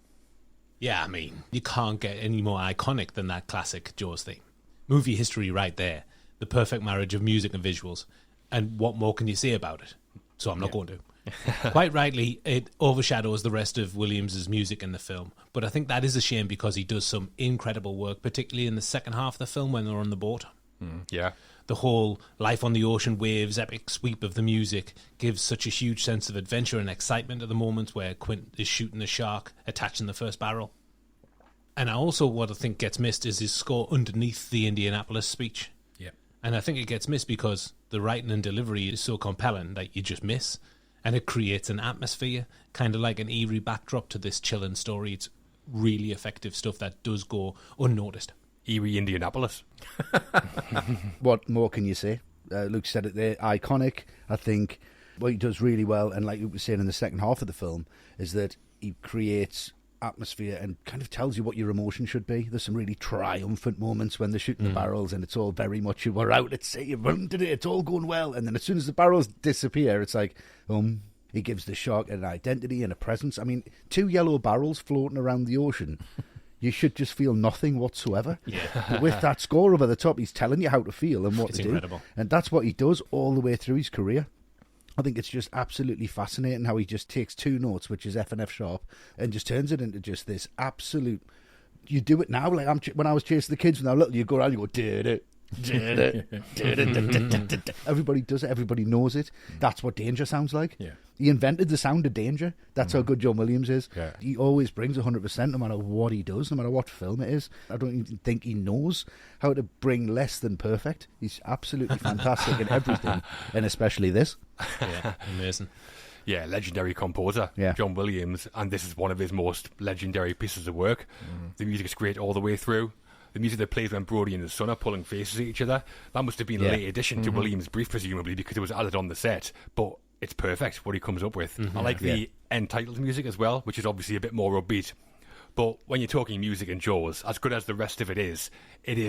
Yeah, I mean, you can't get any more iconic than that classic Jaws theme. Movie history right there. The perfect marriage of music and visuals. And what more can you say about it? So I'm not going to. Quite rightly, it overshadows the rest of Williams' music in the film. But I think that is a shame because he does some incredible work, particularly in the second half of the film when they're on the boat. Yeah. The whole life on the ocean waves, epic sweep of the music gives such a huge sense of adventure and excitement at the moment where Quint is shooting the shark, attaching the first barrel. And also what I think gets missed is his score underneath the Indianapolis speech. Yeah. And I think it gets missed because the writing and delivery is so compelling that you just miss. And it creates an atmosphere, kind of like an eerie backdrop to this chilling story. It's really effective stuff that does go unnoticed. Eerie Indianapolis. What more can you say? Luke said it there, iconic. I think what he does really well, and like Luke was saying in the second half of the film, is that he creates atmosphere and kind of tells you what your emotion should be. There's some really triumphant moments when they're shooting the barrels and it's all very much, we're out at sea, it's all going well. And then as soon as the barrels disappear, it's like, he gives the shark an identity and a presence. I mean, 2 yellow barrels floating around the ocean. You should just feel nothing whatsoever. Yeah. But with that score over the top, he's telling you how to feel and what It's to incredible. do. And that's what he does all the way through his career. I think it's just absolutely fascinating how he just takes 2 notes, which is F and F sharp, and just turns it into just this absolute... You do it now, like when I was chasing the kids when I was little, you go around, you go, did it. Everybody does it, everybody knows it. That's what danger sounds like. Yeah. He invented the sound of danger. That's how good John Williams is. Yeah. He always brings 100% no matter what he does, no matter what film it is. I don't even think he knows how to bring less than perfect. He's absolutely fantastic in everything, and especially this. Yeah, amazing. Yeah, legendary composer, Yeah. John Williams, and this is one of his most legendary pieces of work. The music is great all the way through. The music that plays when Brody and his son are pulling faces at each other, that must have been a late addition to Williams' brief, presumably, because it was added on the set. But it's perfect, what he comes up with. I like the end titles music as well, which is obviously a bit more upbeat. But when you're talking music and Jaws, as good as the rest of it is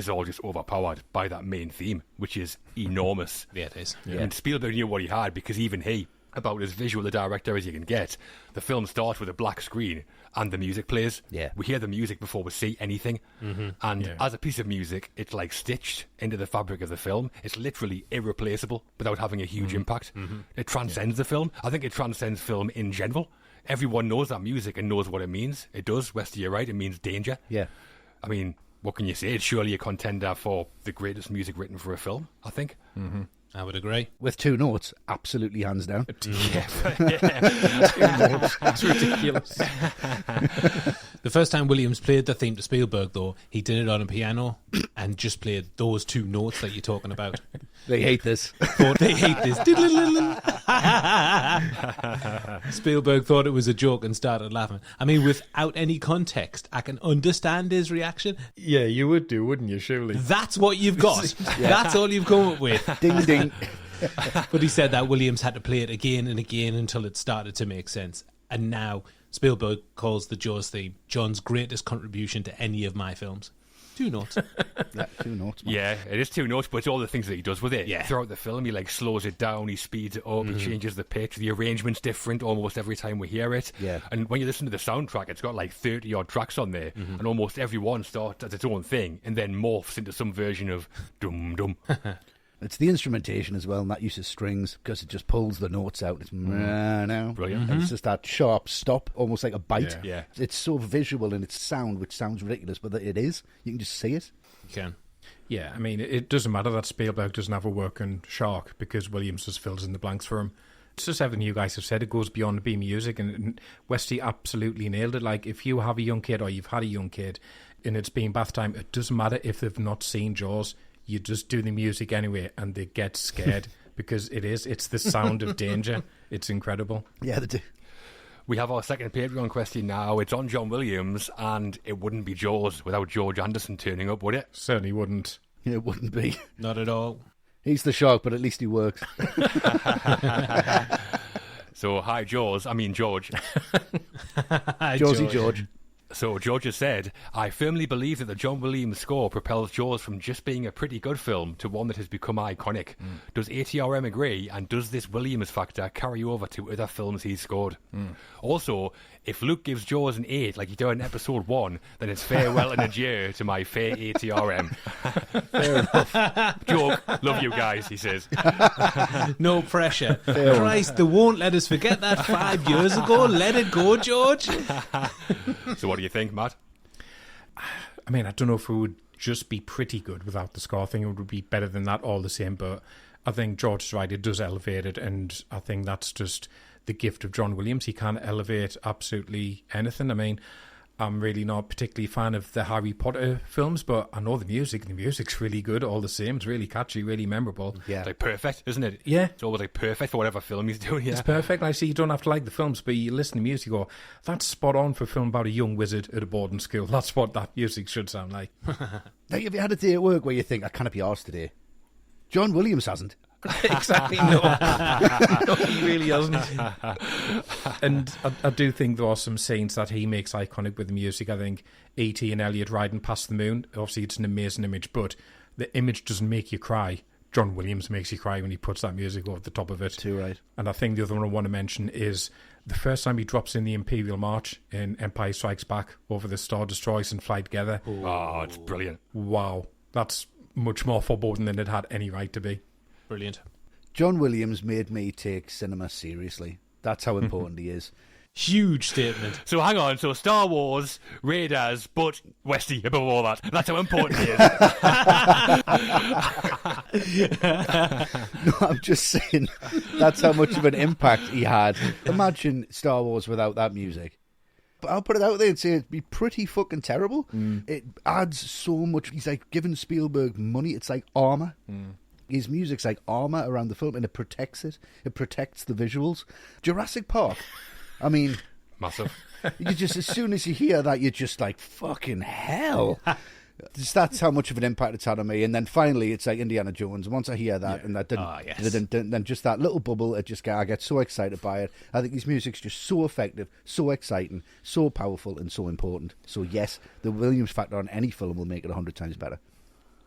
all just overpowered by that main theme, which is enormous. Yeah, it is. Yeah. And Spielberg knew what he had, because even he, about as visual a director as you can get, the film starts with a black screen and the music plays. Yeah. We hear the music before we see anything. And as a piece of music, it's like stitched into the fabric of the film. It's literally irreplaceable without having a huge impact. It transcends the film. I think it transcends film in general. Everyone knows that music and knows what it means. It does. Westy, you're right. It means danger. Yeah. I mean, what can you say? It's surely a contender for the greatest music written for a film, I think. I would agree. With 2 notes, absolutely hands down. It's ridiculous. The first time Williams played the theme to Spielberg, though, he did it on a piano and just played those 2 notes that you're talking about. They hate this. Thought they hate this. Spielberg thought it was a joke and started laughing. I mean, without any context, I can understand his reaction. Yeah, you would do, wouldn't you, surely? That's what you've got. That's all you've come up with. Ding, ding. But he said that Williams had to play it again and again until it started to make sense. And now Spielberg calls the Jaws theme John's greatest contribution to any of my films. 2 notes. Yeah, 2 notes, man. Yeah, it is 2 notes, but it's all the things that he does with it. Yeah. Throughout the film, he like slows it down, he speeds it up, he changes the pitch. The arrangement's different almost every time we hear it. Yeah. And when you listen to the soundtrack, it's got like 30-odd tracks on there, and almost every one starts as its own thing and then morphs into some version of dum-dum. It's the instrumentation as well, and that use of strings, because it just pulls the notes out. It's now. Brilliant. And it's just that sharp stop, almost like a bite. Yeah. It's so visual in its sound, which sounds ridiculous, but it is. You can just see it. You can. Yeah, I mean, it doesn't matter that Spielberg doesn't have a working shark because Williams just fills in the blanks for him. It's just everything you guys have said. It goes beyond being music, and Westy absolutely nailed it. Like, if you have a young kid or you've had a young kid and it's been bath time, it doesn't matter if they've not seen Jaws. You just do the music anyway, and they get scared because it's the sound of danger. It's incredible. Yeah, they do. We have our second Patreon question now. It's on John Williams, and it wouldn't be Jaws without George Anderson turning up, would it? Certainly wouldn't. It wouldn't be. Not at all. He's the shark, but at least he works. So, hi, George. Hi, Jawsy George. So George has said, I firmly believe that the John Williams score propels Jaws from just being a pretty good film to one that has become iconic. Does ATRM agree, and does this Williams factor carry over to other films he's scored? Also, if Luke gives Jaws an 8 like he did in episode 1, then it's farewell and adieu to my fair ATRM. Fair enough. Joke, love you guys, he says. No pressure. Christ, they won't let us forget that 5 years ago. Let it go, George. So what do you think, Matt? I mean, I don't know if it would just be pretty good without the score. I think it would be better than that all the same, but I think George is right. It does elevate it, and I think that's just the gift of John Williams. He can elevate absolutely anything. I mean, I'm really not particularly a fan of the Harry Potter films, but I know the music. The music's really good all the same. It's really catchy, really memorable. Yeah. It's like perfect, isn't it? Yeah. It's always like perfect for whatever film he's doing, yeah. It's perfect. I see you don't have to like the films, but you listen to music, you go, that's spot on for a film about a young wizard at a boarding school. That's what that music should sound like. Like, have you had a day at work where you think, I can't be arsed today? John Williams hasn't. Exactly, no. No, he really hasn't. And I do think there are some scenes that he makes iconic with the music. I think E.T. and Elliot riding past the moon, obviously it's an amazing image, but the image doesn't make you cry. John Williams makes you cry when he puts that music over the top of it. Too right. And I think the other one I want to mention is the first time he drops in the Imperial March in Empire Strikes Back over the Star Destroyers and fly together. Oh, it's brilliant. Wow. That's much more foreboding than it had any right to be. Brilliant. John Williams made me take cinema seriously. That's how important he is. Huge statement. So hang on, so Star Wars, Raiders, but Westy above all that. That's how important he is. No, I'm just saying that's how much of an impact he had. Imagine Star Wars without that music. But I'll put it out there and say it'd be pretty fucking terrible. It adds so much. He's like giving Spielberg money. It's like armour. His music's like armour around the film, and it protects it. It protects the visuals. Jurassic Park. I mean, Massive. you just, as soon as you hear that, you're just like, fucking hell. Just, that's how much of an impact it's had on me. And then finally, it's like Indiana Jones. Once I hear that, and that then just that little bubble, I get so excited by it. I think his music's just so effective, so exciting, so powerful, and so important. So yes, the Williams factor on any film will make it 100 times better.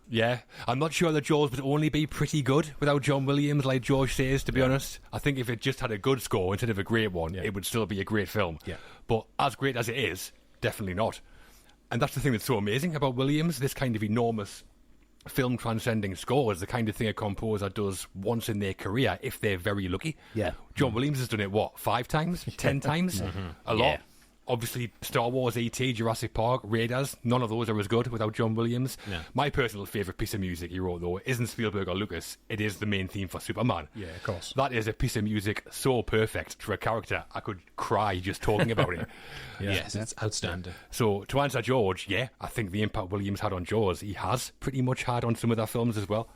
Yeah, I'm not sure that Jaws would only be pretty good without John Williams, like George says, to be honest. I think if it just had a good score instead of a great one, it would still be a great film. Yeah. But as great as it is, definitely not. And that's the thing that's so amazing about Williams, this kind of enormous film-transcending score is the kind of thing a composer does once in their career, if they're very lucky. Yeah. John Williams has done it, 5 times? 10 times? A lot. Yeah. Obviously, Star Wars, E.T., Jurassic Park, Raiders, none of those are as good without John Williams. No. My personal favourite piece of music he wrote, though, isn't Spielberg or Lucas. It is the main theme for Superman. Yeah, of course. That is a piece of music so perfect for a character, I could cry just talking about it. Yes, it's outstanding. So, to answer George, yeah, I think the impact Williams had on Jaws, he has pretty much had on some of their films as well.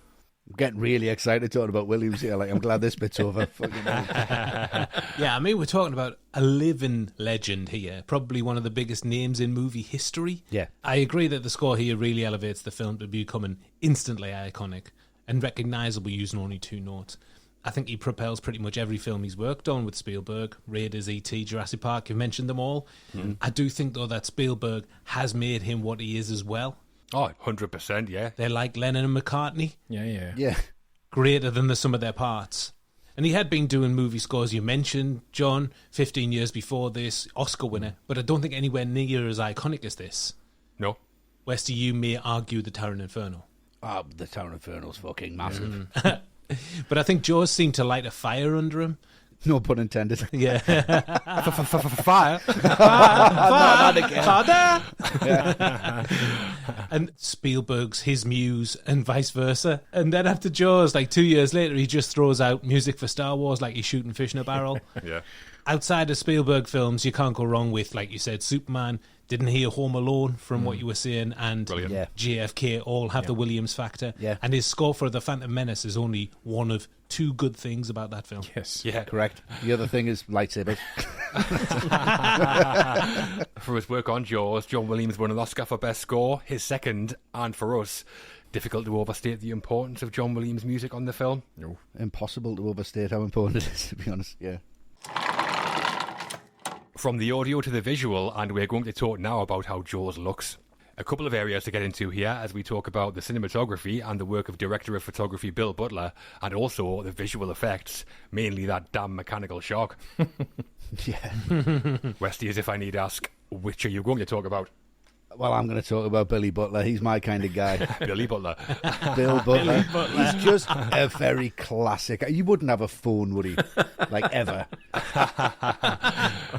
I'm getting really excited talking about Williams here. Like, I'm glad this bit's over. Fucking hell. Yeah, I mean, we're talking about a living legend here. Probably one of the biggest names in movie history. Yeah. I agree that the score here really elevates the film to becoming instantly iconic and recognisable using only 2 notes. I think he propels pretty much every film he's worked on with Spielberg, Raiders, E.T., Jurassic Park. You've mentioned them all. I do think, though, that Spielberg has made him what he is as well. Oh, 100%, yeah. They're like Lennon and McCartney. Yeah. Yeah. Greater than the sum of their parts. And he had been doing movie scores, you mentioned, John, 15 years before this, Oscar winner, but I don't think anywhere near as iconic as this. No. Westy, you may argue the Tower Inferno. Oh, the Tower Inferno's fucking massive. But I think Jaws seemed to light a fire under him. No pun intended. Yeah. Fire. Not again. Father! And Spielberg's his muse and vice versa. And then after Jaws, like 2 years later, he just throws out music for Star Wars like he's shooting fish in a barrel. Yeah. Outside of Spielberg films, you can't go wrong with, like you said, Superman, didn't hear Home Alone from what you were saying, and Brilliant. Yeah. JFK all have the Williams factor. Yeah. And his score for The Phantom Menace is only one of 2 good things about that film. Yes. Yeah. Correct. The other thing is lightsabers. For his work on Jaws, John Williams won an Oscar for Best Score, his second, and for us, difficult to overstate the importance of John Williams' music on the film. No, impossible to overstate how important it is, to be honest, yeah. From the audio to the visual, and we're going to talk now about how Jaws looks. A couple of areas to get into here as we talk about the cinematography and the work of director of photography Bill Butler, and also the visual effects, mainly that damn mechanical shark. Yeah. Westy, as if I need ask, which are you going to talk about? Well, I'm going to talk about Billy Butler. He's my kind of guy. Billy Butler. Bill Butler. He's just a very classic. You wouldn't have a phone, would he? Like, ever.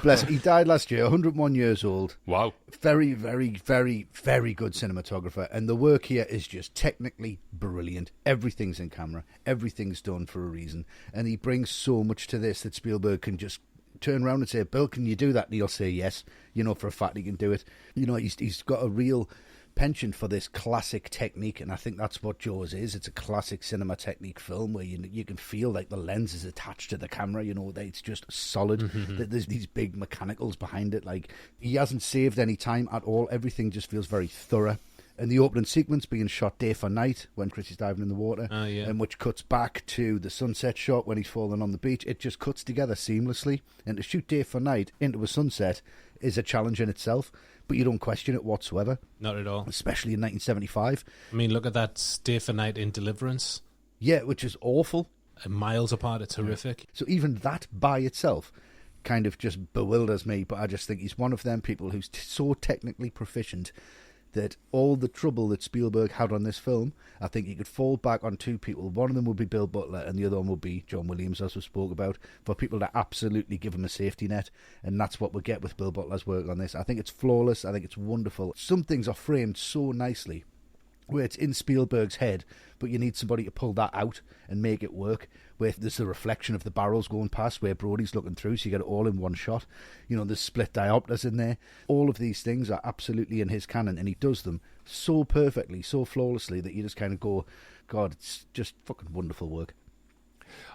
Bless him. He died last year, 101 years old. Wow. Very, very, very, very good cinematographer. And the work here is just technically brilliant. Everything's in camera. Everything's done for a reason. And he brings so much to this that Spielberg can just turn around and say, Bill, can you do that? And he'll say yes. You know, for a fact he can do it. You know, he's got a real penchant for this classic technique, and I think that's what Jaws is. It's a classic cinema technique film where you can feel like the lens is attached to the camera, you know, it's just solid. There's these big mechanicals behind it. Like, he hasn't saved any time at all. Everything just feels very thorough. And the opening sequence being shot day for night when Chris is diving in the water, and which cuts back to the sunset shot when he's falling on the beach. It just cuts together seamlessly. And to shoot day for night into a sunset is a challenge in itself, but you don't question it whatsoever. Not at all. Especially in 1975. I mean, look at that day for night in Deliverance. Yeah, which is awful. Miles apart, it's horrific. So even that by itself kind of just bewilders me, but I just think he's one of them people who's so technically proficient that all the trouble that Spielberg had on this film, I think he could fall back on two people. One of them would be Bill Butler, and the other one would be John Williams, as we spoke about, for people to absolutely give him a safety net. And that's what we get with Bill Butler's work on this. I think it's flawless. I think it's wonderful. Some things are framed so nicely where it's in Spielberg's head, but you need somebody to pull that out and make it work, where there's a reflection of the barrels going past where Brody's looking through, so you get it all in one shot. You know, there's split diopters in there. All of these things are absolutely in his canon, and he does them so perfectly, so flawlessly, that you just kind of go, God, it's just fucking wonderful work.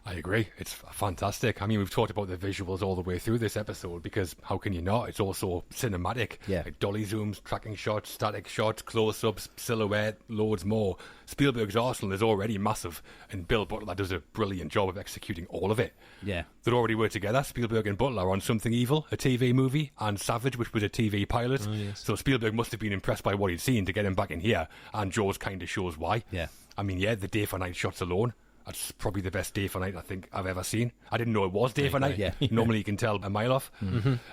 I agree. It's fantastic. I mean, we've talked about the visuals all the way through this episode, because how can you not? It's also cinematic. Yeah. Like dolly zooms, tracking shots, static shots, close-ups, silhouette, loads more. Spielberg's arsenal is already massive, and Bill Butler does a brilliant job of executing all of it. Yeah. They already worked together, Spielberg and Butler, on Something Evil, a TV movie, and Savage, which was a TV pilot. Oh, yes. So Spielberg must have been impressed by what he'd seen to get him back in here, and Jaws kind of shows why. Yeah. I mean, yeah, the day for night shots alone, that's probably the best day for night I think I've ever seen. I didn't know it was day for night. Yeah. Normally you can tell a mile off.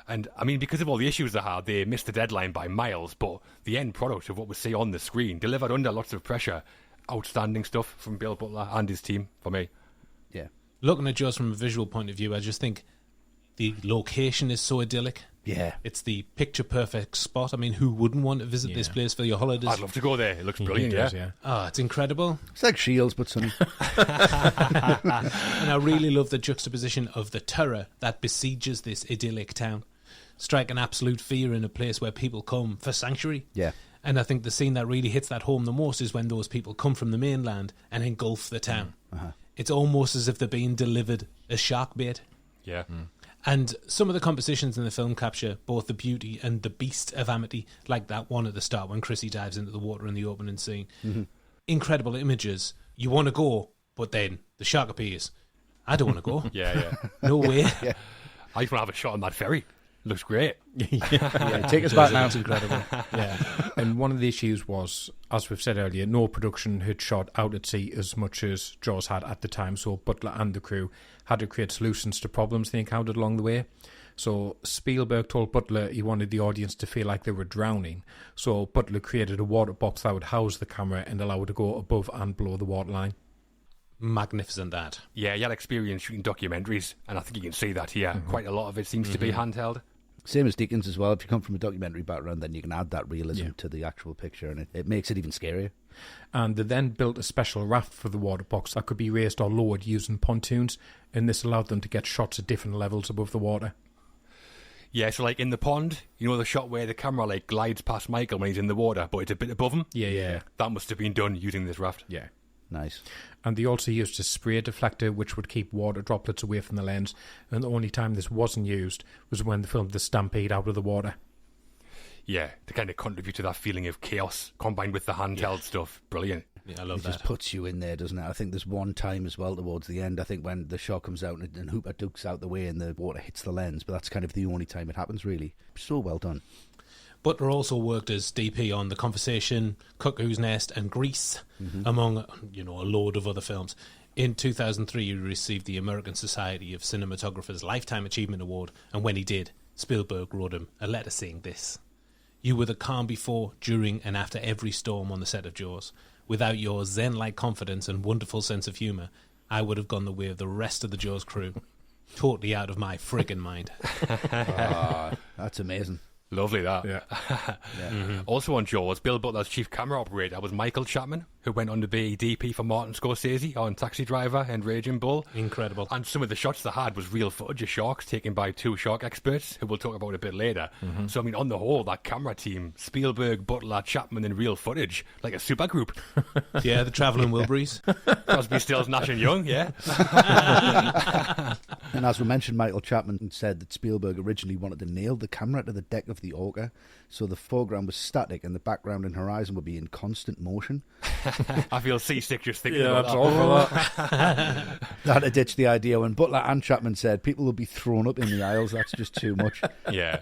And I mean, because of all the issues they had, they missed the deadline by miles, but the end product of what we see on the screen, delivered under lots of pressure, outstanding stuff from Bill Butler and his team for me. Yeah. Looking at Jaws from a visual point of view, I just think the location is so idyllic. Yeah. It's the picture-perfect spot. I mean, who wouldn't want to visit this place for your holidays? I'd love to go there. It looks brilliant, yeah. Oh, it's incredible. It's like Shields, but sunny. And I really love the juxtaposition of the terror that besieges this idyllic town, striking absolute fear in a place where people come for sanctuary. Yeah. And I think the scene that really hits that home the most is when those people come from the mainland and engulf the town. It's almost as if they're being delivered as shark bait. Yeah. And some of the compositions in the film capture both the beauty and the beast of Amity, like that one at the start when Chrissy dives into the water in the opening scene. Incredible images. You want to go, but then the shark appears. I don't want to go. Yeah. No way. I just want to have a shot on that ferry. Looks great. Yeah, take us back now. It's incredible. Yeah. And one of the issues was, as we've said earlier, no production had shot out at sea as much as Jaws had at the time, so Butler and the crew had to create solutions to problems they encountered along the way. So Spielberg told Butler he wanted the audience to feel like they were drowning, so Butler created a water box that would house the camera and allow it to go above and below the waterline. Magnificent that. Yeah, you had experience shooting documentaries, and I think you can see that here. Quite a lot of it seems to be handheld. Same as Dickens as well. If you come from a documentary background, then you can add that realism to the actual picture, and it makes it even scarier. And they then built a special raft for the water box that could be raised or lowered using pontoons, and this allowed them to get shots at different levels above the water. Yeah, so like in the pond, you know the shot where the camera like glides past Michael when he's in the water, but it's a bit above him? Yeah. That must have been done using this raft. Yeah. Nice. And they also used a spray deflector which would keep water droplets away from the lens. And the only time this wasn't used was when they filmed the stampede out of the water. Yeah, to kind of contribute to that feeling of chaos combined with the handheld stuff. Brilliant. Yeah, I love It that. just puts you in there, doesn't it? I think there's one time as well towards the end, I think when the shot comes out and Hooper ducks out the way and the water hits the lens, but that's kind of the only time it happens, really. So well done. Butler also worked as DP on The Conversation, Cuckoo's Nest and Grease, among a load of other films. In 2003, he received the American Society of Cinematographers Lifetime Achievement Award, and when he did, Spielberg wrote him a letter saying this: "You were the calm before, during and after every storm on the set of Jaws. Without your zen-like confidence and wonderful sense of humour, I would have gone the way of the rest of the Jaws crew. Totally out of my friggin' mind." That's amazing. Lovely, that. Yeah. Also on Jaws, Bill Butler's chief camera operator was Michael Chapman, who went on to be DP for Martin Scorsese on Taxi Driver and Raging Bull. Incredible. And some of the shots they had was real footage of sharks taken by two shark experts, who we'll talk about a bit later. So, I mean, on the whole, that camera team, Spielberg, Butler, Chapman and real footage, like a super group. Yeah, the Travelling Wilburys. Crosby, Stills, Nash and Young, yeah. And as we mentioned, Michael Chapman said that Spielberg originally wanted to nail the camera to the deck of the Orca, so the foreground was static and the background and horizon would be in constant motion. I feel seasick just thinking Yeah, about that's that. awful. That. They had to ditch the idea when Butler and Chapman said people will be thrown up in the aisles. That's just too much. Yeah.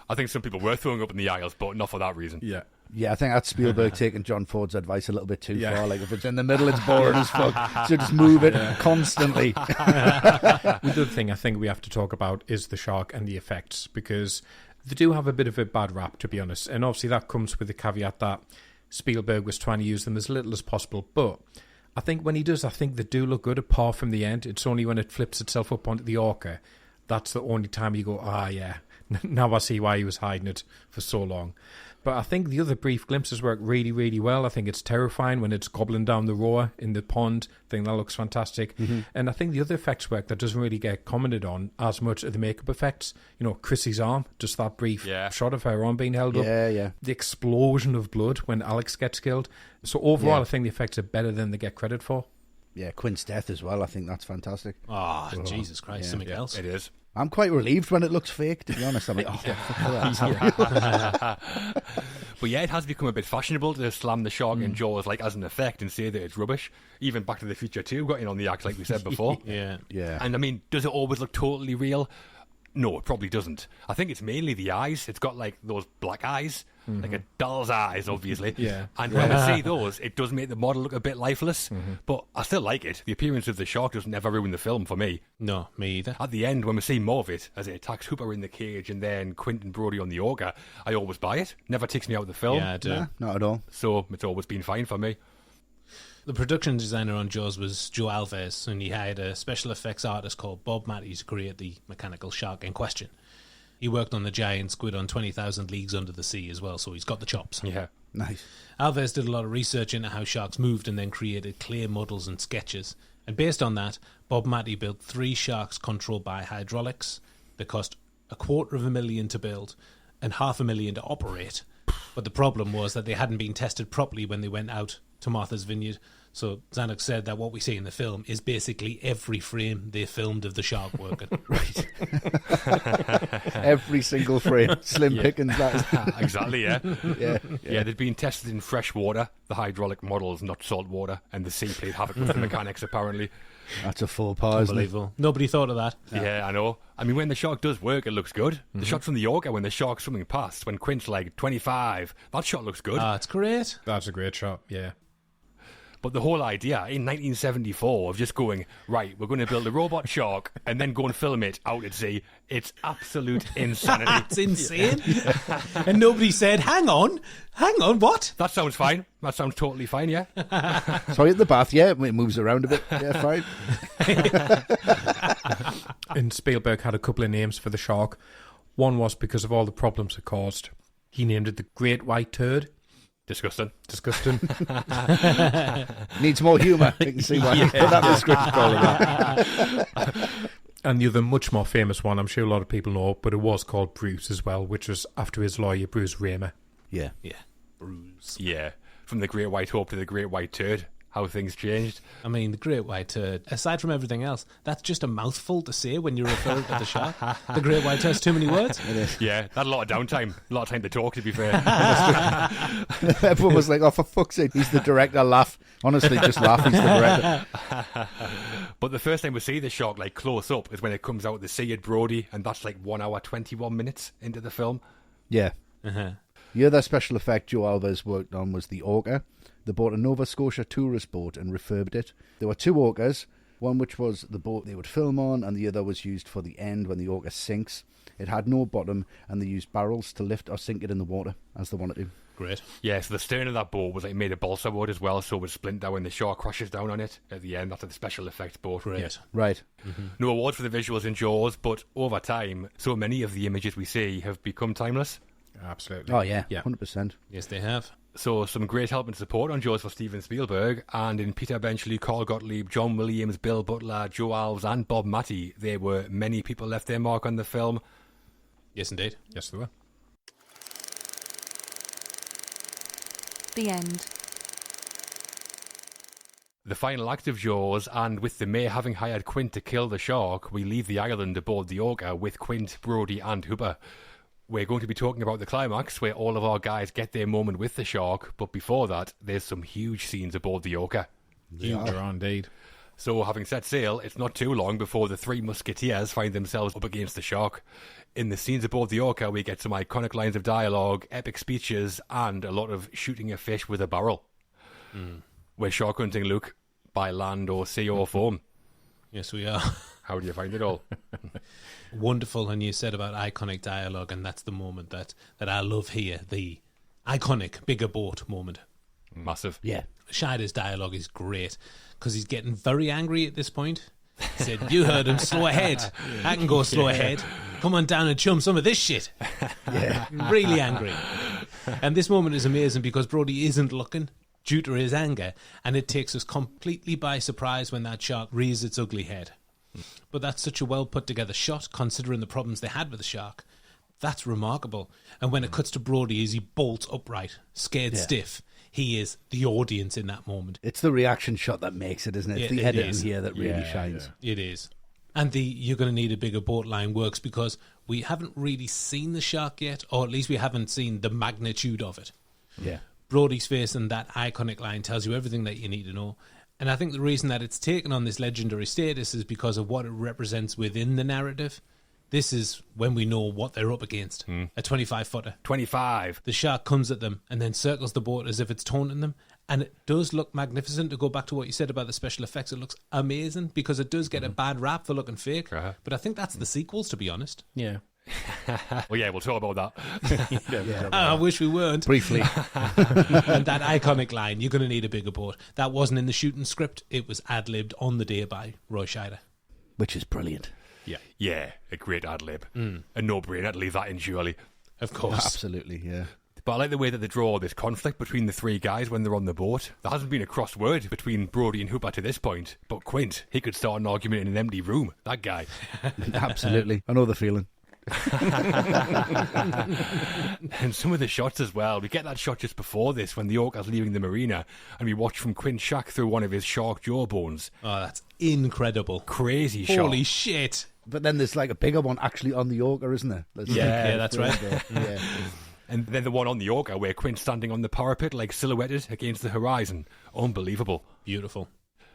I think some people were throwing up in the aisles, but not for that reason. Yeah. Yeah, I think that's Spielberg taking John Ford's advice a little bit too Yeah. far. Like, if it's in the middle, it's boring as fuck. So just move it constantly. The other thing I think we have to talk about is the shark and the effects, because they do have a bit of a bad rap, to be honest. And obviously that comes with the caveat that Spielberg was trying to use them as little as possible. But I think when he does, I think they do look good apart from the end. It's only when it flips itself up onto the Orca, that's the only time you go, yeah, now I see why he was hiding it for so long. But I think the other brief glimpses work really, really well. I think it's terrifying when it's gobbling down the roar in the pond. I think that looks fantastic. And I think the other effects work that doesn't really get commented on as much are the makeup effects. You know, Chrissy's arm, just that brief shot of her arm being held up. Yeah. The explosion of blood when Alex gets killed. So overall, Yeah. I think the effects are better than they get credit for. Yeah, Quint's death as well. I think that's fantastic. Oh, Jesus Christ, yeah. something else. It is. I'm quite relieved when it looks fake, to be honest. I'm like, oh, fuck But yeah, it has become a bit fashionable to slam the shark in Jaws like as an effect and say that it's rubbish. Even Back to the Future 2 got in on the act, like we said before. Yeah. Yeah. And I mean, does it always look totally real? No, it probably doesn't. I think it's mainly the eyes. It's got like those black eyes, like a doll's eyes, obviously. Yeah. And when we see those, it does make the model look a bit lifeless. But I still like it. The appearance of the shark doesn't ever ruin the film for me. No, me either. At the end, when we see more of it, as it attacks Hooper in the cage and then Quentin Brody on the Orca, I always buy it. Never takes me out of the film. Yeah, I do. Nah, not at all. So it's always been fine for me. The production designer on Jaws was Joe Alves, and he hired a special effects artist called Bob Matty to create the mechanical shark in question. He worked on the giant squid on 20,000 Leagues Under the Sea as well, so he's got the chops. Yeah. Nice. Alves did a lot of research into how sharks moved and then created clear models and sketches. And based on that, Bob Matty built 3 sharks controlled by hydraulics. They cost $250,000 to build and $500,000 to operate. But the problem was that they hadn't been tested properly when they went out to Martha's Vineyard. So Zanuck said that what we see in the film is basically every frame they filmed of the shark working. Right. Every single frame. Slim pickings. That is. Exactly, yeah. Yeah. They'd been tested in fresh water, the hydraulic models, not salt water, and the sea played havoc with the mechanics, apparently. That's a faux pas, isn't it? Unbelievable. Nobody thought of that. Yeah, I know. I mean, when the shark does work, it looks good. The shot from the Orca when the shark's swimming past, when Quint's like 25, that shot looks good. Ah, it's great. That's a great shot, yeah. But the whole idea in 1974 of just going, right, we're going to build a robot shark and then go and film it out at sea, it's absolute insanity. It's insane. And nobody said, hang on, what? That sounds fine. That sounds totally fine, yeah. Sorry, at the bath, yeah, it moves around a bit. Yeah, fine. And Spielberg had a couple of names for the shark. One was because of all the problems it caused. He named it the Great White Turd. Disgusting. Needs more humour. You can see why he put that in the script calling that. And the other much more famous one, I'm sure a lot of people know, but it was called Bruce as well, which was after his lawyer, Bruce Raymer. Yeah. Yeah, Bruce. Yeah. From the Great White Hope to the Great White Turd. how things changed. I mean, the great white turd, aside from everything else, that's just a mouthful to say when you're referring to the shark. The great white turd's too many words. Yeah, that had a lot of downtime, a lot of time to talk, to be fair. Everyone was like, oh, for fuck's sake, he's the director, laugh. Honestly, just laugh, he's the director. But the first time we see the shark, like, close up is when it comes out of the sea at Brody, and that's like 1 hour, 21 minutes into the film. Yeah. Uh-huh. The other special effect Joe Alves worked on was the orca. They bought a Nova Scotia tourist boat and refurbed it. There were two orcas, one which was the boat they would film on, and the other was used for the end when the orca sinks. It had no bottom, and they used barrels to lift or sink it in the water, as they wanted to. Great. Yeah, so the stern of that boat was like made of balsa wood as well, so it would splinter when the shark crashes down on it at the end after the special effects boat. Great. Yeah. Right. No award for the visuals in Jaws, but over time, so many of the images we see have become timeless. Absolutely. Oh, yeah, Yeah. 100%. Yes, they have. So some great help and support on Jaws for Steven Spielberg, and in Peter Benchley, Carl Gottlieb, John Williams, Bill Butler, Joe Alves and Bob Matty, there were many people left their mark on the film. Yes, indeed. Yes, they were. The end. The final act of Jaws, and with the mayor having hired Quint to kill the shark, we leave the island aboard the Orca with Quint, Brody and Hooper. We're going to be talking about the climax, where all of our guys get their moment with the shark, but before that, there's some huge scenes aboard the Orca. Huge, indeed. So, having set sail, it's not too long before the three musketeers find themselves up against the shark. In the scenes aboard the Orca, we get some iconic lines of dialogue, epic speeches, and a lot of shooting a fish with a barrel. We're shark hunting, Luke, by land or sea or foam. Yes, we are. How do you find it all? Wonderful. And you said about iconic dialogue, and that's the moment that I love here, the iconic bigger boat moment. Massive. Yeah. Scheider's dialogue is great because he's getting very angry at this point. He said, you heard him, slow ahead. I can go slow ahead. Come on down and chum some of this shit. Yeah. Really angry. And this moment is amazing because Brody isn't looking due to his anger, and it takes us completely by surprise when that shark rears its ugly head. But that's such a well put together shot considering the problems they had with the shark. That's remarkable. And when it cuts to Brody as he bolts upright, scared stiff, he is the audience in that moment. It's the reaction shot that makes it, isn't it? It's the editing here that really shines. It is. And the you're going to need a bigger boat line works because we haven't really seen the shark yet, or at least we haven't seen the magnitude of it. Yeah. Brody's face and that iconic line tells you everything that you need to know. And I think the reason that it's taken on this legendary status is because of what it represents within the narrative. This is when we know what they're up against. A 25-footer. 25. The shark comes at them and then circles the boat as if it's taunting them. And it does look magnificent. To go back to what you said about the special effects, it looks amazing because it does get a bad rap for looking fake. But I think that's the sequels, to be honest. Yeah. Well, yeah, we'll talk about that. I wish we weren't. Briefly. And that iconic line, you're going to need a bigger boat. That wasn't in the shooting script. It was ad-libbed on the day by Roy Scheider. Which is brilliant. Yeah, a great ad-lib. A no-brainer to leave that in, surely. Of course. Absolutely, yeah. But I like the way that they draw this conflict between the three guys when they're on the boat. There hasn't been a cross word between Brody and Hooper to this point, but Quint, he could start an argument in an empty room. That guy. Absolutely. I know the feeling. And some of the shots as well. We get that shot just before this when the orca's leaving the marina, and we watch from Quint's shack through one of his shark jaw bones. Oh, that's incredible. Crazy shot. Holy shit. But then there's like a bigger one actually on the orca, isn't there? Yeah, that's right. Yeah. And then the one on the orca where Quint's standing on the parapet, like silhouetted against the horizon. Unbelievable. Beautiful.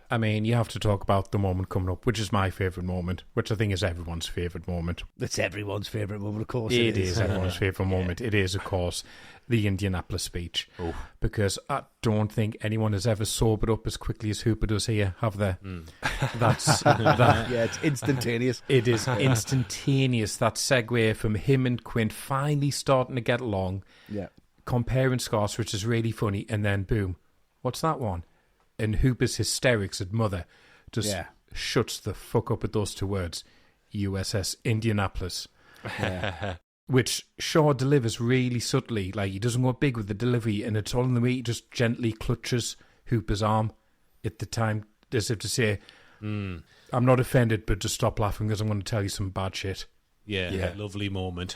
I mean, you have to talk about the moment coming up, which is my favourite moment, which I think is everyone's favourite moment. It's everyone's favourite moment, of course. It is everyone's favourite moment. It is, of course, the Indianapolis speech. Oh. Because I don't think anyone has ever sobered up as quickly as Hooper does here, have they? That's that. Yeah, it's instantaneous. It is instantaneous. That segue from him and Quint finally starting to get along, comparing scars, which is really funny, and then boom, what's that one? And Hooper's hysterics at Mother just shuts the fuck up at those two words. USS Indianapolis. Yeah. Which Shaw delivers really subtly. Like, he doesn't go big with the delivery, and it's all in the way he just gently clutches Hooper's arm at the time, as if to say, I'm not offended, but just stop laughing because I'm going to tell you some bad shit. Yeah, lovely moment.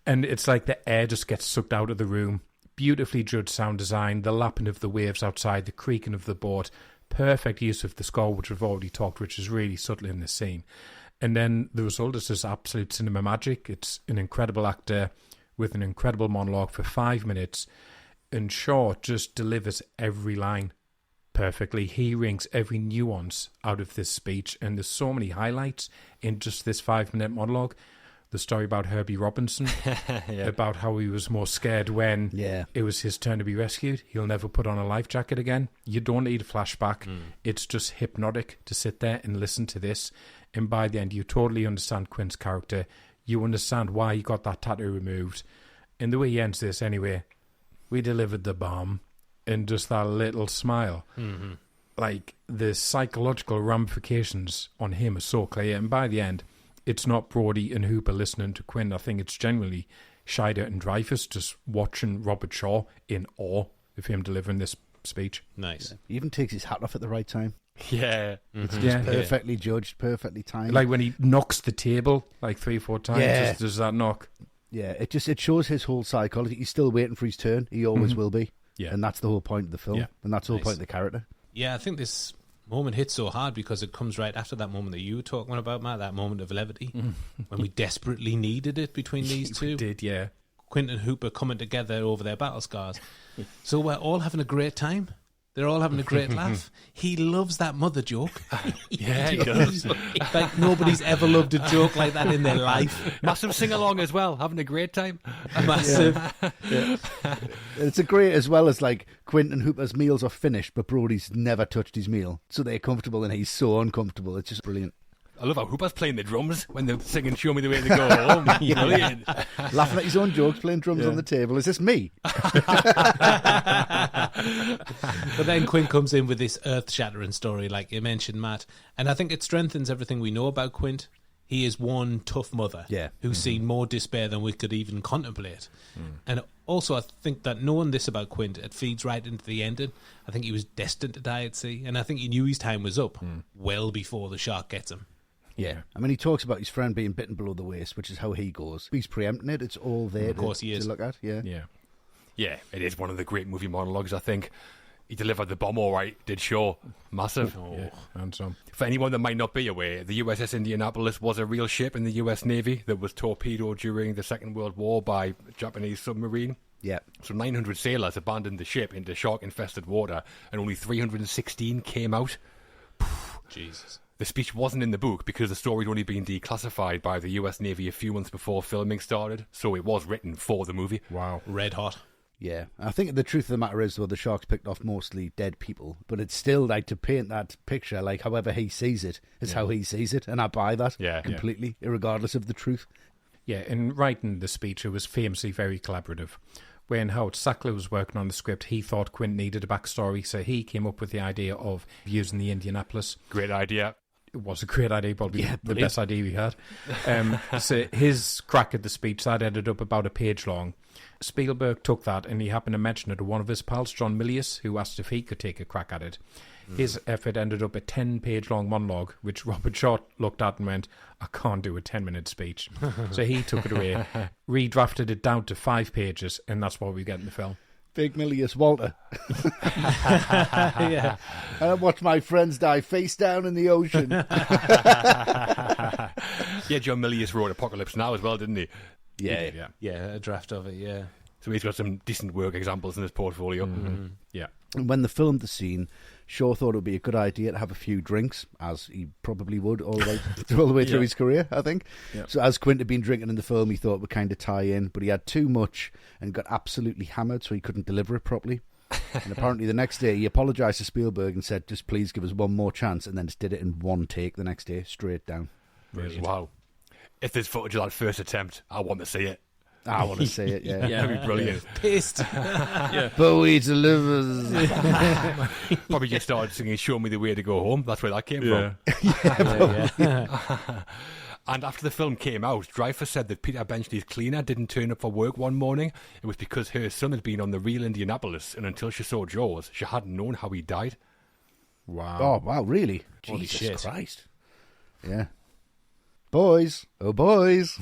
And it's like the air just gets sucked out of the room. Beautifully judged sound design, the lapping of the waves outside, the creaking of the boat, perfect use of the score, which we've already talked, which is really subtle in this scene. And then the result is just absolute cinema magic. It's an incredible actor with an incredible monologue for 5 minutes. And Shaw just delivers every line perfectly. He wrings every nuance out of this speech. And there's so many highlights in just this 5-minute monologue. The story about Herbie Robinson, about how he was more scared when it was his turn to be rescued. He'll never put on a life jacket again. You don't need a flashback. It's just hypnotic to sit there and listen to this. And by the end, you totally understand Quint's character. You understand why he got that tattoo removed. And the way he ends this anyway, we delivered the bomb. And just that little smile. Mm-hmm. Like, the psychological ramifications on him are so clear. And by the end, it's not Brody and Hooper listening to Quint. I think it's generally Scheider and Dreyfuss just watching Robert Shaw in awe of him delivering this speech. Nice. Yeah. He even takes his hat off at the right time. Yeah. It's just perfectly judged, perfectly timed. Like when he knocks the table like 3 or 4 times, Yeah. does that knock? Yeah, it shows his whole psychology. He's still waiting for his turn. He always will be. Yeah. And that's the whole point of the film. Yeah. And that's the whole Nice. point of the character. Yeah, I think this moment hits so hard because it comes right after that moment that you were talking about, Matt, that moment of levity, when we desperately needed it between these two. We did, yeah. Quint and Hooper coming together over their battle scars. So we're all having a great time. They're all having a great laugh. He loves that mother joke. Yeah, he does. Like nobody's ever loved a joke like that in their life. Massive sing-along as well, having a great time. Massive. It's a great, as well as like Quint and Hooper's meals are finished, but Brody's never touched his meal. So they're comfortable and he's so uncomfortable. It's just brilliant. I love how Hooper's playing the drums when they're singing Show Me the Way to Go Home. Brilliant. Laughing at his own jokes, playing drums on the table. Is this me? But then Quint comes in with this earth-shattering story, like you mentioned, Matt. And I think it strengthens everything we know about Quint. He is one tough mother who's seen more despair than we could even contemplate. And also, I think that knowing this about Quint, it feeds right into the ending. I think he was destined to die at sea, and I think he knew his time was up well before the shark gets him. Yeah. I mean, he talks about his friend being bitten below the waist, which is how he goes. He's preempting it. It's all there Of course he is. to look at. Yeah. Yeah. Yeah, it is one of the great movie monologues, I think. He delivered the bomb all right, did Shaw. Massive. Yeah. And so. For anyone that might not be aware, the USS Indianapolis was a real ship in the US Navy that was torpedoed during the Second World War by a Japanese submarine. Yeah. So 900 sailors abandoned the ship into shark-infested water, and only 316 came out. Jesus. The speech wasn't in the book because the story had only been declassified by the US Navy a few months before filming started, so it was written for the movie. Wow. Red hot. Yeah. I think the truth of the matter is, though, the sharks picked off mostly dead people, but it's still like to paint that picture, like however he sees it, is how he sees it, and I buy that completely, regardless of the truth. Yeah, in writing the speech, it was famously very collaborative. When Howard Sackler was working on the script, he thought Quint needed a backstory, so he came up with the idea of using the Indianapolis. Great idea. It was a great idea, probably the best idea we had. So his crack at the speech, that ended up about a page long. Spielberg took that and he happened to mention it to one of his pals, John Milius, who asked if he could take a crack at it. His effort ended up a 10-page long monologue, which Robert Shaw looked at and went, I can't do a 10-minute speech. So he took it away, redrafted it down to 5 pages, and that's what we get in the film. Big Milius Walter. Yeah. And I watched my friends die face down in the ocean. Yeah, John Milius wrote Apocalypse Now as well, didn't he? Yeah. Yeah, a draft of it, yeah. So he's got some decent work examples in his portfolio. Yeah. And when they filmed the scene, Shaw thought it would be a good idea to have a few drinks, as he probably would all the way through his career, I think. Yeah. So as Quint had been drinking in the film, he thought it would kind of tie in, but he had too much and got absolutely hammered, so he couldn't deliver it properly. And apparently the next day he apologised to Spielberg and said, just please give us one more chance, and then just did it in one take the next day, straight down. Brilliant. Wow. If there's footage of that first attempt, I want to see it. I want to say it, yeah. That'd be brilliant. Pissed. Bowie delivers. Probably just started singing Show Me the Way to Go Home. That's where that came from. And after the film came out, Dreyfuss said that Peter Benchley's cleaner didn't turn up for work one morning. It was because her son had been on the real Indianapolis, and until she saw Jaws, she hadn't known how he died. Wow. Oh, wow, really? Holy Jesus shit. Christ. Yeah. Boys. Oh, boys.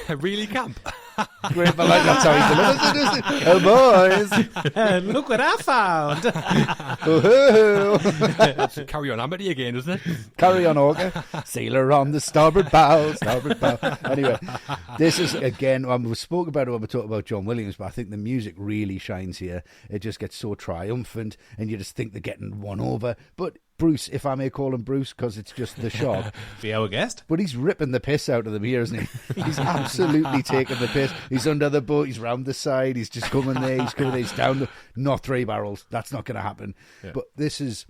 Really camp. Great, but like that's how he delivers it, isn't it? Oh, boys. Look what I found. Oh, Carry on Amity again, isn't it? carry on, Orca. Sailor on the starboard bow, starboard bow. Anyway, this is, again, we spoke about it when we talked about John Williams, but I think the music really shines here. It just gets so triumphant, and you just think they're getting one over. But Bruce, if I may call him Bruce, because it's just the shark. Be our guest. But he's ripping the piss out of them here, isn't he? He's absolutely taking the piss. He's under the boat. He's round the side. He's just coming there. He's coming there. He's down. Not 3 barrels. That's not going to happen. Yeah. But this is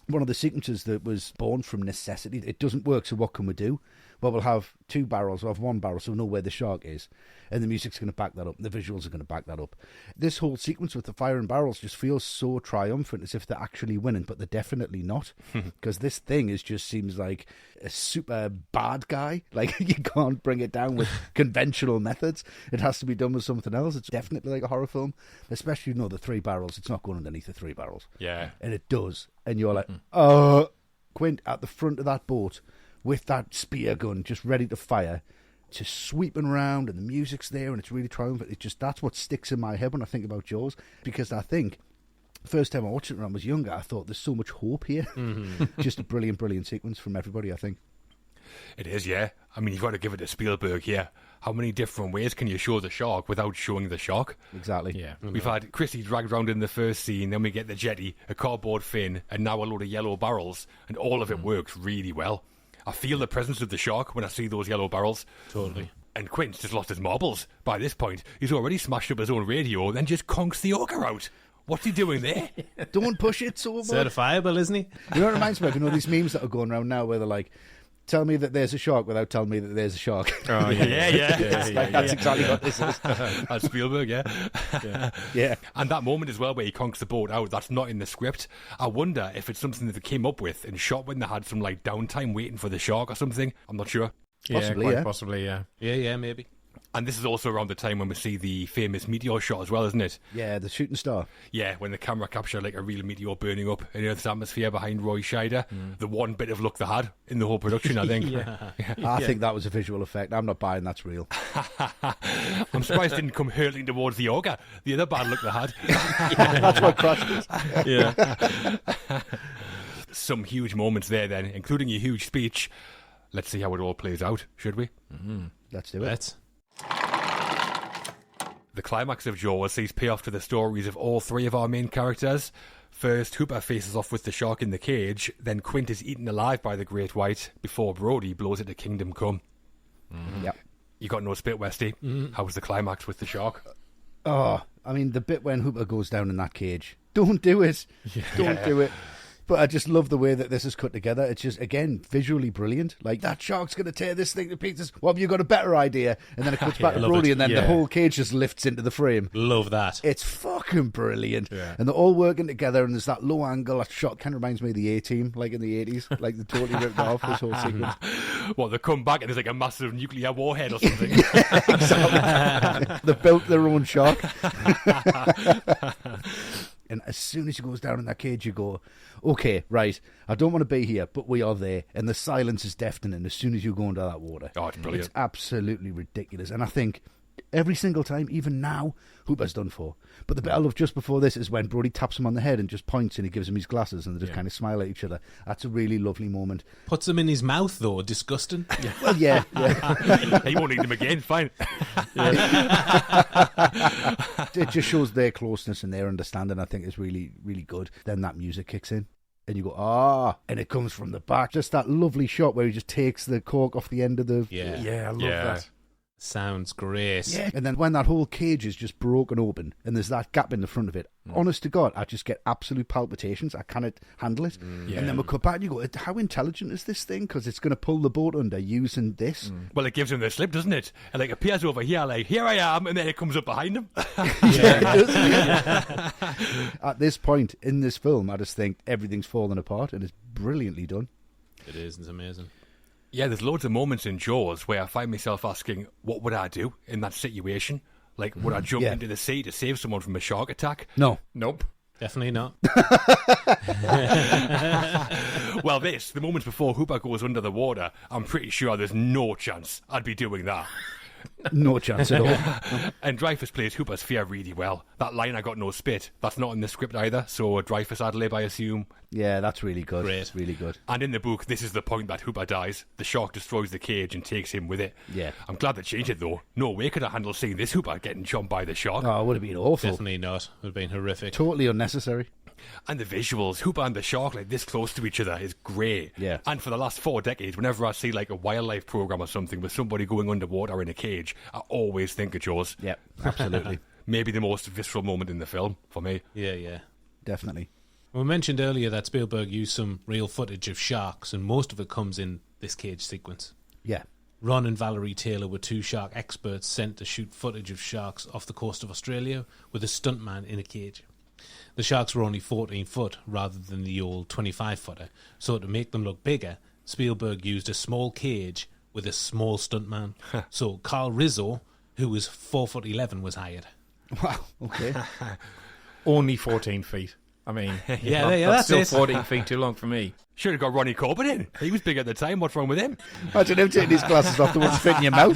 one of the sequences that was born from necessity. It doesn't work, so what can we do? Well, we'll have 2 barrels. We'll have 1 barrel, so we'll know where the shark is. And the music's going to back that up. The visuals are going to back that up. This whole sequence with the fire and barrels just feels so triumphant, as if they're actually winning, but they're definitely not. Because this thing just seems like a super bad guy. Like, you can't bring it down with conventional methods. It has to be done with something else. It's definitely like a horror film. Especially, the 3 barrels. It's not going underneath the 3 barrels. Yeah. And it does. And you're like, Quint, at the front of that boat, with that spear gun just ready to fire, just sweeping around, and the music's there, and it's really triumphant. It's just, that's what sticks in my head when I think about Jaws, because I think the first time I watched it when I was younger, I thought there's so much hope here. Just a brilliant sequence from everybody, I think. It is, yeah. I mean, you've got to give it to Spielberg here. How many different ways can you show the shark without showing the shark? Exactly. Yeah. We've had Chrissy dragged around in the first scene, then we get the jetty, a cardboard fin, and now a load of yellow barrels, and all of it works really well. I feel the presence of the shark when I see those yellow barrels. Totally. And Quint's just lost his marbles. By this point, he's already smashed up his own radio, then just conks the orca out. What's he doing there? Don't push it so much. Certifiable, isn't he? You know what it reminds me of? These memes that are going around now where they're like, tell me that there's a shark without telling me that there's a shark. Oh, yeah. That's exactly what this is. That's Spielberg, yeah. Yeah. And that moment as well where he conks the boat out, that's not in the script. I wonder if it's something that they came up with and shot when they had some downtime waiting for the shark or something. I'm not sure. Possibly, yeah. Yeah, maybe. And this is also around the time when we see the famous meteor shot as well, isn't it? Yeah, the shooting star. Yeah, when the camera captured a real meteor burning up in Earth's atmosphere behind Roy Scheider. The one bit of luck they had in the whole production, I think. I think that was a visual effect. I'm not buying that's real. I'm surprised it didn't come hurtling towards the orca. The other bad luck they had. That's what crushed it. Yeah. Some huge moments there then, including a huge speech. Let's see how it all plays out, should we? Let's do it. Let's. The climax of Jaws sees payoff to the stories of all 3 of our main characters. First, Hooper faces off with the shark in the cage, then Quint is eaten alive by the Great White, before Brody blows it to Kingdom Come. Yep. You got no spit, Westy. How was the climax with the shark? Oh, I mean, the bit when Hooper goes down in that cage. Don't do it. Don't do it. But I just love the way that this is cut together. It's just, again, visually brilliant. Like, that shark's going to tear this thing to pieces. Well, have you got a better idea? And then it cuts back to Brody, and then the whole cage just lifts into the frame. Love that. It's fucking brilliant. Yeah. And they're all working together, and there's that low angle. That shot kind of reminds me of the A-Team, like in the 80s. Like, they totally ripped off this whole sequence. Well, they come back and there's a massive nuclear warhead or something. Exactly. They built their own shark. And as soon as he goes down in that cage, you go, okay, right, I don't want to be here, but we are there. And the silence is deafening as soon as you go into that water. Oh, it's brilliant. It's absolutely ridiculous. And I think every single time, even now, Hooper's done for. But the bit I love just before this is when Brody taps him on the head and just points and he gives him his glasses and they just kind of smile at each other. That's a really lovely moment. Puts them in his mouth, though. Disgusting. Well, yeah. He won't need them again, fine. It just shows their closeness and their understanding, I think, is really, really good. Then that music kicks in. And you go, and it comes from the back. Just that lovely shot where he just takes the cork off the end of the... Yeah, I love that. Sounds great. Yeah. And then when that whole cage is just broken open and there's that gap in the front of it, honest to God, I just get absolute palpitations. I cannot handle it. And then we cut back and you go, how intelligent is this thing? Because it's going to pull the boat under using this. Well, it gives him the slip, doesn't it? And it appears over here, like, here I am, and then it comes up behind him. At this point in this film, I just think everything's falling apart and it's brilliantly done. It is. It's amazing. Yeah, there's loads of moments in Jaws where I find myself asking, what would I do in that situation? Like, would I jump into the sea to save someone from a shark attack? No. Nope. Definitely not. Well, the moments before Hooper goes under the water, I'm pretty sure there's no chance I'd be doing that. No chance at all. And Dreyfuss plays Hooper's fear really well. That line, "I got no spit," that's not in the script either, so Dreyfuss ad-lib, I assume. Yeah, that's really good. Great. Really good. And in the book, this is the point that Hooper dies. The shark destroys the cage and takes him with it. Yeah. I'm glad they changed it, though. No way could I handle seeing this Hooper getting chomped by the shark. Oh, it would have been awful. Definitely not. It would have been horrific. Totally unnecessary. And the visuals, Hooper and the shark like this close to each other is great. Yeah. And for the last 4 decades, whenever I see like a wildlife program or something with somebody going underwater in a cage, I always think of Jaws. Yeah, absolutely. Maybe the most visceral moment in the film for me. Yeah. Definitely. We mentioned earlier that Spielberg used some real footage of sharks, and most of it comes in this cage sequence. Yeah. Ron and Valerie Taylor were 2 shark experts sent to shoot footage of sharks off the coast of Australia with a stuntman in a cage. The sharks were only 14 foot rather than the old 25-footer, so to make them look bigger, Spielberg used a small cage with a small stuntman. So Carl Rizzo, who was 4'11", was hired. Wow, okay. Only 14 feet. I mean, that's still it. 14 feet too long for me. Should have got Ronnie Corbett in. He was big at the time. What's wrong with him? Imagine him taking his glasses off, the ones fit in your mouth.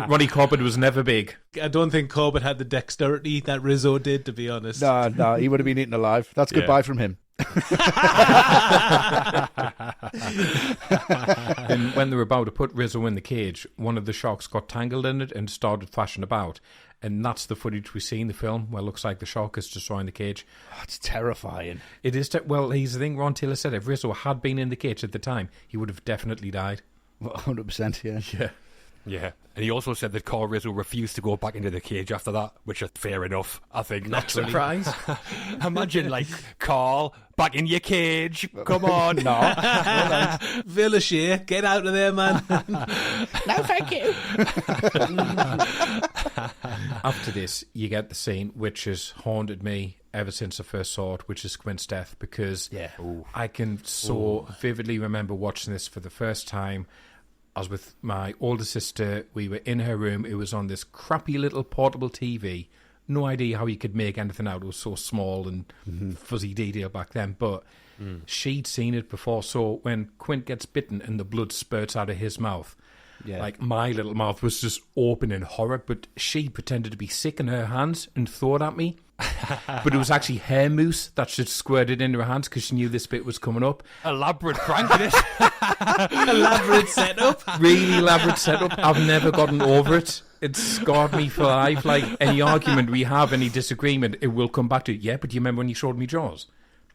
Ronnie Corbett was never big. I don't think Corbett had the dexterity that Rizzo did, to be honest. No, he would have been eaten alive. That's goodbye from him. And when they were about to put Rizzo in the cage, one of the sharks got tangled in it and started thrashing about. And that's the footage we see in the film where it looks like the shark is destroying the cage. That's terrifying. It is, well, here's the thing Ron Taylor said, if Rizzo had been in the cage at the time, he would have definitely died. 100%, yeah. Yeah. And he also said that Carl Rizzo refused to go back into the cage after that, which is fair enough, I think. Not surprised. Imagine, like, Carl, back in your cage. Come on. No. Villashire, get out of there, man. No, thank you. After this, you get the scene which has haunted me ever since I first saw it, which is Quint's death, because I can vividly remember watching this for the first time. I was with my older sister. We were in her room. It was on this crappy little portable TV. No idea how you could make anything out. It was so small and fuzzy detail back then. But she'd seen it before. So when Quint gets bitten and the blood spurts out of his mouth, like my little mouth was just open in horror. But she pretended to be sick in her hands and threw it at me. But it was actually hair mousse that she squirted into her hands because she knew this bit was coming up. Elaborate prank, this. Elaborate setup. Really elaborate setup. I've never gotten over it. It's scarred me for life. Like any argument we have, any disagreement, it will come back to, yeah, but do you remember when you showed me Jaws?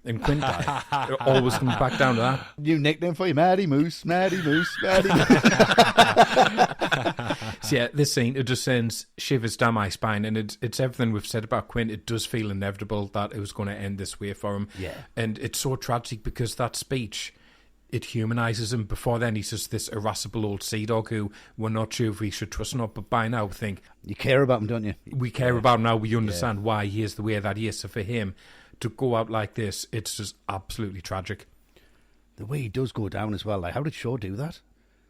And Quint died. It always comes back down to that. New nickname for you, Maddie Moose, Maddie Moose, Maddie Moose. So yeah, this scene, it just sends shivers down my spine, and it's everything we've said about Quint. It does feel inevitable that it was going to end this way for him. Yeah. And it's so tragic because that speech, it humanises him. Before then, he's just this irascible old sea dog who we're not sure if we should trust or not, but by now we think... You care about him, don't you? We care about him now. We understand why he is the way that he is. So for him to go out like this, it's just absolutely tragic. The way he does go down as well. Like, how did Shaw do that?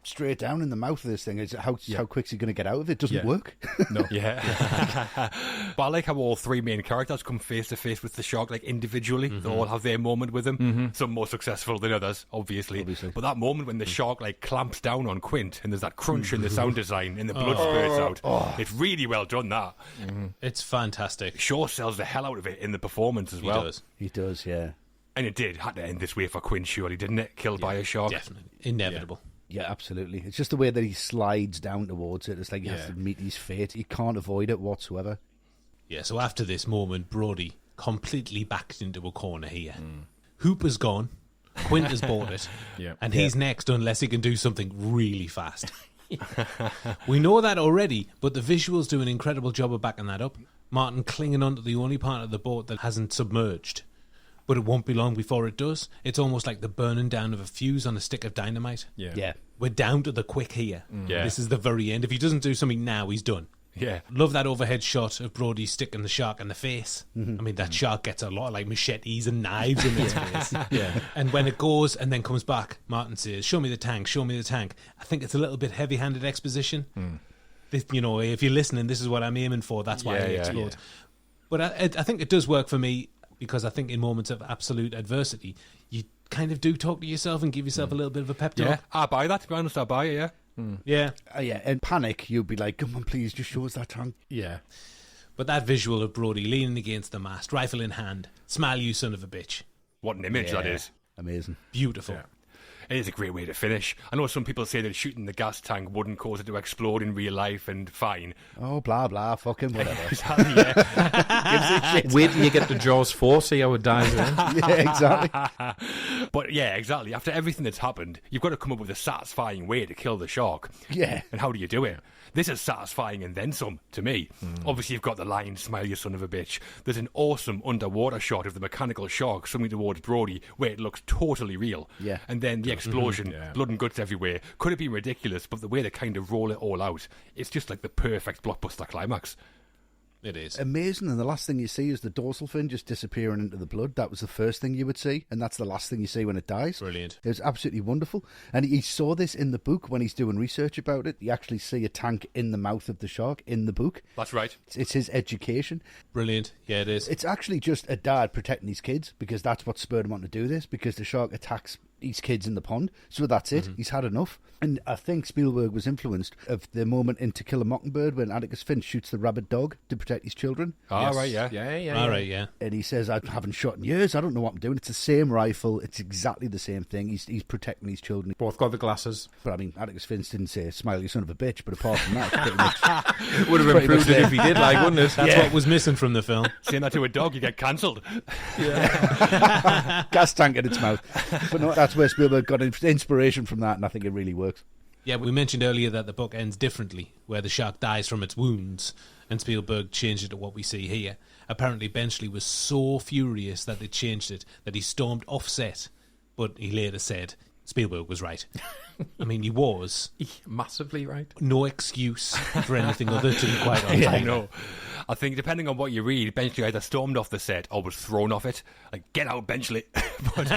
Straight down in the mouth of this thing. How quick's he going to get out of it? Doesn't work. No. Yeah. But I like how all 3 main characters come face to face with the shark, like individually. They all have their moment with him. Some more successful than others, obviously. But that moment when the shark like clamps down on Quint and there's that crunch in the sound design and the blood spurts out. It's really well done, that. It's fantastic. Shaw sells the hell out of it in the performance as well. He does, yeah. And it had to end this way for Quint, surely, didn't it? Killed by a shark. Definitely. Inevitable. Yeah, absolutely. It's just the way that he slides down towards it. It's like he has to meet his fate. He can't avoid it whatsoever. Yeah, so after this moment, Brody completely backed into a corner here. Hooper's gone. Quint has bought it. And he's next unless he can do something really fast. We know that already, but the visuals do an incredible job of backing that up. Martin clinging onto the only part of the boat that hasn't submerged. But it won't be long before it does. It's almost like the burning down of a fuse on a stick of dynamite. Yeah. We're down to the quick here. This is the very end. If he doesn't do something now, he's done. Yeah. Love that overhead shot of Brody sticking the shark in the face. I mean, that shark gets a lot of like machetes and knives in its face. And when it goes and then comes back, Martin says, "Show me the tank, show me the tank." I think it's a little bit heavy-handed exposition. This, you know, if you're listening, this is what I'm aiming for. That's why it explodes. But I think it does work for me, because I think in moments of absolute adversity, you kind of do talk to yourself and give yourself a little bit of a pep talk. Yeah, I buy that, to be honest, I buy it, yeah. Yeah. Yeah, in panic, you'd be like, come on, please, just show us that tank. Yeah. But that visual of Brody leaning against the mast, rifle in hand, smile you son of a bitch. What an image that is. Amazing. Beautiful. Yeah. It is a great way to finish. I know some people say that shooting the gas tank wouldn't cause it to explode in real life, and fine. Oh, blah, blah, fucking whatever. Exactly, yeah. Wait till you get to Jaws 4, see how it dies then. Yeah, exactly. But yeah, exactly. After everything that's happened, you've got to come up with a satisfying way to kill the shark. Yeah. And how do you do it? This is satisfying and then some, to me. Obviously, you've got the line, smile you son of a bitch. There's an awesome underwater shot of the mechanical shark swimming towards Brody where it looks totally real. Yeah. And then the explosion, Yeah. blood and guts everywhere. Could have been ridiculous, but the way they kind of roll it all out, it's just like the perfect blockbuster climax. It is. Amazing, and the last thing you see is the dorsal fin just disappearing into the blood. That was the first thing you would see, and that's the last thing you see when it dies. Brilliant. It was absolutely wonderful. And he saw this in the book when he's doing research about it. You actually see a tank in the mouth of the shark in the book. That's right. It's his education. Brilliant. Yeah, it is. It's actually just a dad protecting his kids, because that's what spurred him on to do this, because the shark attacks his kids in the pond. So that's it. He's had enough. And I think Spielberg was influenced of the moment in To Kill a Mockingbird when Atticus Finch shoots the rabid dog to protect his children. All right, yeah. All right, yeah. And he says, I haven't shot in years. I don't know what I'm doing. It's the same rifle. It's exactly the same thing. He's protecting his children. Both got the glasses. But I mean, Atticus Finch didn't say, smile, you son of a bitch. But apart from that, it's pretty much... Would have Pretty improved much it if he did, like, wouldn't it? That's what was missing from the film. Saying that to a dog, you get cancelled. gas tank in its mouth. But no, that's where Spielberg got inspiration from that, and I think it really works. Yeah, we mentioned earlier that the book ends differently, where the shark dies from its wounds, and Spielberg changed it to what we see here. Apparently, Benchley was so furious that they changed it that he stormed off set, but he later said Spielberg was right. I mean, he was. Massively right. No excuse for anything other, to be quite honest. I know. I think depending on what you read, Benchley either stormed off the set or was thrown off it. Like, get out, Benchley. But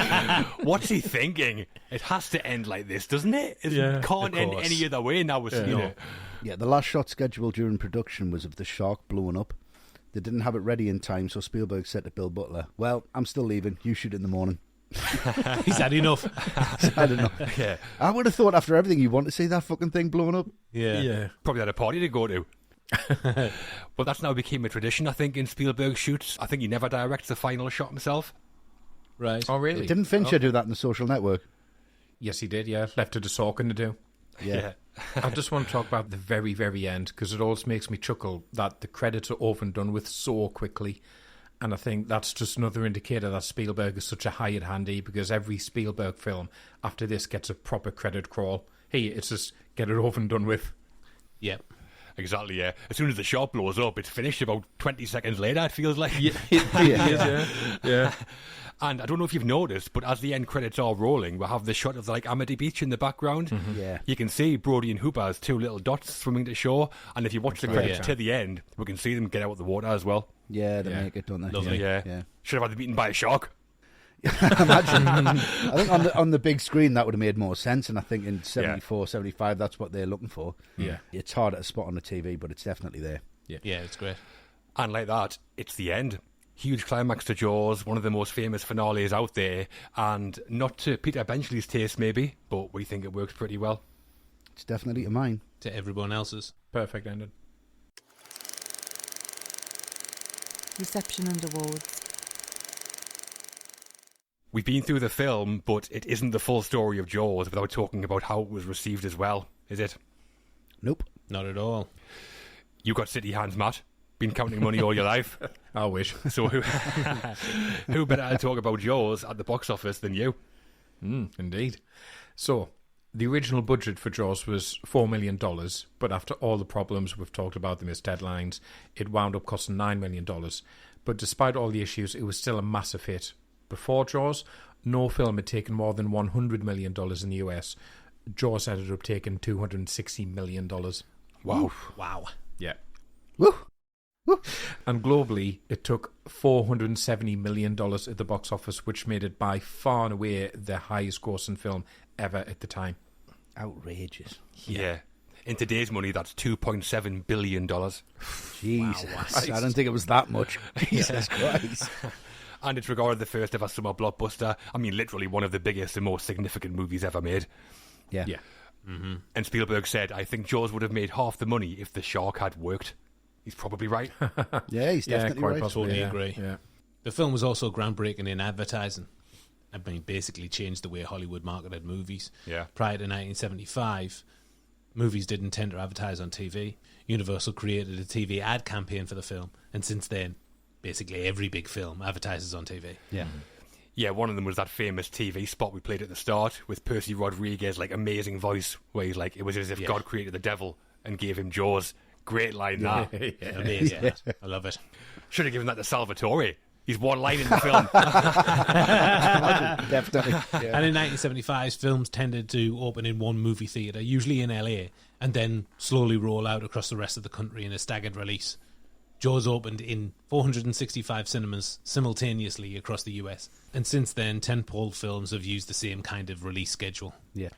what's he thinking? It has to end like this, doesn't it? It can't end any other way now. We're seeing it. Yeah, the last shot scheduled during production was of the shark blowing up. They didn't have it ready in time, so Spielberg said to Bill Butler, well, I'm still leaving. You shoot in the morning. He's had enough. I don't know. Yeah. I would have thought after everything you want to see that fucking thing blowing up. Yeah. Probably had a party to go to. But that's now became a tradition, I think, in Spielberg shoots. I think he never directs the final shot himself. Right. Oh, really? Didn't Fincher do that in The Social Network? Yes, he did, yeah. Left it to Sorkin to do. Yeah. I just want to talk about the very, very end, because it always makes me chuckle that the credits are over and done with so quickly. And I think that's just another indicator that Spielberg is such a hired handy, because every Spielberg film after this gets a proper credit crawl. Hey, it's just get it over and done with. Yep. Exactly, yeah. As soon as the shot blows up, it's finished about 20 seconds later, it feels like. Yeah. And I don't know if you've noticed, but as the end credits are rolling, we have the shot of the, like, Amity Beach in the background. Yeah. You can see Brody and Hooper as two little dots swimming to shore. And if you watch the credits to the end, we can see them get out of the water as well. Yeah, they make it, don't they? Lovely. Yeah. Should have had them eaten by a shark. Imagine. I think on the big screen that would have made more sense, and I think in 74, 75, that's what they're looking for. Yeah. It's harder to spot on the TV, but it's definitely there. Yeah, it's great. And like that, it's the end. Huge climax to Jaws, one of the most famous finales out there, and not to Peter Benchley's taste maybe, but we think it works pretty well. It's definitely to mine. To everyone else's. Perfect ending. Reception and awards. We've been through the film, but it isn't the full story of Jaws without talking about how it was received as well, is it? Nope. Not at all. You got city hands, Matt. Been counting money all your life. I wish. So who better to talk about Jaws at the box office than you? Indeed. So, the original budget for Jaws was $4 million, but after all the problems we've talked about, the missed deadlines, it wound up costing $9 million. But despite all the issues, it was still a massive hit. Before Jaws, no film had taken more than $100 million in the US. Jaws ended up taking $260 million. Wow. Wow. Yeah. Woo! And globally, it took $470 million at the box office, which made it by far and away the highest grossing film ever at the time. Outrageous. Yeah. In today's money, that's $2.7 billion. Jesus. I don't think it was that much. Jesus Christ. And it's regarded the first ever summer blockbuster. I mean, literally one of the biggest and most significant movies ever made. Yeah. And Spielberg said, I think Jaws would have made half the money if the shark had worked. He's probably right. Yeah, he's definitely quite right. possibly. Totally Yeah, agree. Yeah. The film was also groundbreaking in advertising. Basically changed the way Hollywood marketed movies. Yeah. Prior to 1975, movies didn't tend to advertise on TV. Universal created a TV ad campaign for the film, and since then, basically every big film advertises on TV. Yeah. Yeah, one of them was that famous TV spot we played at the start with Percy Rodriguez, amazing voice, where he's like, it was as if God created the devil and gave him Jaws. Great line, that. Amazing. Yeah. I love it. Should have given that to Salvatore. He's one line in the film. Definitely. Yeah. And in 1975, films tended to open in one movie theatre, usually in LA, and then slowly roll out across the rest of the country in a staggered release. Jaws opened in 465 cinemas simultaneously across the US, and since then, tentpole films have used the same kind of release schedule. Yeah.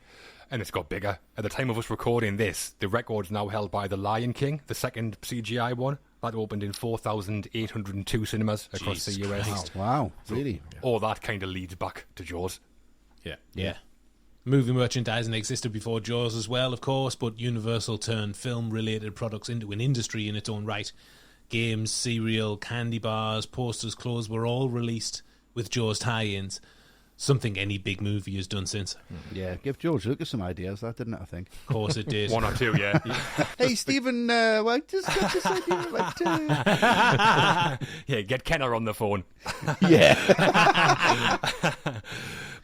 And it's got bigger. At the time of us recording this, the record's now held by The Lion King, the second CGI one. That opened in 4,802 cinemas across the US. Christ. Wow. Really? All that kind of leads back to Jaws. Yeah. Movie merchandising existed before Jaws as well, of course, but Universal turned film-related products into an industry in its own right. Games, cereal, candy bars, posters, clothes were all released with Jaws tie-ins. Something any big movie has done since. Yeah. Give George Lucas some ideas, that didn't it, I think? Of course it did. One or two, yeah. Hey, Stephen, well, just got this idea about... Yeah, get Kenner on the phone. Yeah.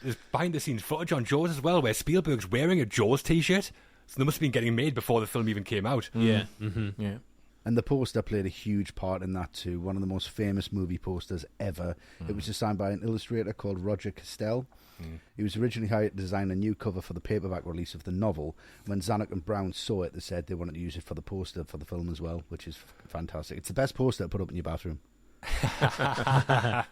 There's behind-the-scenes footage on Jaws as well, where Spielberg's wearing a Jaws t-shirt. So they must have been getting made before the film even came out. Yeah. Yeah. And the poster played a huge part in that too. One of the most famous movie posters ever. It was designed by an illustrator called Roger Castell. He was originally hired to design a new cover for the paperback release of the novel. When Zanuck and Brown saw it, they said they wanted to use it for the poster for the film as well, which is fantastic. It's the best poster to put up in your bathroom. Yeah,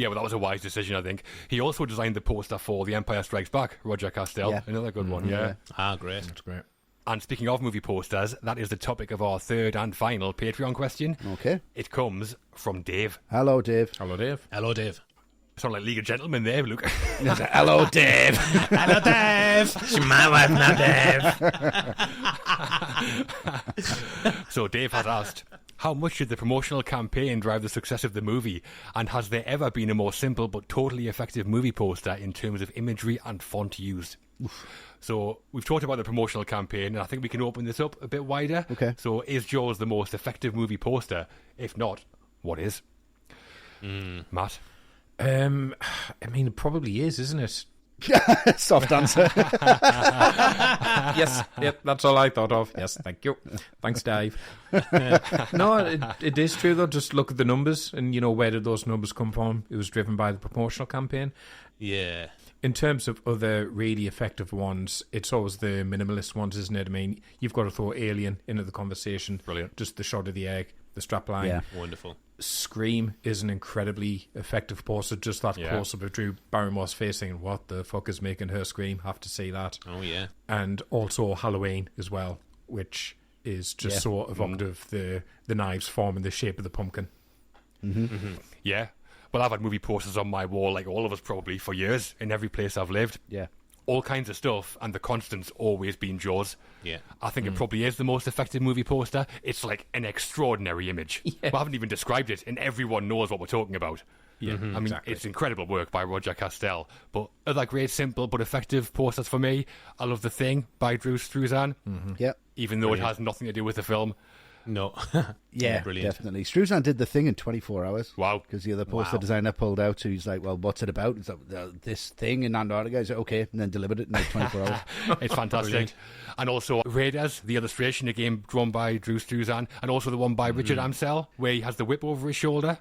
well, that was a wise decision, I think. He also designed the poster for The Empire Strikes Back, Roger Castell. Yeah. Another good one, yeah. Ah, great. That's great. And speaking of movie posters, that is the topic of our third and final Patreon question. Okay. It comes from Dave. Hello, Dave. Hello, Dave. Hello, Dave. Sound like League of Gentlemen there, Luke. Hello, Dave. Hello, Dave. She's my wife now, Dave. So Dave has asked, how much did the promotional campaign drive the success of the movie? And has there ever been a more simple but totally effective movie poster in terms of imagery and font used? So we've talked about the promotional campaign, and I think we can open this up a bit wider. Okay. So is Jaws the most effective movie poster? If not, what is? Matt? I mean, it probably is, isn't it? Soft answer. Yes, yep, that's all I thought of. Yes, thank you. Thanks, Dave. No, it is true, though. Just look at the numbers, and, where did those numbers come from? It was driven by the promotional campaign. Yeah. In terms of other really effective ones, it's always the minimalist ones, isn't it? I mean, you've got to throw Alien into the conversation. Brilliant. Just the shot of the egg, the strapline. Yeah. Wonderful. Scream is an incredibly effective poster. Just that close-up of Drew Barrymore's face saying, what the fuck is making her scream? Have to see that. Oh, yeah. And also Halloween as well, which is just so evocative. The knives forming the shape of the pumpkin. Yeah. Well, I've had movie posters on my wall, like all of us probably, for years, in every place I've lived. Yeah. All kinds of stuff, and the constant's always been Jaws. Yeah. I think it probably is the most effective movie poster. It's like an extraordinary image. Yeah. We haven't even described it, and everyone knows what we're talking about. Yeah, I mean, exactly. it's incredible work by Roger Castell. But other great, simple but effective posters for me, I love The Thing by Drew Struzan, Yep. even though it has nothing to do with the film. No. Yeah, brilliant. definitely. Struzan did The Thing in 24 hours. Wow. Because the other poster designer pulled out, so he's like, well, what's it about? It's like, this thing in Antarctica. He's like, okay, and then delivered it in like 24 hours. It's fantastic. And also Raiders, the illustration, a game drawn by Drew Struzan, and also the one by Richard Amsel, where he has the whip over his shoulder.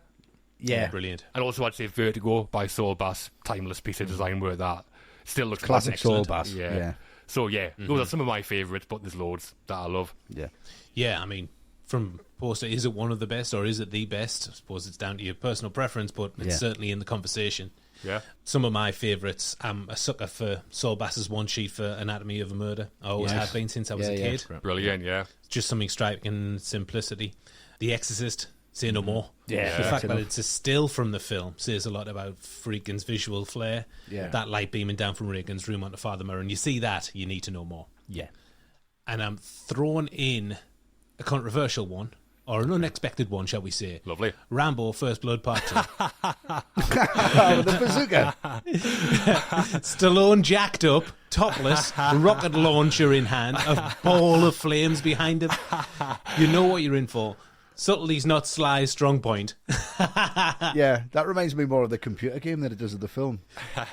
Yeah. Brilliant. And also I'd say Vertigo by Saul Bass, timeless piece of design work that still looks Classic Saul excellent. Bass. Yeah. Yeah. So yeah, those are some of my favourites, but there's loads that I love. Yeah. Yeah, I mean, from poster, is it one of the best or is it the best? I suppose it's down to your personal preference, but it's certainly in the conversation. Yeah. Some of my favourites, I'm a sucker for Saul Bass's one sheet for Anatomy of a Murder. I always have been since I was a kid. Brilliant, yeah. Just something striking in simplicity. The Exorcist, Say No More. Yeah. The fact That's that enough. it's a still from the film says a lot about Friedkin's visual flair. Yeah. That light beaming down from Reagan's room onto Father Murray, and you see that, you need to know more. Yeah. And I'm throwing in a controversial one, or an unexpected one, shall we say. Lovely. Rambo First Blood Part 2. With the bazooka. Stallone jacked up, topless, rocket launcher in hand, a ball of flames behind him. You know what you're in for. Subtlety's not Sly's strong point. Yeah, that reminds me more of the computer game than it does of the film.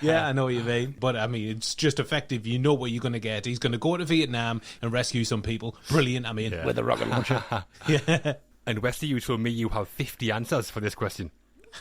Yeah, I know what you mean. But, I mean, it's just effective. You know what you're going to get. He's going to go to Vietnam and rescue some people. Brilliant, I mean. With a rocket launcher. Yeah. And Westy, you told me you have 50 answers for this question.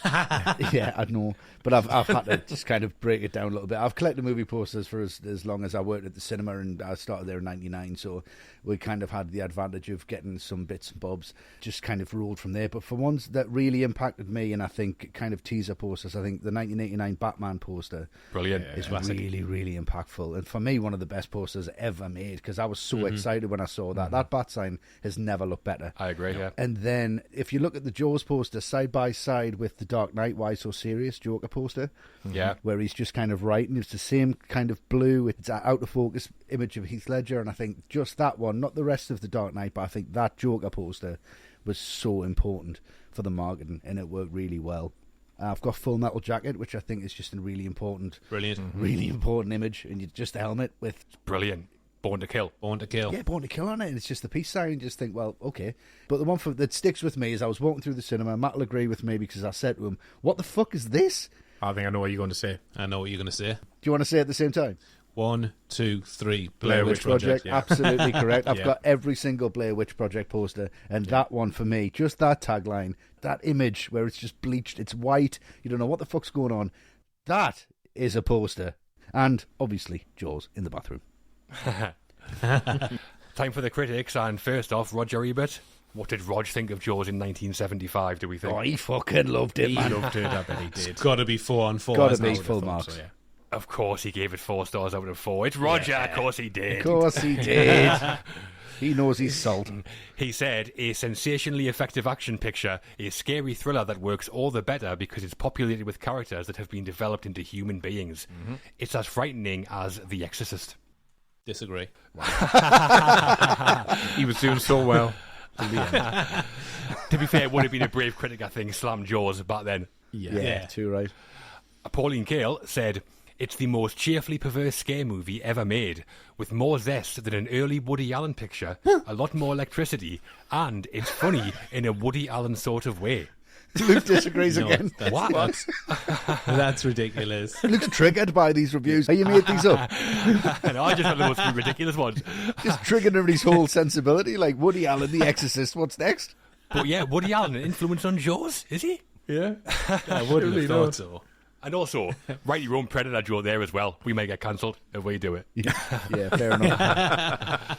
Yeah, I know. But I've had to just kind of break it down a little bit. I've collected movie posters for as long as I worked at the cinema, and I started there in 99, so we kind of had the advantage of getting some bits and bobs, just kind of rolled from there. But for ones that really impacted me, and I think kind of teaser posters, I think the 1989 Batman poster Brilliant. is really, really impactful. And for me, one of the best posters ever made, because I was so excited when I saw that. That bat sign has never looked better. I agree, yeah. And then if you look at the Jaws poster side by side with the Dark Knight Why So Serious Joker poster, Yeah. where he's just kind of writing, it's the same kind of blue, it's an out of focus image of Heath Ledger, and I think just that one, not the rest of the Dark Knight, but I think that Joker poster was so important for the marketing, and it worked really well. I've got Full Metal Jacket, which I think is just a really important image, and you just the helmet with Brilliant. Born to Kill. Born to Kill. Yeah, Born to Kill on it, and it's just the peace sign. You just think, well, okay. But the one that sticks with me is I was walking through the cinema. Matt will agree with me because I said to him, "What the fuck is this?" I think I know what you're going to say. I know what you're going to say. Do you want to say it at the same time? 1, 2, 3. Blair Witch Project. Yeah. Absolutely correct. I've Yeah. got every single Blair Witch Project poster, and that one for me, just that tagline, that image where it's just bleached, it's white, you don't know what the fuck's going on. That is a poster. And obviously, Jaws in the bathroom. Time for the critics, and first off, Roger Ebert. What did Rog think of Jaws in 1975, do we think? Oh, he fucking loved it, He man. loved it, I bet he did. It's got to be 4 on 4. Gotta hasn't be it? full Thought marks. so, yeah. Of course he gave it 4 stars out of 4. It's Roger, of course he did. Of course he did. He knows his salt. He said, a sensationally effective action picture, a scary thriller that works all the better because it's populated with characters that have been developed into human beings. It's as frightening as The Exorcist. Disagree. He was doing so well. To be fair, it would have been a brave critic, I think, slammed Jaws back then. Yeah, too right. Pauline Kael said, it's the most cheerfully perverse scare movie ever made, with more zest than an early Woody Allen picture, a lot more electricity, and it's funny in a Woody Allen sort of way. Luke disagrees No, again. that's- That's ridiculous. Luke's triggered by these reviews. Are you made these up? And I just had the most ridiculous ones. Just triggering him his whole sensibility, like Woody Allen, The Exorcist. What's next? But yeah, Woody Allen, an influence on Jaws, is he? Yeah. I wouldn't have thought so. And also, write your own Predator joke there as well. We may get cancelled if we do it. Yeah, fair enough.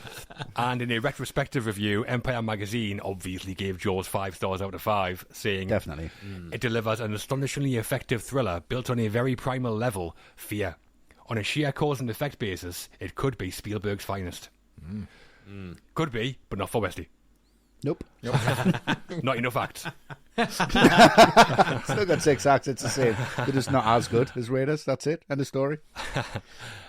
And in a retrospective review, Empire Magazine obviously gave Jaws 5 stars out of 5, saying, Definitely. It delivers an astonishingly effective thriller built on a very primal level, fear. On a sheer cause and effect basis, it could be Spielberg's finest. Could be, but not for Westy. Nope. Not enough acts. Still got 6 acts, it's the same. They're just not as good as Raiders, that's it. End of story.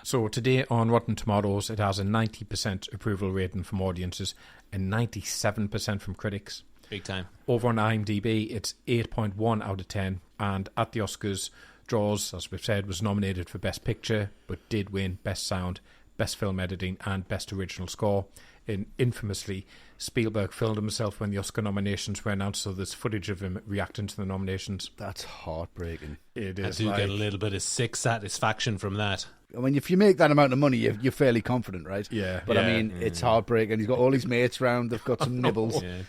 So today on Rotten Tomatoes, it has a 90% approval rating from audiences and 97% from critics. Big time. Over on IMDb, it's 8.1 out of 10. And at the Oscars, Jaws, as we've said, was nominated for Best Picture, but did win Best Sound, Best Film Editing, and Best Original Score. And infamously, Spielberg filmed himself when the Oscar nominations were announced, so there's footage of him reacting to the nominations. That's heartbreaking. It I is do like, get a little bit of sick satisfaction from that. I mean, if you make that amount of money, you're fairly confident, right? Yeah. But I mean, it's heartbreaking. He's got all his mates round. They've got some nibbles. Yeah.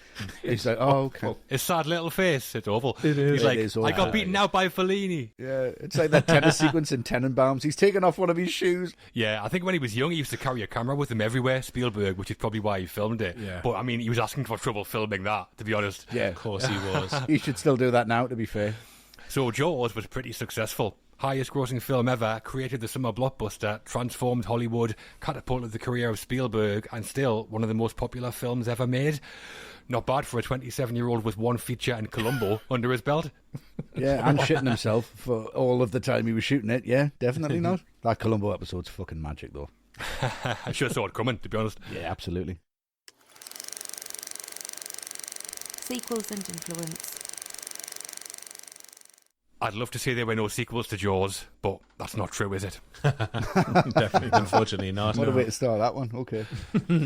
He's like, oh, okay. His sad little face. It's awful. It is. He's like, It is I got awful. beaten out by Fellini. Yeah, it's like that tennis sequence in Tenenbaums. He's taken off one of his shoes. Yeah, I think when he was young, he used to carry a camera with him everywhere, Spielberg, which is probably why he filmed it. Yeah. But, I mean, he was asking for trouble filming that, to be honest. Yeah, Of course he was. he should still do that now, to be fair. So Jaws was pretty successful. Highest grossing film ever, created the summer blockbuster, transformed Hollywood, catapulted the career of Spielberg, and still one of the most popular films ever made. Not bad for a 27-year-old with one feature and Columbo under his belt. Yeah, and shitting himself for all of the time he was shooting it. Yeah, definitely not. That Columbo episode's fucking magic, though. I should have saw it coming, to be honest. Yeah, absolutely. Sequels and influence. I'd love to say there were no sequels to Jaws, but that's not true, is it? Definitely, unfortunately not. What a way to start that one. Okay.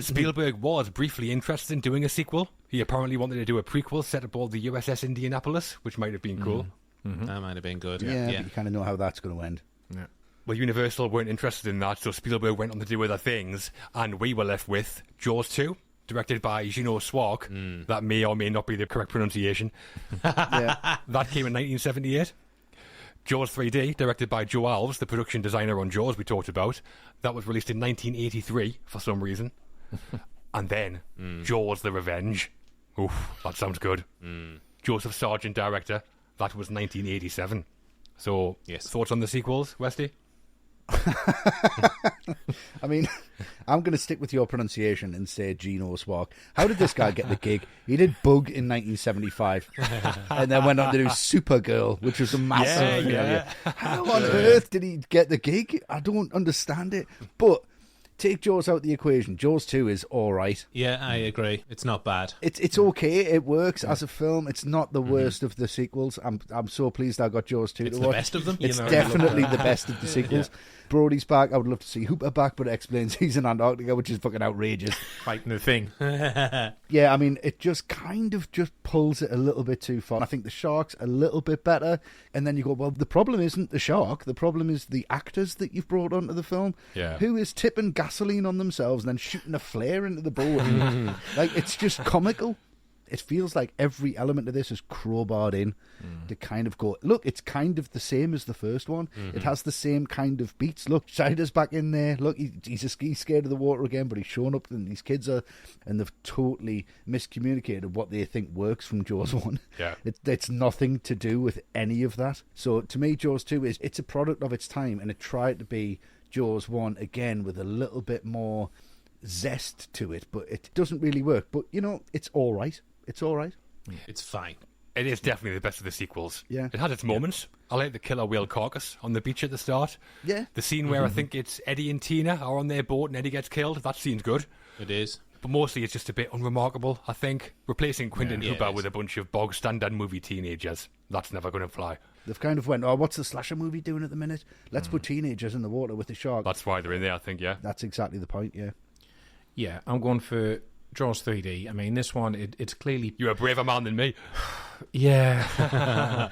Spielberg was briefly interested in doing a sequel. He apparently wanted to do a prequel set aboard the USS Indianapolis, which might have been cool. That might have been good. Yeah, but you kind of know how that's going to end. Yeah. Well, Universal weren't interested in that, so Spielberg went on to do other things, and we were left with Jaws 2, directed by Ingenious. That may or may not be the correct pronunciation. Yeah. That came in 1978. Jaws 3D, directed by Joe Alves, the production designer on Jaws we talked about. That was released in 1983 for some reason. And then Jaws the Revenge. Oof, that sounds good. Joseph Sargent, director. That was 1987. So, Yes. Thoughts on the sequels, Westy? I mean, I'm going to stick with your pronunciation and say Gino Swag. How did this guy get the gig? He did Bug in 1975 and then went on to do Supergirl, which was a massive failure. How on earth did he get the gig? I don't understand it. But take Jaws out the equation. Jaws 2 is all right. Yeah, I agree. It's not bad. It's okay. It works as a film. It's not the worst of the sequels. I'm so pleased I got Jaws 2 It's to the watch. best of them. It's definitely the best of the sequels. Brody's back. I would love to see Hooper back, but it explains he's in Antarctica, which is fucking outrageous. Fighting the thing. Yeah, I mean, it just kind of just pulls it a little bit too far. I think the shark's a little bit better. And then you go, well, the problem isn't the shark. The problem is the actors that you've brought onto the film. Yeah. Who is tipping gasoline on themselves and then shooting a flare into the boat. And, like, it's just comical. It feels like every element of this is crowbarred in to kind of go, look, it's kind of the same as the first one. It has the same kind of beats. Look, Scheider's back in there. Look, he's scared of the water again, but he's shown up and these kids are, and they've totally miscommunicated what they think works from Jaws 1. Yeah. It's nothing to do with any of that. So to me, Jaws 2 it's a product of its time, and it tried to be Jaws 1 again with a little bit more zest to it, but it doesn't really work. But, you know, it's all right. It's all right. It's fine. It is definitely the best of the sequels. Yeah. It had its moments. I like the killer whale carcass on the beach at the start. Yeah. The scene where I think it's Eddie and Tina are on their boat and Eddie gets killed. That scene's good. It is. But mostly it's just a bit unremarkable, I think. Replacing Quentin Yeah, Hooper it is. with a bunch of bog standard movie teenagers. That's never going to fly. They've kind of went, oh, what's the slasher movie doing at the minute? Let's put teenagers in the water with the shark. That's why they're in there, I think, yeah. That's exactly the point, yeah. Yeah, I'm going for Jaws 3D. I mean, this one, it's clearly... You're a braver man than me. Yeah.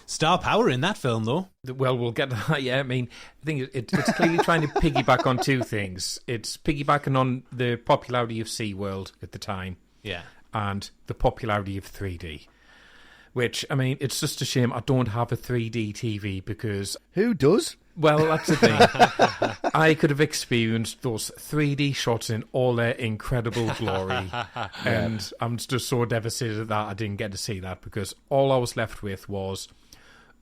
Star power in that film, though. Well, we'll get to that. Yeah, I mean, I think it's clearly trying to piggyback on two things. It's piggybacking on the popularity of SeaWorld at the time. Yeah. And the popularity of 3D. Which, I mean, it's just a shame I don't have a 3D TV because... Who does? Well, that's the thing. I could have experienced those 3D shots in all their incredible glory. And I'm just so devastated that I didn't get to see that because all I was left with was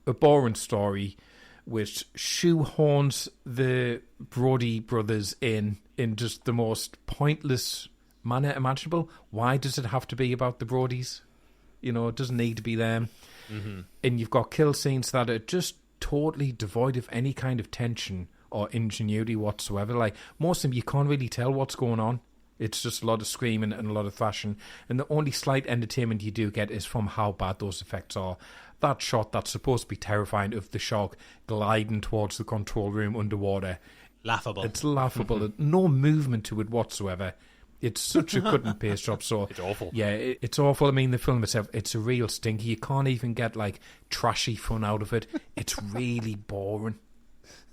a boring story which shoehorns the Brody brothers in just the most pointless manner imaginable. Why does it have to be about the Brodies? You know, it doesn't need to be them. And you've got kill scenes that are just totally devoid of any kind of tension or ingenuity whatsoever. Like, most of them, you can't really tell what's going on. It's just a lot of screaming and a lot of thrashing. And the only slight entertainment you do get is from how bad those effects are. That shot that's supposed to be terrifying of the shark gliding towards the control room underwater. Laughable. It's laughable. No movement to it whatsoever. It's such a cut and paste job. So It's awful. Yeah, it's awful. I mean, the film itself, it's a real stinker. You can't even get like trashy fun out of it. It's really boring.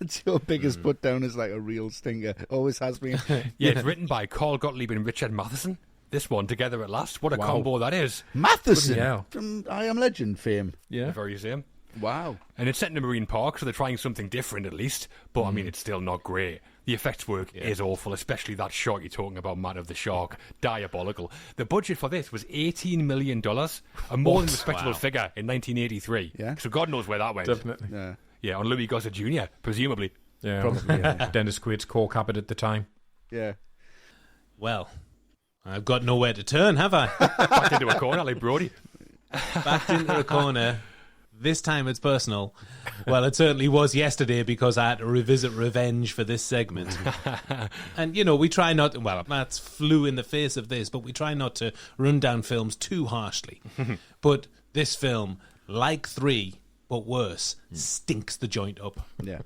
It's your biggest put down is like a real stinger. Always has been. Yeah, it's written by Carl Gottlieb and Richard Matheson. This one, Together at Last. What a combo that is. Matheson Bloody hell. from I Am Legend fame. The very same. Wow. And it's set in a marine park, so they're trying something different at least. But, I mean, it's still not great. The effects work is awful, especially that shot you're talking about, Matt, of the shark. Diabolical. The budget for this was $18 million, a more than respectable figure in 1983. Yeah. So God knows where that went. Definitely. Yeah. Yeah, on Louis Gossett Jr., presumably. Yeah. Probably, yeah. Dennis Quaid's coke habit at the time. Yeah. Well, I've got nowhere to turn, have I? Backed into a corner like Brody. Backed into a corner. This time it's personal. Well, it certainly was yesterday because I had to revisit Revenge for this segment. And, we try not to, well, Matt's flew in the face of this, but we try not to run down films too harshly. But this film, like 3, but worse, stinks the joint up. Yeah.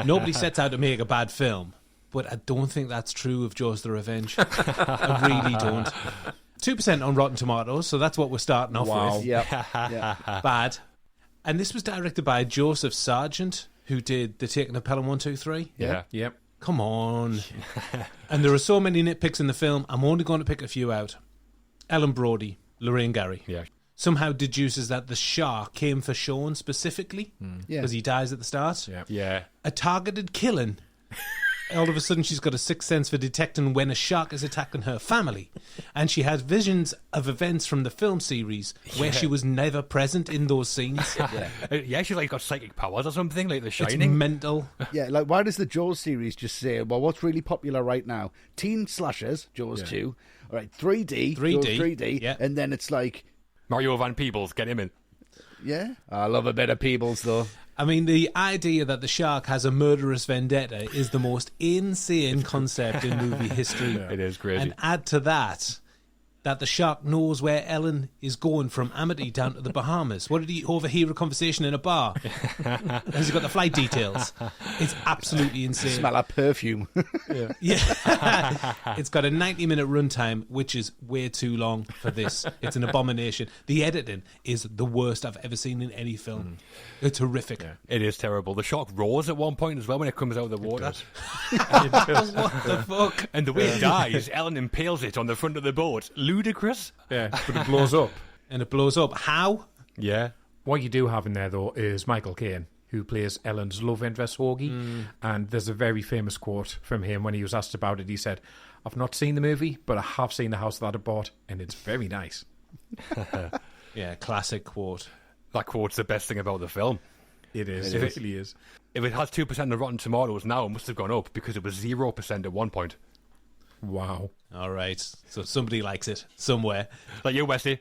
Nobody sets out to make a bad film, but I don't think that's true of Jaws the Revenge. I really don't. 2% on Rotten Tomatoes, so that's what we're starting off with. Yeah. Bad. And this was directed by Joseph Sargent, who did The Taking of Pelham 1, 2, 3. Yeah. Yep. Come on. And there are so many nitpicks in the film, I'm only going to pick a few out. Ellen Brody, Lorraine Gary. Yeah. Somehow deduces that the shark came for Sean specifically, because he dies at the start. Yeah. A targeted killing. All of a sudden she's got a sixth sense for detecting when a shark is attacking her family. And she has visions of events from the film series where she was never present in those scenes. She's like got psychic powers or something, like The It's Shining. mental. Yeah, like why does the Jaws series just say, well, what's really popular right now? Teen slashers, Jaws 2. All right, 3D, Jaws 3D. Yeah. And then it's like, Mario Van Peebles, get him in. yeah, I love a bit of Peebles, though. I mean, the idea that the shark has a murderous vendetta is the most insane concept in movie history. It is crazy. And add to that the shark knows where Ellen is going from Amity down to the Bahamas. What did he overhear a conversation in a bar? Has he got the flight details? It's absolutely insane. Smell of perfume. Yeah. It's got a 90-minute runtime, which is way too long for this. It's an abomination. The editing is the worst I've ever seen in any film. It's horrific. Yeah. It is terrible. The shark roars at one point as well when it comes out of the water. What the fuck? And the way it dies, Ellen impales it on the front of the boat. Ludicrous. Yeah, but it blows up. And it blows up. How? Yeah. What you do have in there, though, is Michael Caine, who plays Ellen's love interest, Hoagie. And there's a very famous quote from him when he was asked about it. He said, "I've not seen the movie, but I have seen the house that I bought, and it's very nice." Yeah, classic quote. That quote's the best thing about the film. It is. It really is. If it has 2% of Rotten Tomatoes now, it must have gone up because it was 0% at one point. Wow. All right. So somebody likes it somewhere. Like you, Westy.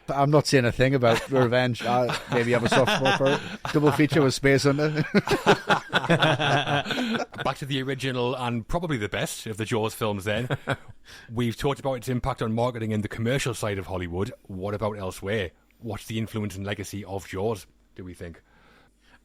But I'm not saying a thing about Revenge. I maybe have a soft spot for it. Double feature with Space Hunter. Back to the original and probably the best of the Jaws films then. We've talked about its impact on marketing and the commercial side of Hollywood. What about elsewhere? What's the influence and legacy of Jaws, do we think?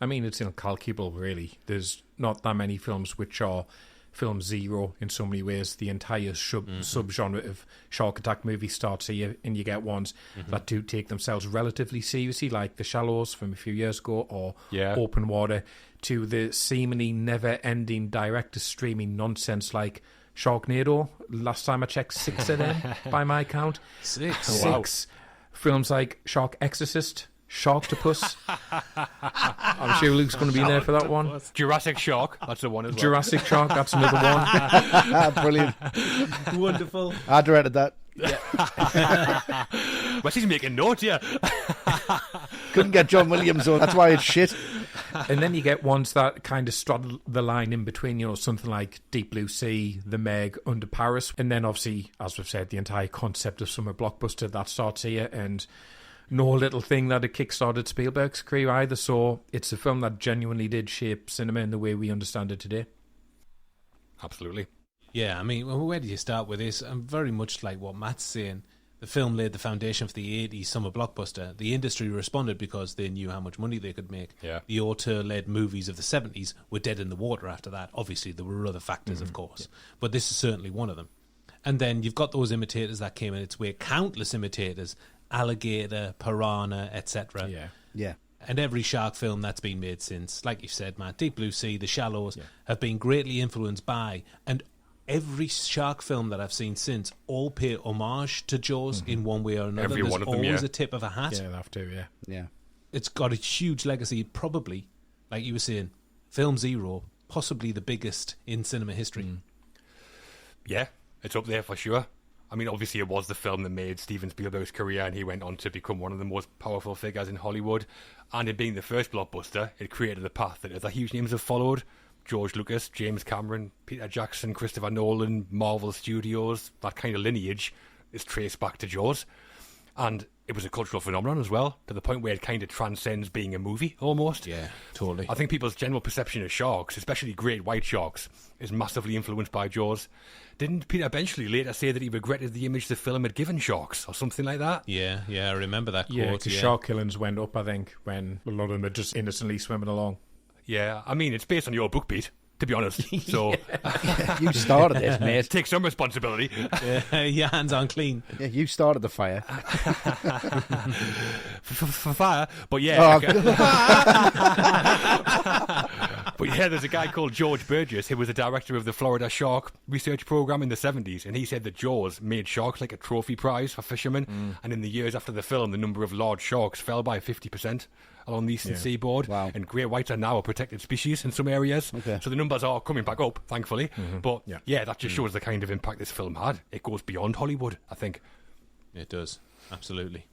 I mean, it's incalculable, really. There's not that many films which are film zero in so many ways. The entire subgenre of shark attack movie starts here, and you get ones that do take themselves relatively seriously, like The Shallows from a few years ago, or Open Water, to the seemingly never-ending direct-to-streaming nonsense like Sharknado. Last time I checked, 6 of them, by my count. 6. Wow. Films like Shark Exorcist, Sharktopus. I'm sure Luke's going to be there for that one. Jurassic Shark, that's the one as well. Jurassic Shark, that's another one. Brilliant. Wonderful. I directed that. Wesley's making notes, yeah. Couldn't get John Williams on. That's why it's shit. And then you get ones that kind of straddle the line in between, something like Deep Blue Sea, The Meg, Under Paris. And then obviously, as we've said, the entire concept of summer blockbuster that starts here, and no little thing that it kickstarted Spielberg's career either. So it's a film that genuinely did shape cinema in the way we understand it today. Absolutely. Yeah, I mean, where do you start with this? I'm very much like what Matt's saying. The film laid the foundation for the 80s summer blockbuster. The industry responded because they knew how much money they could make. Yeah. The auteur-led movies of the 70s were dead in the water after that. Obviously, there were other factors, of course. Yeah. But this is certainly one of them. And then you've got those imitators that came in its way. Countless imitators. Alligator, Piranha, etc. Yeah. And every shark film that's been made since. Like you said, Matt, Deep Blue Sea, The Shallows have been greatly influenced by, and every shark film that I've seen since all pay homage to Jaws in one way or another. Every There's one of them, always a tip of a hat. Yeah, they have to, Yeah. It's got a huge legacy, probably, like you were saying, Film Zero, possibly the biggest in cinema history. Yeah, it's up there for sure. I mean, obviously it was the film that made Steven Spielberg's career, and he went on to become one of the most powerful figures in Hollywood. And it being the first blockbuster, it created the path that other huge names have followed. George Lucas, James Cameron, Peter Jackson, Christopher Nolan, Marvel Studios, that kind of lineage is traced back to Jaws. And it was a cultural phenomenon as well, to the point where it kind of transcends being a movie, almost. Yeah, totally. I think people's general perception of sharks, especially great white sharks, is massively influenced by Jaws. Didn't Peter Benchley later say that he regretted the image the film had given sharks, or something like that? Yeah, I remember that quote. Yeah, because shark killings went up, I think, when a lot of them are just innocently swimming along. Yeah, I mean, it's based on your book, Pete, to be honest. So You started it, mate. take some responsibility. Your hands on clean. Yeah, you started the fire. For fire, but yeah. But yeah, there's a guy called George Burgess who was the director of the Florida Shark Research Program in the 70s, and he said that Jaws made sharks like a trophy prize for fishermen, and in the years after the film, the number of large sharks fell by 50% along the eastern seaboard, Wow. and great whites are now a protected species in some areas, so the numbers are coming back up, thankfully, but yeah, that just shows the kind of impact this film had. It goes beyond Hollywood, I think. It does, absolutely.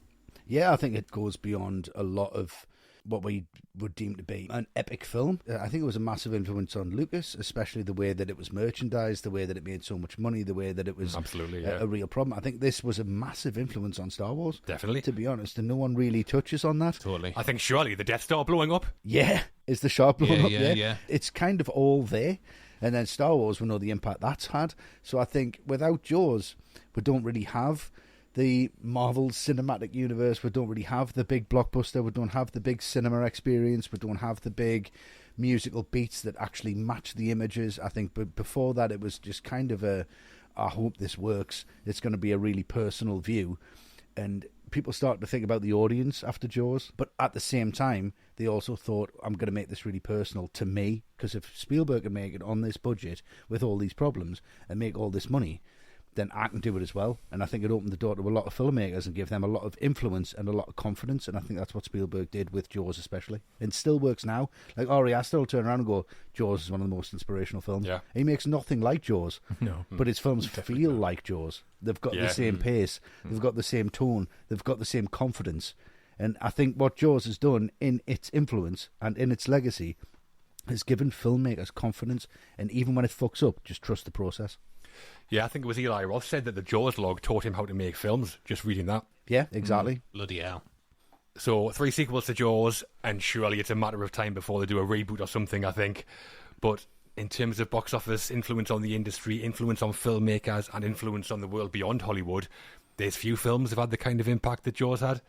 Yeah, I think it goes beyond a lot of what we would deem to be an epic film. I think it was a massive influence on Lucas, especially the way that it was merchandised, the way that it made so much money, the way that it was a real problem. I think this was a massive influence on Star Wars. Definitely. To be honest, and no one really touches on that. Totally. I think surely the Death Star blowing up. Yeah, is the shark blowing up? Yeah. It's kind of all there. And then Star Wars, we know the impact that's had. So I think without Jaws, we don't really have the Marvel Cinematic Universe. We don't really have the big blockbuster. We don't have the big cinema experience. We don't have the big musical beats that actually match the images. I think but before that, it was just kind of I hope this works. It's going to be a really personal view. And people started to think about the audience after Jaws. But at the same time, they also thought, I'm going to make this really personal to me. Because if Spielberg can make it on this budget with all these problems and make all this money, then I can do it as well. And I think it opened the door to a lot of filmmakers and gave them a lot of influence and a lot of confidence. And I think that's what Spielberg did with Jaws especially. And still works now. Like Ari Aster will turn around and go, Jaws is one of the most inspirational films. Yeah. He makes nothing like Jaws. No. But his films feel like Jaws. They've got the same pace. They've got the same tone. They've got the same confidence. And I think what Jaws has done in its influence and in its legacy has given filmmakers confidence. And even when it fucks up, just trust the process. Yeah, I think it was Eli Roth said that the Jaws log taught him how to make films, just reading that. Yeah, exactly. Bloody hell. So 3 sequels to Jaws, and surely it's a matter of time before they do a reboot or something, I think. But in terms of box office, influence on the industry, influence on filmmakers, and influence on the world beyond Hollywood, there's few films have had the kind of impact that Jaws had.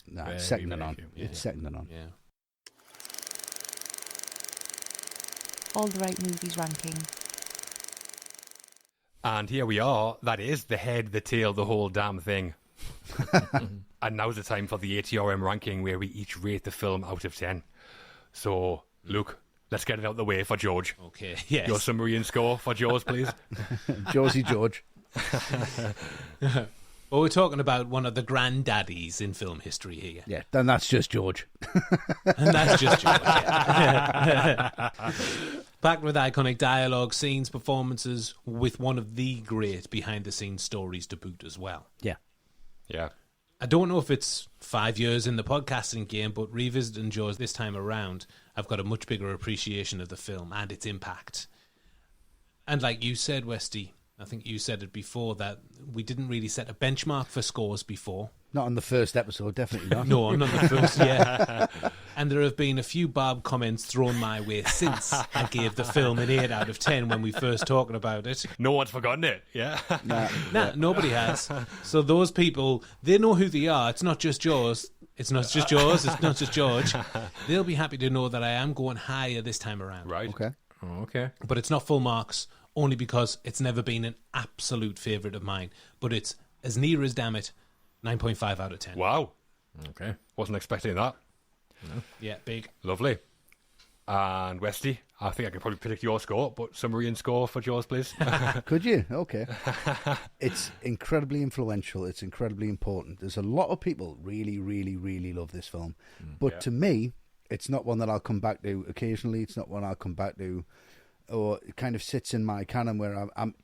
Nah, it's second to very none. few. It's second to none. Yeah. All the right movies ranking. And here we are. That is the head, the tail, the whole damn thing. And now's the time for the ATRM ranking, where we each rate the film out of 10. So, Luke, let's get it out of the way for George. Okay, yes. Your summary and score for Jaws, please. Josie George. Well, we're talking about one of the granddaddies in film history here. Yeah, then that's just George. And that's just George. Yeah. Packed with iconic dialogue, scenes, performances, with one of the great behind-the-scenes stories to boot as well. Yeah. Yeah. I don't know if it's 5 years in the podcasting game, but revisiting Jaws this time around, I've got a much bigger appreciation of the film and its impact. And like you said, Westy, I think you said it before, that we didn't really set a benchmark for scores before. Not on the first episode, definitely not. No, not the first, yeah. And there have been a few Barb comments thrown my way since I gave the film an 8 out of 10 when we first talked about it. No one's forgotten it, yeah. Nah, nobody has. So those people, they know who they are. It's not just Jaws. It's not just Jaws. It's not just George. They'll be happy to know that I am going higher this time around. Right. Okay. Oh, okay. But it's not full marks, only because it's never been an absolute favourite of mine. But it's as near as damn it, 9.5 out of 10. Wow. Okay. Wasn't expecting that. Yeah, big. Lovely. And Westy, I think I can probably predict your score, but summary and score for Jaws, please. Could you? Okay. It's incredibly influential. It's incredibly important. There's a lot of people really, really, really love this film. But to me, it's not one that I'll come back to occasionally. It's not one I'll come back to, or it kind of sits in my canon where I'm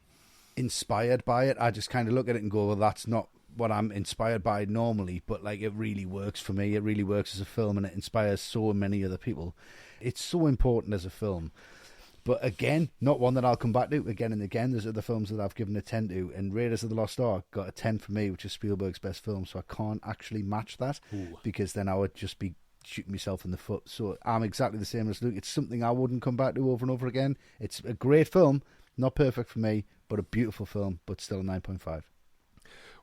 inspired by it. I just kind of look at it and go, well, that's not what I'm inspired by normally, but like it really works for me. It really works as a film, and it inspires so many other people. It's so important as a film But again, not one that I'll come back to again and again. There's other films that I've given a 10 to, and Raiders of the Lost Ark got a 10 for me, which is Spielberg's best film, so I can't actually match that because then I would just be shooting myself in the foot. So I'm exactly the same as Luke. It's something I wouldn't come back to over and over again. It's a great film, not perfect for me, but a beautiful film, but still a 9.5.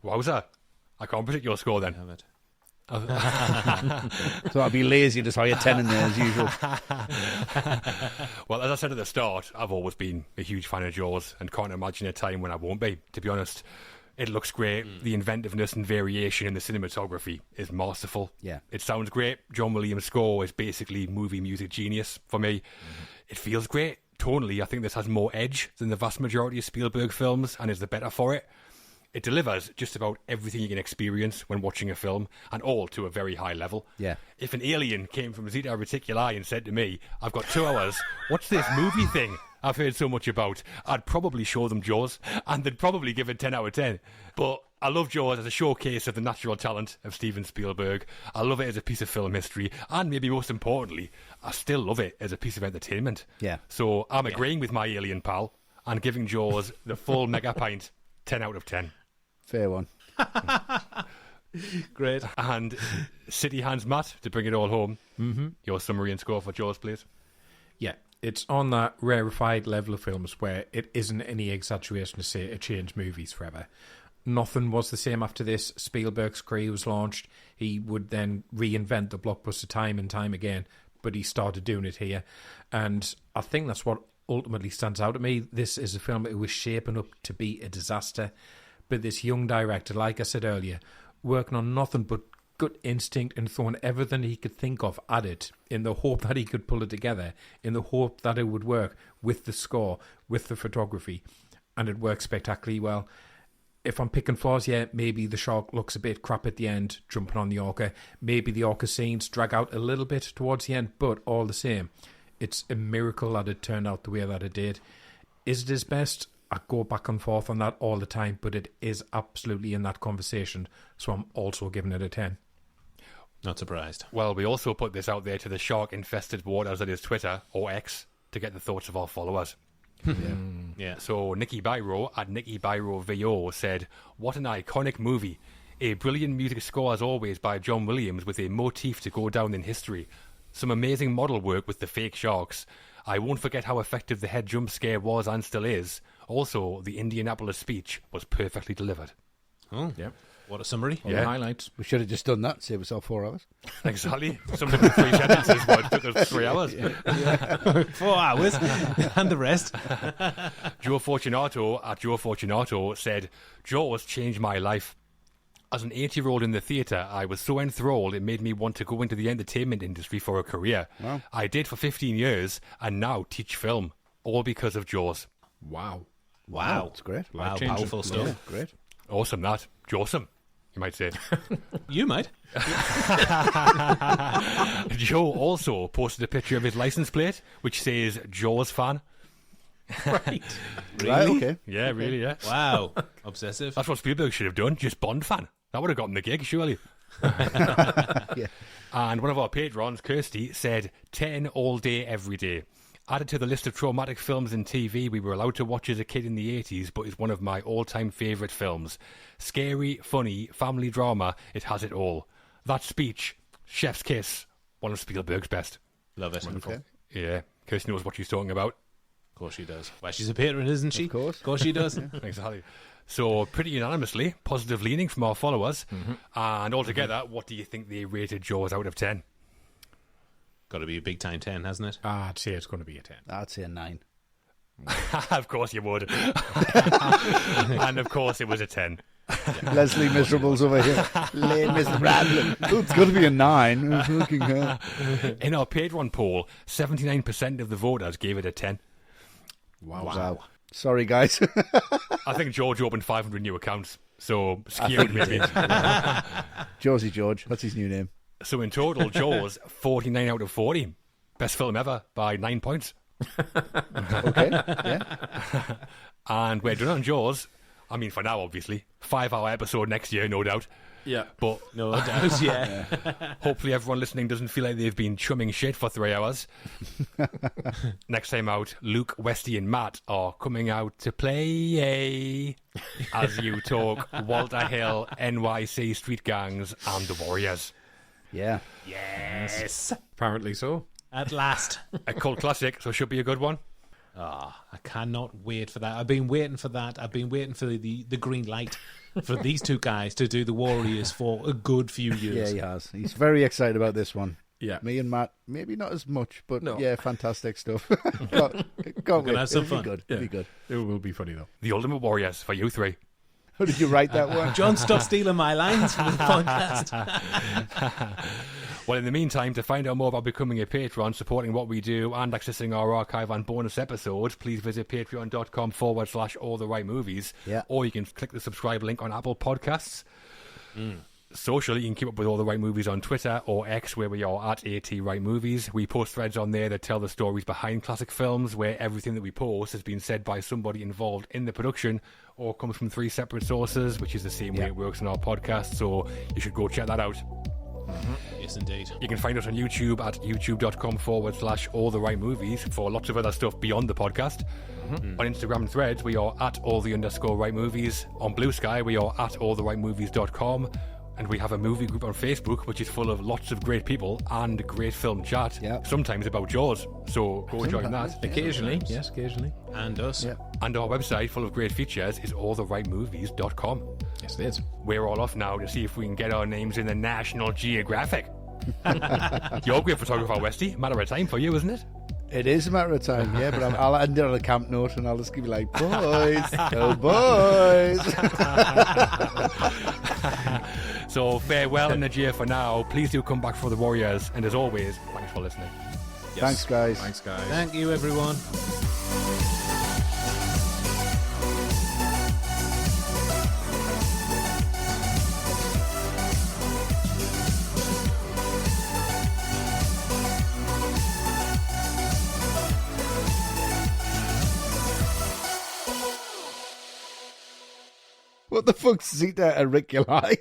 Wowza. I can't predict your score then. Have it. So I'd be lazy to throw a 10 in there as usual. Well, as I said at the start, I've always been a huge fan of Jaws and can't imagine a time when I won't be, to be honest. It looks great. The inventiveness and variation in the cinematography is masterful. Yeah. It sounds great. John Williams' score is basically movie music genius for me. It feels great. Tonally, I think this has more edge than the vast majority of Spielberg films and is the better for it. It delivers just about everything you can experience when watching a film, and all to a very high level. Yeah. If an alien came from Zeta Reticuli and said to me, I've got 2 hours, what's this movie thing I've heard so much about? I'd probably show them Jaws, and they'd probably give it 10 out of 10. But I love Jaws as a showcase of the natural talent of Steven Spielberg. I love it as a piece of film history, and maybe most importantly, I still love it as a piece of entertainment. Yeah. So I'm agreeing with my alien pal and giving Jaws the full mega pint 10 out of 10. Fair one. Great. And City Hands Matt, to bring it all home, your summary and score for Jaws, please. Yeah, it's on that rarefied level of films where it isn't any exaggeration to say it changed movies forever. Nothing was the same after this. Spielberg's career was launched. He would then reinvent the blockbuster time and time again, but he started doing it here. And I think that's what ultimately stands out to me. This is a film that was shaping up to be a disaster. But this young director, like I said earlier, working on nothing but gut instinct and throwing everything he could think of at it in the hope that he could pull it together, in the hope that it would work with the score, with the photography, and it works spectacularly well. If I'm picking flaws, yeah, maybe the shark looks a bit crap at the end, jumping on the orca. Maybe the orca scenes drag out a little bit towards the end, but all the same, it's a miracle that it turned out the way that it did. Is it his best? I go back and forth on that all the time, but it is absolutely in that conversation, so I'm also giving it a 10. Not surprised. Well, we also put this out there to the shark-infested waters that is Twitter, or X, to get the thoughts of our followers. Yeah. So Nikki Byro at Nikki Byro VO said, what an iconic movie. A brilliant music score as always by John Williams with a motif to go down in history. Some amazing model work with the fake sharks. I won't forget how effective the head jump scare was and still is. Also, the Indianapolis speech was perfectly delivered. Oh, Yep. what a summary. All the highlights. We should have just done that, save ourselves 4 hours. Exactly. Something with 3 sentences, but it took us 3 hours. 4 hours and the rest. Joe Fortunato at Joe Fortunato said, Jaws changed my life. As an 8-year-old in the theatre, I was so enthralled it made me want to go into the entertainment industry for a career. Wow. I did for 15 years and now teach film, all because of Jaws. Wow. Wow. That's great. Wow, Life-changing. powerful stuff. Yeah, great. Awesome, that. Jawsome, you might say. You might. Joe also posted a picture of his license plate, which says Jaws fan. Right. Right, okay. Yeah, really, yeah. Wow. Obsessive. That's what Spielberg should have done, just Bond fan. That would have gotten the gig, surely. Yeah. And one of our patrons, Kirsty, said 10 all day, every day. Added to the list of traumatic films and TV we were allowed to watch as a kid in the 80s, but is one of my all-time favourite films. Scary, funny, family drama, it has it all. That speech, Chef's Kiss, one of Spielberg's best. Love it. Okay. Yeah, Kirsty knows what she's talking about. Of course she does. Well, she's a patron, isn't she? Of course. Of course she does. Exactly. So, pretty unanimously, positive leaning from our followers. And altogether, what do you think they rated Jaws out of 10? Got to be a big time 10, hasn't it? I'd say it's going to be a 10. I'd say a 9. Of course you would. And of course it was a 10. Leslie Miserables over here. Les Miserables. Oh, it's got to be a 9. Fucking hell. In our Patreon poll, 79% of the voters gave it a 10. Wow. Sorry, guys. I think George opened 500 new accounts, so skewed maybe. Josie George. That's his new name. So in total, Jaws, 49 out of 40. Best film ever by 9 points. Okay. Yeah. And we're done on Jaws. I mean, for now, obviously. 5-hour episode next year, no doubt. Yeah. But No doubt, yeah. hopefully everyone listening doesn't feel like they've been chumming shit for 3 hours. Next time out, Luke, Westy and Matt are coming out to play as you talk Walter Hill, NYC Street Gangs and the Warriors. Yeah. Yes. Apparently so. At last. A cult classic, so it should be a good one. I cannot wait for that. I've been waiting for that. I've been waiting for the green light for these two guys to do the Warriors for a good few years. Yeah, he has. He's very excited about this one. Yeah. Me and Matt, maybe not as much, but No. yeah, fantastic stuff. Can't wait. have some It'll fun. be good. Yeah. It'll be good. It will be funny, though. The Ultimate Warriors for you three. How did you write that one? John, stop stealing my lines for the podcast. Well, in the meantime, to find out more about becoming a patron, supporting what we do, and accessing our archive and bonus episodes, please visit patreon.com/alltherightmovies. Yeah. Or you can click the subscribe link on Apple Podcasts. Socially, you can keep up with All the Right Movies on Twitter or X, where we are at ATRightMovies. We post threads on there that tell the stories behind classic films, where everything that we post has been said by somebody involved in the production or comes from 3 separate sources, which is the same way it works in our podcast, so you should go check that out. Yes, indeed. You can find us on YouTube at youtube.com/alltherightmovies for lots of other stuff beyond the podcast. On Instagram and Threads, we are at @all_rightmovies. On Blue Sky, we are at alltherightmovies.com. And we have a movie group on Facebook, which is full of lots of great people and great film chat, sometimes about Jaws. So go join that. Occasionally. Yes, occasionally. And us. Yeah. And our website, full of great features, is alltherightmovies.com. Yes, it is. We're all off now to see if we can get our names in the National Geographic. You're a great photographer, Westy. Matter of time for you, isn't it? It is a matter of time, yeah, but I'll end it on a camp note and I'll just be like, boys, oh boys. So farewell and adieu for now. Please do come back for the Warriors. And as always, thanks for listening. Yes. Thanks, guys. Thanks, guys. Thank you, everyone. What the fuck's Zeta auriculi?